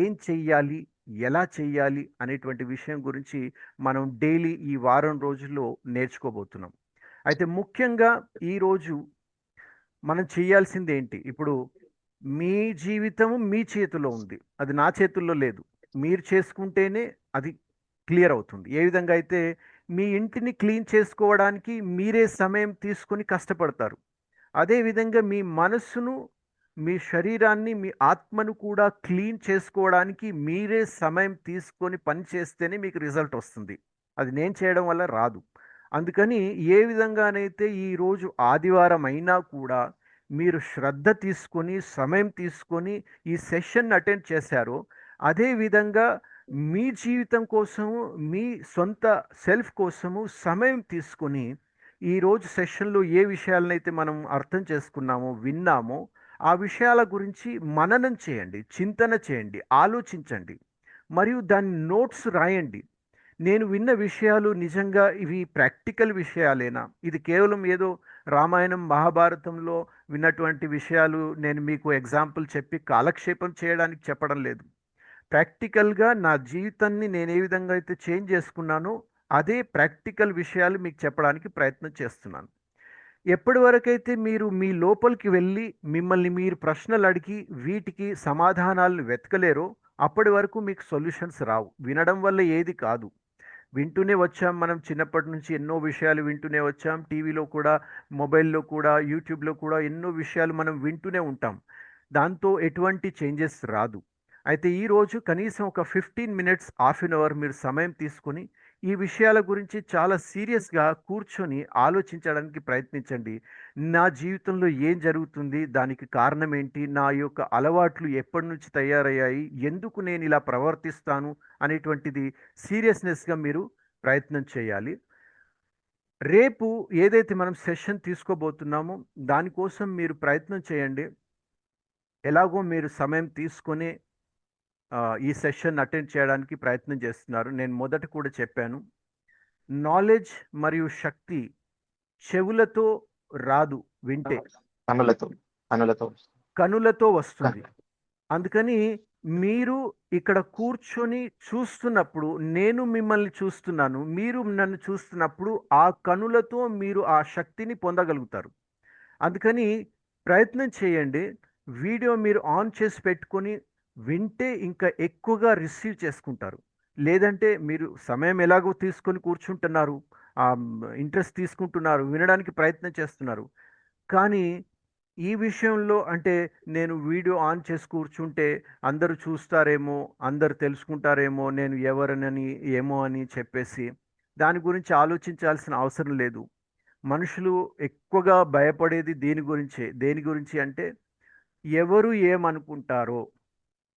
ఏం చెయ్యాలి, ఎలా చెయ్యాలి అనేటువంటి విషయం గురించి మనం డైలీ ఈ వారం రోజుల్లో నేర్చుకోబోతున్నాం. అయితే ముఖ్యంగా ఈరోజు మనం చేయాల్సింది ఏంటి? ఇప్పుడు మీ జీవితం మీ చేతిలో ఉంది, అది నా చేతుల్లో లేదు. మీరు చేసుకుంటేనే అది క్లియర్ అవుతుంది. ఏ విధంగా అయితే మీ ఇంటిని క్లీన్ చేసుకోవడానికి మీరే సమయం తీసుకొని కష్టపడతారు, అదేవిధంగా మీ మనస్సును, మీ శరీరాన్ని, మీ ఆత్మను కూడా క్లీన్ చేసుకోవడానికి మీరే సమయం తీసుకొని పని చేస్తేనే మీకు రిజల్ట్ వస్తుంది. అది నేను చేయడం వల్ల రాదు. అందుకని ఏ విధంగానైతే ఈరోజు ఆదివారం అయినా కూడా మీరు శ్రద్ధ తీసుకొని సమయం తీసుకొని ఈ సెషన్ అటెండ్ చేశారో అదే విధంగా మీ జీవితం కోసము, మీ సొంత సెల్ఫ్ కోసము సమయం తీసుకొని ఈరోజు సెషన్లో ఏ విషయాలనైతే మనం అర్థం చేసుకున్నామో, విన్నామో ఆ విషయాల గురించి మననం చేయండి, చింతన చేయండి, ఆలోచించండి, మరియు దాని నోట్స్ రాయండి. నేను విన్న విషయాలు నిజంగా ఇవి ప్రాక్టికల్ విషయాలేనా? ఇది కేవలం ఏదో రామాయణం మహాభారతంలో విన్నటువంటి విషయాలు నేను మీకు ఎగ్జాంపుల్ చెప్పి కాలక్షేపం చేయడానికి చెప్పడం లేదు. ప్రాక్టికల్గా నా జీవితాన్ని నేను ఏ విధంగా అయితే చేంజ్ చేసుకున్నానో అదే ప్రాక్టికల్ విషయాలు మీకు చెప్పడానికి ప్రయత్నం చేస్తున్నాను. ఎప్పటి వరకైతే మీరు మీ లోపలికి వెళ్ళి మిమ్మల్ని మీరు ప్రశ్నలు అడిగి వీటికి సమాధానాలను వెతకలేరో అప్పటి వరకు మీకు సొల్యూషన్స్ రావు. వినడం వల్ల ఏది కాదు. వింటూనే వచ్చాం, మనం చిన్నప్పటి నుంచి ఎన్నో విషయాలు వింటూనే వచ్చాం. టీవీలో కూడా, మొబైల్లో కూడా, యూట్యూబ్లో కూడా ఎన్నో విషయాలు మనం వింటూనే ఉంటాం. దాంతో ఎటువంటి చేంజెస్ రాదు. అయితే ఈరోజు కనీసం ఒక 15 మినిట్స్, హాఫ్ అన్ అవర్ మీరు సమయం తీసుకొని ఈ విషయాల గురించి చాలా సీరియస్గా కూర్చొని ఆలోచించడానికి ప్రయత్నించండి. నా జీవితంలో ఏం జరుగుతుంది, దానికి కారణం ఏంటి, నా యొక్క అలవాట్లు ఎప్పటి నుంచి తయారయ్యాయి, ఎందుకు నేను ఇలా ప్రవర్తిస్తాను అనేటువంటిది సీరియస్నెస్గా మీరు ప్రయత్నం చేయాలి. రేపు ఏదైతే మనం సెషన్ తీసుకోబోతున్నామో దానికోసం మీరు ప్రయత్నం చేయండి. ఎలాగో మీరు సమయం తీసుకొని ఈ సెషన్ అటెండ్ చేయడానికి ప్రయత్నం చేస్తున్నారు. నేను మొదట కూడా చెప్పాను, నాలెడ్జ్ మరియు శక్తి చెవులతో రాదు, వింటే
కనులతో కనులతో
కనులతో వస్తుంది. అందుకని మీరు ఇక్కడ కూర్చొని చూస్తున్నప్పుడు, నేను మిమ్మల్ని చూస్తున్నాను, మీరు నన్ను చూస్తున్నప్పుడు ఆ కనులతో మీరు ఆ శక్తిని పొందగలుగుతారు. అందుకని ప్రయత్నం చేయండి. వీడియో మీరు ఆన్ చేసి పెట్టుకొని వింటే ఇంకా ఎక్కువగా రిసీవ్ చేసుకుంటారు. లేదంటే మీరు సమయం ఎలాగో తీసుకొని కూర్చుంటున్నారు, ఇంట్రెస్ట్ తీసుకుంటున్నారు, వినడానికి ప్రయత్నం చేస్తున్నారు. కానీ ఈ విషయంలో అంటే నేను వీడియో ఆన్ చేసి కూర్చుంటే అందరూ చూస్తారేమో, అందరూ తెలుసుకుంటారేమో నేను ఎవరనని ఏమో అని చెప్పేసి దాని గురించి ఆలోచించాల్సిన అవసరం లేదు. మనుషులు ఎక్కువగా భయపడేది దీని గురించే. దేని గురించి అంటే ఎవరు ఏమనుకుంటారో,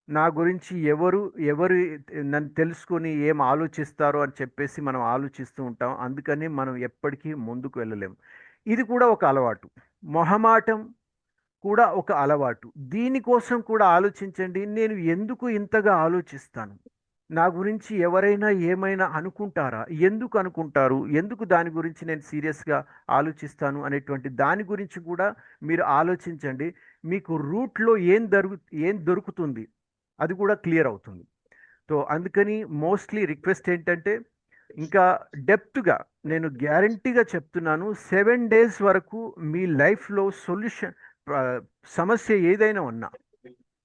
నా గురించి ఎవరు ఎవరు నన్ను తెలుసుకొని ఏం ఆలోచిస్తారో అని చెప్పేసి మనం ఆలోచిస్తూ ఉంటాం. అందుకని మనం ఎప్పటికీ ముందుకు వెళ్ళలేము. ఇది కూడా ఒక అలవాటు. మొహమాటం కూడా ఒక అలవాటు. దీనికోసం కూడా ఆలోచించండి. నేను ఎందుకు ఇంతగా ఆలోచిస్తాను? నా గురించి ఎవరైనా ఏమైనా అనుకుంటారా? ఎందుకు అనుకుంటారు? ఎందుకు దాని గురించి నేను సీరియస్‌గా ఆలోచిస్తాను అనేటువంటి దాని గురించి కూడా మీరు ఆలోచించండి. మీకు రూట్‌లో ఏం దొరుకుతుంది? అది కూడా క్లియర్ అవుతుంది. సో, అందుకని మోస్ట్‌లీ రిక్వెస్ట్ ఏంటంటే ఇంకా డెప్త్‌గా నేను గ్యారంటీగా చెప్తున్నాను. 7 డేస్ వరకు మీ లైఫ్‌లో సమస్య ఏదైనా ఉన్నా,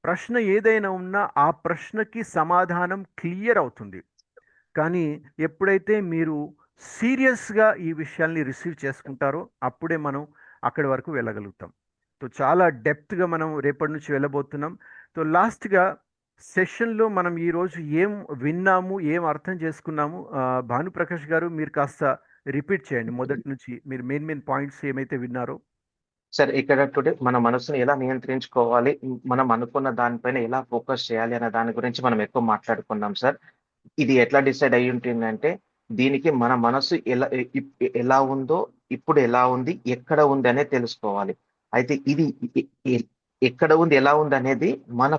ప్రశ్న ఏదైనా ఉన్నా ఆ ప్రశ్నకి సమాధానం క్లియర్ అవుతుంది. కానీ ఎప్పుడైతే మీరు సీరియస్‌గా ఈ విషయాల్ని రిసీవ్ చేసుకుంటారో అప్పుడే మనం అక్కడి వరకు వెళ్ళగలుగుతాం. సో, చాలా డెప్త్‌గా మనం రేపటి నుంచి వెళ్ళబోతున్నాం. సో, లాస్ట్‌గా సెషన్‌లో మనం ఈరోజు ఏం విన్నాము, ఏం అర్థం చేసుకున్నాము, భానుప్రకాష్ గారు మీరు కాస్త రిపీట్ చేయండి మొదటి నుంచి. మీరు మెయిన్ పాయింట్స్ ఏమైతే విన్నారో.
సార్ ఇక్కడ టుడే మన మనసుని ఎలా నియంత్రించుకోవాలి, మనం అనుకున్న దానిపైన ఎలా ఫోకస్ చేయాలి అనే దాని గురించి మనం ఎక్కువ మాట్లాడుకున్నాం సార్. ఇది ఎట్లా డిసైడ్ అయ్యి ఉంటుందంటే, దీనికి మన మనసు ఎలా ఉందో, ఇప్పుడు ఎలా ఉంది, ఎక్కడ ఉంది అనేది తెలుసుకోవాలి. అయితే ఇది ఎ ఎ ఎక్కడ ఉంది, ఎలా ఉంది అనేది మన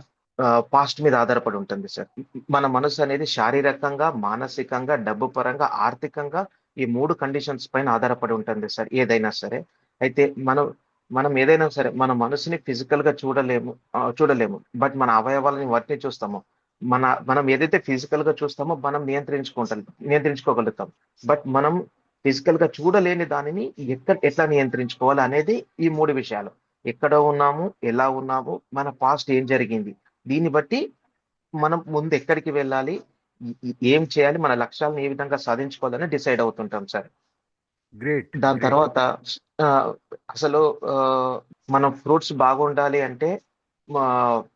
పాస్ట్ మీద ఆధారపడి ఉంటుంది సార్. మన మనసు అనేది శారీరకంగా, మానసికంగా, డబ్బు పరంగా, ఆర్థికంగా ఈ 3 కండిషన్స్ పైన ఆధారపడి ఉంటుంది సార్ ఏదైనా సరే. అయితే మనం ఏదైనా సరే మన మనసుని ఫిజికల్‌గా చూడలేము. బట్ మన అవయవాలని వాటిని చూస్తాము. మనం ఏదైతే ఫిజికల్‌గా చూస్తామో మనం నియంత్రించుకోగలుగుతాం. బట్ మనం ఫిజికల్‌గా చూడలేని దానిని ఎట్లా నియంత్రించుకోవాలి అనేది ఈ 3 విషయాలు. ఎక్కడ ఉన్నాము, ఎలా ఉన్నాము, మన పాస్ట్ ఏం జరిగింది. దీన్ని బట్టి మనం ముందు ఎక్కడికి వెళ్ళాలి, ఏం చేయాలి, మన లక్ష్యాలను ఏ విధంగా సాధించుకోవాలని డిసైడ్ అవుతుంటాం సార్.
గ్రేట్.
దాని
గ్రేట్.
తర్వాత ఆహ్, అసలు మనం ఫ్రూట్స్ బాగుండాలి అంటే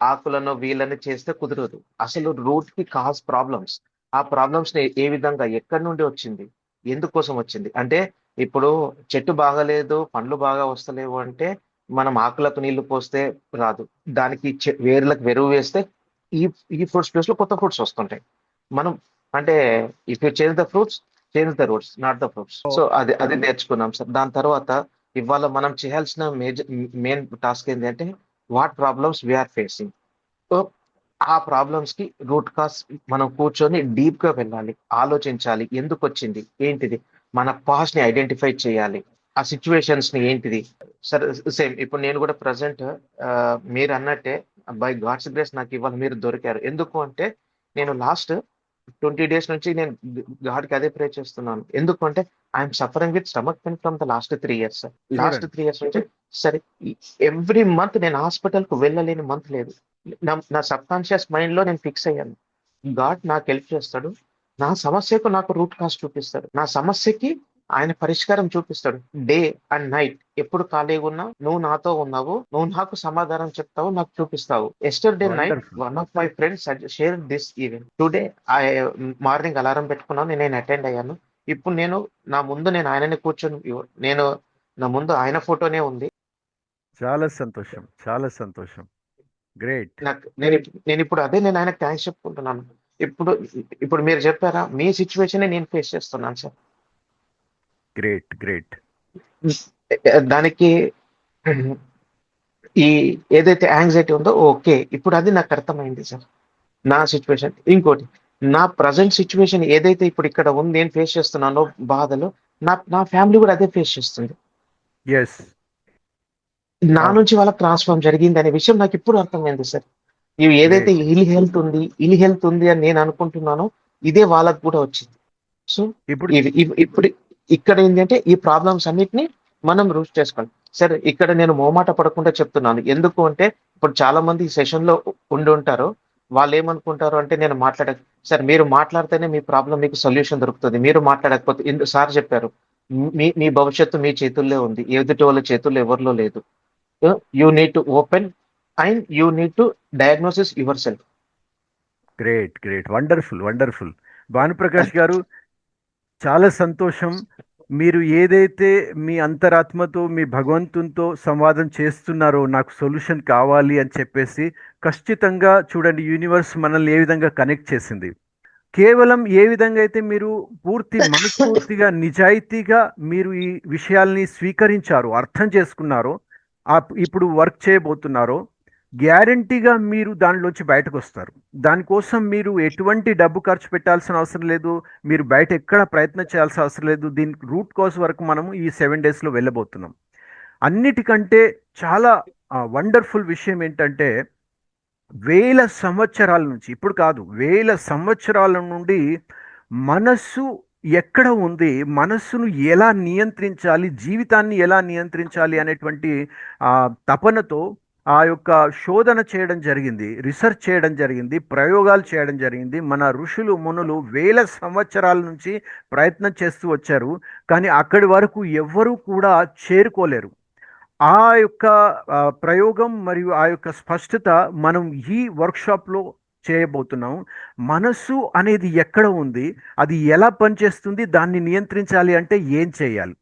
ఆకులను వీళ్ళని చేస్తే కుదరదు. అసలు రూట్‌కి ప్రాబ్లమ్స్. ఆ ప్రాబ్లమ్స్‌ని ఏ విధంగా ఎక్కడి నుండి వచ్చింది? ఎందుకోసం వచ్చింది? అంటే ఇప్పుడు చెట్టు బాగాలేదు, పండ్లు బాగా వస్తలేవు అంటే మనం ఆకులకు నీళ్లు పోస్తే రాదు. దానికి వేర్లకు ఎరువు వేస్తే ఈ ఈ ఫ్రూట్స్ ప్లేస్‌లో కొత్త ఫ్రూట్స్ వస్తుంటాయి. మనం అంటే if you change the fruits, change the roots, not the fruits. So అది నేర్చుకున్నాం సార్. దాని తర్వాత ఇవాళ మనం చేయాల్సిన మెయిన్ టాస్క్ ఏంటి అంటే what problems we are facing. So ఆ ప్రాబ్లమ్స్ కి రూట్ కాస్ మనం కూర్చొని డీప్ గా వెళ్ళాలి, ఆలోచించాలి. ఎందుకు వచ్చింది, ఏంటిది, మన పాస్ట్ ని ఐడెంటిఫై చేయాలి, ఆ సిచ్యువేషన్స్ ని ఏంటిది. సరే, సేమ్ ఇప్పుడు నేను కూడా ప్రజెంట్ మీరు అన్నట్టే బై గాడ్స్ గ్రేస్ నాకు ఇవాళ మీరు దొరికారు. ఎందుకు అంటే నేను లాస్ట్ 20 డేస్ నుంచి నేను గాడ్కి అదే ప్రే చేస్తున్నాను. ఎందుకంటే I'm suffering with stomach pain from the last 3 years. Last
చూడండి.
3 ఇయర్స్ నుంచి సరే ఎవ్రీ మంత్ నేను హాస్పిటల్ కు వెళ్ళలేని మంత్ లేదు. నా సబ్ కాన్షియస్ మైండ్ లో నేను ఫిక్స్ అయ్యాను. గాడ్ నాకు హెల్ప్ చేస్తాడు. నా సమస్యకు నాకు రూట్ కాజ్ చూపిస్తాడు. నా సమస్యకి ఆయన పరిష్కారం చూపిస్తాడు. డే అండ్ నైట్ ఎప్పుడు ఖాళీగా ఉన్నా నువ్వు నాతో ఉన్నావు, నువ్వు నాకు సమాధానం చెప్తావు, నాకు చూపిస్తావు. Yesterday night
wonderful.
One of my friends share this event. Today I morning alarm పెట్టుకున్నాను, నేను అటెండ్ అయ్యాను. ఇప్పుడు నేను ఆయనని కూర్చొని నేను నా ముందు ఆయన ఫోటోనే ఉంది.
చాలా సంతోషం. చాలా సంతోషం. గ్రేట్.
నేను ఇప్పుడు నేను ఆయనకు థ్యాంక్స్ చెప్పుకుంటున్నాను. ఇప్పుడు ఇప్పుడు మీరు చెప్పారా, మీ సిచ్యువేషన్ నేను ఫేస్ చేస్తున్నాను సార్.
గ్రేట్. గ్రేట్.
దానికి ఈ ఏదైతే యాంగ్జైటీ ఉందో ఓకే, ఇప్పుడు అది నాకు అర్థమైంది సార్. నా సిచ్యువేషన్ ఇంకోటి, నా ప్రజెంట్ సిచ్యువేషన్ ఏదైతే ఇప్పుడు ఇక్కడ ఉంది, నేను ఫేస్ చేస్తున్నానో బాధలు, నా ఫ్యామిలీ కూడా అదే ఫేస్ చేస్తుంది.
ఎస్.
నా నుంచి వాళ్ళకి ట్రాన్స్ఫార్మ్ జరిగింది అనే విషయం నాకు ఇప్పుడు అర్థమైంది సార్. ఇవి ఏదైతే
గ్రేట్.
ఇల్ హెల్త్ ఉంది అని నేను అనుకుంటున్నానో ఇదే వాళ్ళకు కూడా వచ్చింది. సో
ఇప్పుడు
ఇప్పుడు ఇక్కడ ఏంటంటే ఈ ప్రాబ్లమ్స్ అన్నిటిని మనం రూట్ చేసుకోవాలి. సరే, ఇక్కడ నేను మోమాట పడకుండా చెప్తున్నాను. ఎందుకు అంటే ఇప్పుడు చాలా మంది ఈ సెషన్ లో ఉండి ఉంటారు. వాళ్ళు ఏమనుకుంటారు అంటే నేను సార్ మీరు మాట్లాడితేనే మీ ప్రాబ్లం మీకు సొల్యూషన్ దొరుకుతుంది. మీరు మాట్లాడకపోతే సార్ చెప్పారు. మీ మీ భవిష్యత్తు మీ చేతుల్లో ఉంది. ఎదుటి వాళ్ళ చేతుల్లో ఎవరిలో లేదు. You need to open and you need to diagnosis your self.
Great great wonderful wonderful. Bhanuprakash గారు, చాలా సంతోషం. మీరు ఏదైతే మీ అంతరాత్మతో మీ భగవంతునితో సంవాదం చేస్తున్నారో నాకు సొల్యూషన్ కావాలి అని చెప్పేసి, ఖచ్చితంగా చూడండి యూనివర్స్ మనల్ని ఏ విధంగా కనెక్ట్ చేసింది. కేవలం ఏ విధంగా అయితే మీరు పూర్తి మనస్ఫూర్తిగా నిజాయితీగా మీరు ఈ విషయాల్ని స్వీకరించారో, అర్థం చేసుకున్నారో, ఇప్పుడు వర్క్ చేయబోతున్నారో, గ్యారంటీగా మీరు దానిలోంచి బయటకు వస్తారు. దానికోసం మీరు ఎటువంటి డబ్బు ఖర్చు పెట్టాల్సిన అవసరం లేదు. మీరు బయట ఎక్కడ ప్రయత్నం చేయాల్సిన అవసరం లేదు. దీనికి రూట్ కాజ్ వరకు మనము ఈ 7 డేస్లో వెళ్ళబోతున్నాం. అన్నిటికంటే చాలా వండర్ఫుల్ విషయం ఏంటంటే, వేల సంవత్సరాల నుంచి, ఇప్పుడు కాదు, వేల సంవత్సరాల నుండి మనస్సు ఎక్కడ ఉంది, మనస్సును ఎలా నియంత్రించాలి, జీవితాన్ని ఎలా నియంత్రించాలి అనేటువంటి తపనతో ఆ యొక్క శోధన చేయడం జరిగింది, రీసెర్చ్ చేయడం జరిగింది, ప్రయోగాలు చేయడం జరిగింది. మన ఋషులు మునులు వేల సంవత్సరాల నుంచి ప్రయత్నం చేస్తూ వచ్చారు. కానీ అక్కడి వరకు ఎవ్వరూ కూడా చేరుకోలేరు. ఆ యొక్క ప్రయోగం మరియు ఆ యొక్క స్పష్టత మనం ఈ వర్క్షాప్లో చేయబోతున్నాం. మనస్సు అనేది ఎక్కడ ఉంది, అది ఎలా పనిచేస్తుంది, దాన్ని నియంత్రించాలి అంటే ఏం చేయాలి,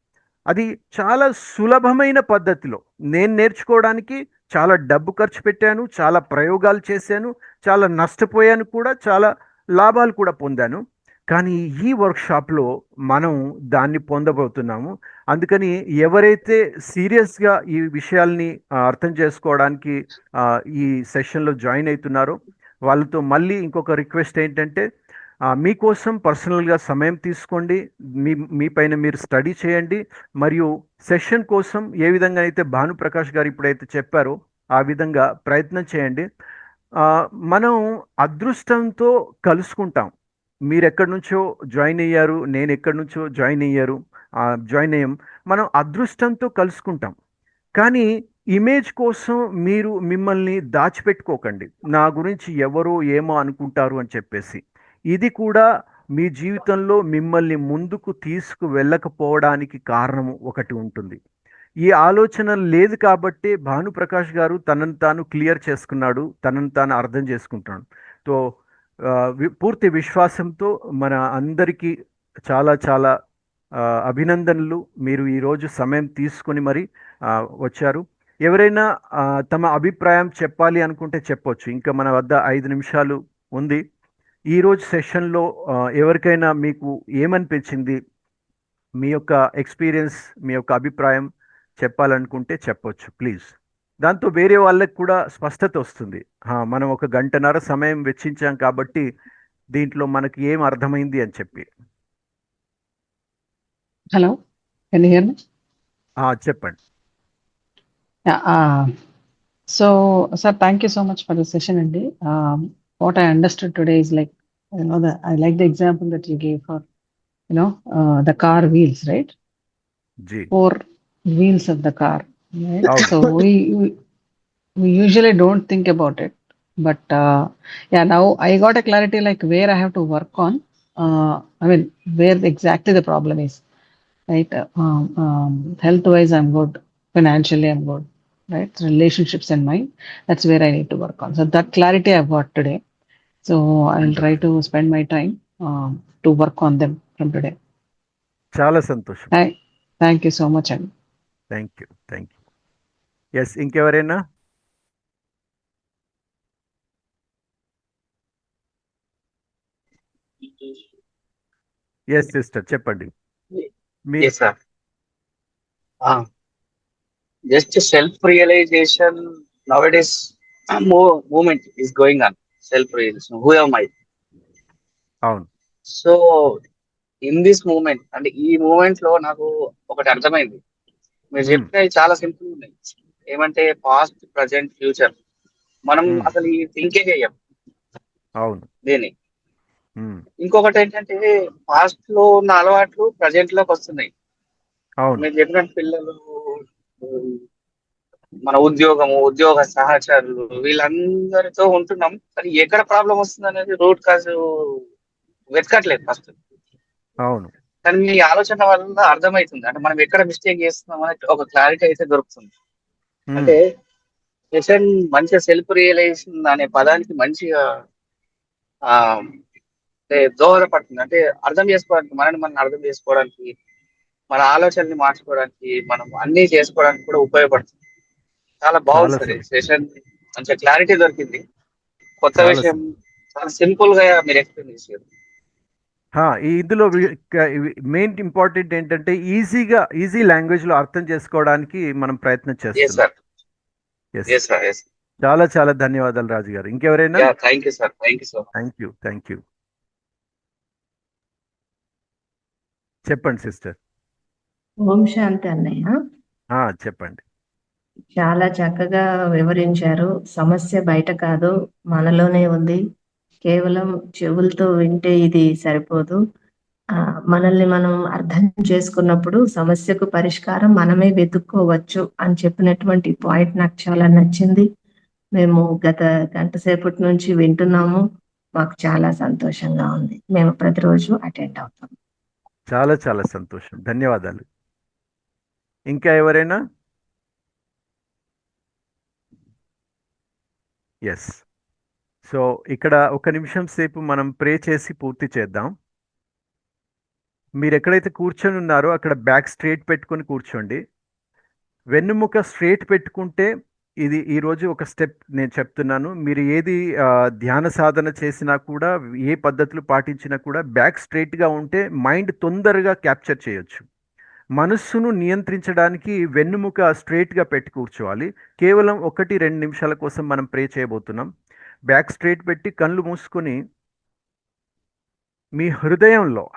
అది చాలా సులభమైన పద్ధతిలో నేను నేర్చుకోవడానికి చాలా డబ్బు ఖర్చు పెట్టాను, చాలా ప్రయోగాలు చేశాను, చాలా నష్టపోయాను కూడా, చాలా లాభాలు కూడా పొందాను. కానీ ఈ వర్క్షాప్లో మనం దాన్ని పొందబోతున్నాము. అందుకని ఎవరైతే సీరియస్గా ఈ విషయాల్ని అర్థం చేసుకోవడానికి ఈ సెషన్లో జాయిన్ అవుతున్నారో వాళ్ళతో మళ్ళీ ఇంకొక రిక్వెస్ట్ ఏంటంటే, మీకోసం పర్సనల్గా సమయం తీసుకోండి, మీ పైన మీరు స్టడీ చేయండి, మరియు సెషన్ కోసం ఏ విధంగా అయితే భానుప్రకాష్ గారు ఇప్పుడైతే చెప్పారో ఆ విధంగా ప్రయత్నం చేయండి. మనం అదృష్టంతో కలుసుకుంటాం. మీరు ఎక్కడి నుంచో జాయిన్ అయ్యారు, నేను ఎక్కడి నుంచో జాయిన్ అయ్యాం. మనం అదృష్టంతో కలుసుకుంటాం. కానీ ఇమేజ్ కోసం మీరు మిమ్మల్ని దాచిపెట్టుకోకండి, నా గురించి ఎవరో ఏమో అనుకుంటారు అని చెప్పేసి. ఇది కూడా మీ జీవితంలో మిమ్మల్ని ముందుకు తీసుకు వెళ్ళకపోవడానికి కారణం ఒకటి ఉంటుంది. ఈ ఆలోచన లేదు కాబట్టి భానుప్రకాష్ గారు తనను తాను క్లియర్ చేసుకున్నాడు, తనను తాను అర్థం చేసుకుంటున్నాడు. సో పూర్తి విశ్వాసంతో మన అందరికీ చాలా చాలా అభినందనలు. మీరు ఈరోజు సమయం తీసుకొని మరి వచ్చారు. ఎవరైనా తమ అభిప్రాయం చెప్పాలి అనుకుంటే చెప్పొచ్చు. ఇంకా మన వద్ద 5 నిమిషాలు ఉంది. ఈరోజు సెషన్లో ఎవరికైనా మీకు ఏమనిపించింది, మీ యొక్క ఎక్స్పీరియన్స్, మీ యొక్క అభిప్రాయం చెప్పాలనుకుంటే చెప్పొచ్చు ప్లీజ్. దాంతో వేరే వాళ్ళకి కూడా స్పష్టత వస్తుంది. మనం 1 గంటన్నర సమయం వెచ్చించాం కాబట్టి దీంట్లో మనకి ఏం అర్థమైంది అని చెప్పి.
Hello, can you hear me?
చెప్పండి.
Yeah. So, sir, thank you so much for the session, Andy. What I understood today is like, I like the example that you gave for, the car wheels, right?
Ji.
4 wheels of the car, right?
Oh.
So we usually don't think about it, but yeah, now I got a clarity like where I have to work on. Where exactly the problem is. Right, health wise I'm good, financially I'm good, right, relationships and mine, that's where I need to work on. So that clarity I've got today, so I'll try to spend my time to work on them from today.
చాలా సంతోషం.
Thank you so much, and
thank you. Yes, ఇంకెవరైనా? Yes sister, చెప్పండి.
Yes, sir. Just self-realization nowadays, more movement is going on. Self-realization. Who am I?
అవును.
So, in this moment, అంటే ఈ moment లో నాకు ఒకటి అర్థమైంది. మీరు చెప్పినవి చాలా సింపుల్ ఉన్నాయి. ఏమంటే పాస్ట్, ప్రజెంట్, ఫ్యూచర్. మనం అసలు ఈ థింకే చేయం.
అవును.
దీన్ని ఇంకొకటి ఏంటంటే పాస్ట్ లో ఉన్న అలవాట్లు ప్రజెంట్ లోకి వస్తున్నాయి. మీరు చెప్పినట్టు పిల్లలు మన ఉద్యోగము, ఉద్యోగ సహచరులు వీళ్ళందరితో ఉంటున్నాం. కానీ ఎక్కడ ప్రాబ్లం వస్తుంది అనేది రూట్ కాజ్ వెతకట్లేదు ఫస్ట్.
అవును.
కానీ మీ ఆలోచన వల్ల అర్థమవుతుంది. అంటే మనం ఎక్కడ మిస్టేక్ చేస్తున్నాం అనేది ఒక క్లారిటీ అయితే దొరుకుతుంది.
మ్మ్.
అంటే సెషన్ మంచిగా సెల్ఫ్ రియలైజేషన్ అనే పదానికి మంచిగా ఆ అంటే దోహదపడుతుంది. అంటే అర్థం చేసుకోవడానికి, మనం అర్థం చేసుకోవడానికి, మన ఆలోచనని మార్చుకోవడానికి, మనం అన్ని చేసుకోవడానికి కూడా ఉపయోగపడుతుంది. చాలా బాగుంది
చాలా
సార్ ఈ
సం-
సెషన్. మంచిగా క్లారిటీ దొరికింది. కొత్త
చాలా
విషయం
సం-
చాలా సింపుల్ గా మీరు ఎక్స్ప్లెయిన్ చేశారు.
ఇందులో మెయిన్ ఇంపార్టెంట్ ఏంటంటే ఈజీ లాంగ్వేజ్లో అర్థం చేసుకోవడానికి మనం ప్రయత్నం
ఎస్
చేస్తున్నాం.
Sir,
yes.
Yes sir, yes.
చాలా చాలా ధన్యవాదాలు రాజు గారు. ఇంకెవరైనా?
Ya, thank you sir, thank you so much.
Thank you, thank you. చెప్పండి సిస్టర్.
ఓం శాంతి అన్నయ్య.
చెప్పండి.
చాలా చక్కగా వివరించారు. సమస్య బయట కాదు, మనలోనే ఉంది. కేవలం చెవులతో వింటే ఇది సరిపోదు. మనల్ని మనం అర్థం చేసుకున్నప్పుడు సమస్యకు పరిష్కారం మనమే వెతుక్కోవచ్చు అని చెప్పినటువంటి పాయింట్ నాకు చాలా నచ్చింది. మేము గత గంట సేపటి నుంచి వింటున్నాము. మాకు చాలా సంతోషంగా ఉంది. మేము ప్రతిరోజు అటెండ్ అవుతాం.
చాలా చాలా సంతోషం. ధన్యవాదాలు. ఇంకా ఎవరైనా? ఎస్. సో ఇక్కడ ఒక నిమిషం సేపు మనం ప్రే చేసి పూర్తి చేద్దాం. మీరు ఎక్కడైతే కూర్చొని ఉన్నారో అక్కడ బ్యాక్ స్ట్రేట్ పెట్టుకొని కూర్చోండి. వెన్నుముక స్ట్రేట్ పెట్టుకుంటే ఇది ఈరోజు ఒక స్టెప్ నేను చెప్తున్నాను. మీరు ఏది ధ్యాన సాధన చేసినా కూడా, ఏ పద్ధతులు పాటించినా కూడా బ్యాక్ స్ట్రేట్గా ఉంటే మైండ్ తొందరగా క్యాప్చర్ చేయొచ్చు. మనస్సును నియంత్రించడానికి వెన్నుముక స్ట్రేట్గా పెట్టి కూర్చోవాలి. కేవలం 1-2 నిమిషాల కోసం మనం ప్రే చేయబోతున్నాం. బ్యాక్ స్ట్రేట్ పెట్టి కళ్ళు మూసుకొని మీ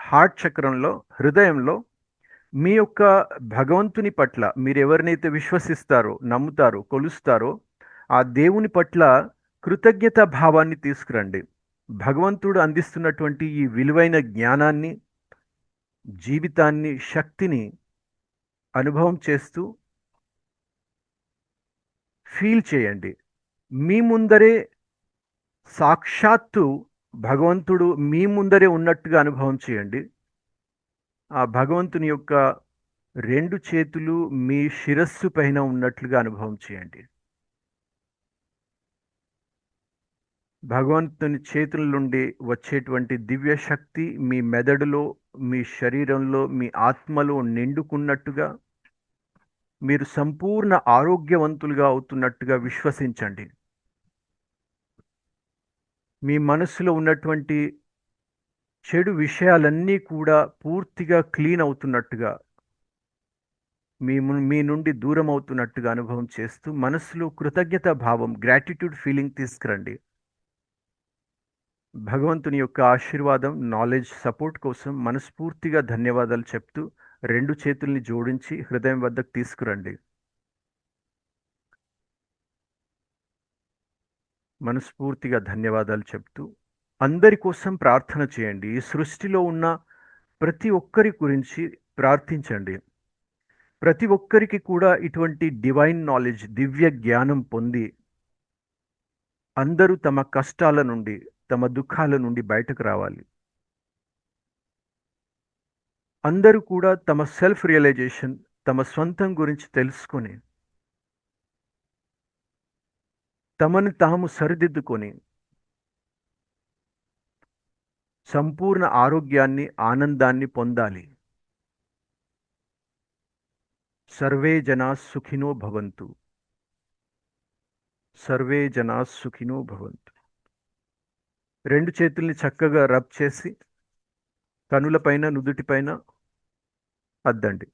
హార్ట్ చక్రంలో, హృదయంలో మీ యొక్క భగవంతుని పట్ల మీరు ఎవరినైతే విశ్వసిస్తారో, నమ్ముతారో, కొలుస్తారో ఆ దేవుని పట్ల కృతజ్ఞత భావాన్ని తీసుకురండి. భగవంతుడు అందిస్తున్నటువంటి ఈ విలువైన జ్ఞానాన్ని, జీవితాన్ని, శక్తిని అనుభవం చేస్తూ ఫీల్ చేయండి. మీ ముందరే సాక్షాత్తు భగవంతుడు మీ ముందరే ఉన్నట్టుగా అనుభవం చేయండి. ఆ భగవంతుని యొక్క 2 చేతులు మీ శిరస్సు పైన ఉన్నట్లుగా అనుభవం చేయండి. భగవంతుని చేతుల నుండి వచ్చేటువంటి దివ్య శక్తి మీ మెదడులో, మీ శరీరంలో, మీ ఆత్మలో నిండుకున్నట్టుగా, మీరు సంపూర్ణ ఆరోగ్యవంతులుగా అవుతున్నట్టుగా విశ్వసించండి. మీ మనసులో ఉన్నటువంటి చెడు విషయాలన్నీ కూడా పూర్తిగా క్లీన్ అవుతున్నట్టుగా, మీ నుండి దూరం అవుతున్నట్టుగా అనుభవం చేస్తూ మనసులో కృతజ్ఞత భావం, గ్రాటిట్యూడ్ ఫీలింగ్ తీసుకురండి. భగవంతుని యొక్క ఆశీర్వాదం, నాలెడ్జ్, సపోర్ట్ కోసం మనస్ఫూర్తిగా ధన్యవాదాలు చెప్తూ 2 చేతుల్ని జోడించి హృదయం వద్దకు తీసుకురండి. మనస్ఫూర్తిగా ధన్యవాదాలు చెప్తూ అందరి కోసం ప్రార్థన చేయండి. ఈ సృష్టిలో ఉన్న ప్రతి ఒక్కరి గురించి ప్రార్థించండి. ప్రతి ఒక్కరికి కూడా ఇటువంటి డివైన్ నాలెడ్జ్, దివ్య జ్ఞానం పొంది అందరూ తమ కష్టాల నుండి, తమ దుఃఖాల నుండి బయటకు రావాలి. అందరూ కూడా తమ సెల్ఫ్ రియలైజేషన్, తమ స్వంతం గురించి తెలుసుకొని తమను తాము సరిదిద్దుకొని సంపూర్ణ ఆరోగ్యాన్ని, ఆనందాన్ని పొందాలి. సర్వే జనా సుఖినో భవంతు. సర్వే జనా సుఖినో భవంతు. 2 చేతుల్ని చక్కగా రబ్ చేసి కనులపైన, నుదుటిపైన అద్దండి.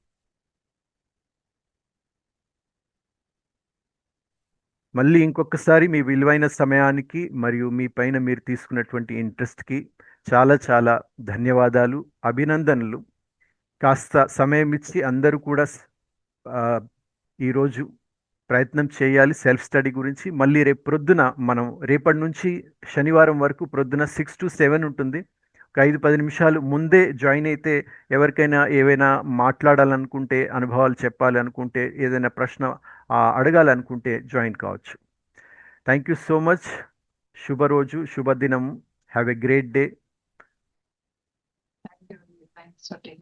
మళ్ళీ ఇంకొకసారి మీ విలువైన సమయానికి మరియు మీ పైన మీరు తీసుకున్నటువంటి ఇంట్రెస్ట్కి చాలా చాలా ధన్యవాదాలు, అభినందనలు. కాస్త సమయం ఇచ్చి అందరూ కూడా ఈరోజు ప్రయత్నం చేయాలి సెల్ఫ్ స్టడీ గురించి. మళ్ళీ రేపు ప్రొద్దున రేపటి నుంచి శనివారం వరకు ప్రొద్దున 6 to 7 ఉంటుంది. ఒక 5-10 నిమిషాలు ముందే జాయిన్ అయితే ఎవరికైనా ఏవైనా మాట్లాడాలనుకుంటే, అనుభవాలు చెప్పాలనుకుంటే, ఏదైనా ప్రశ్న అడగాలనుకుంటే జాయిన్ కావచ్చు. Thank you so much. శుభరోజు, శుభదినం. Have a great day.
Thank you. Thanks for taking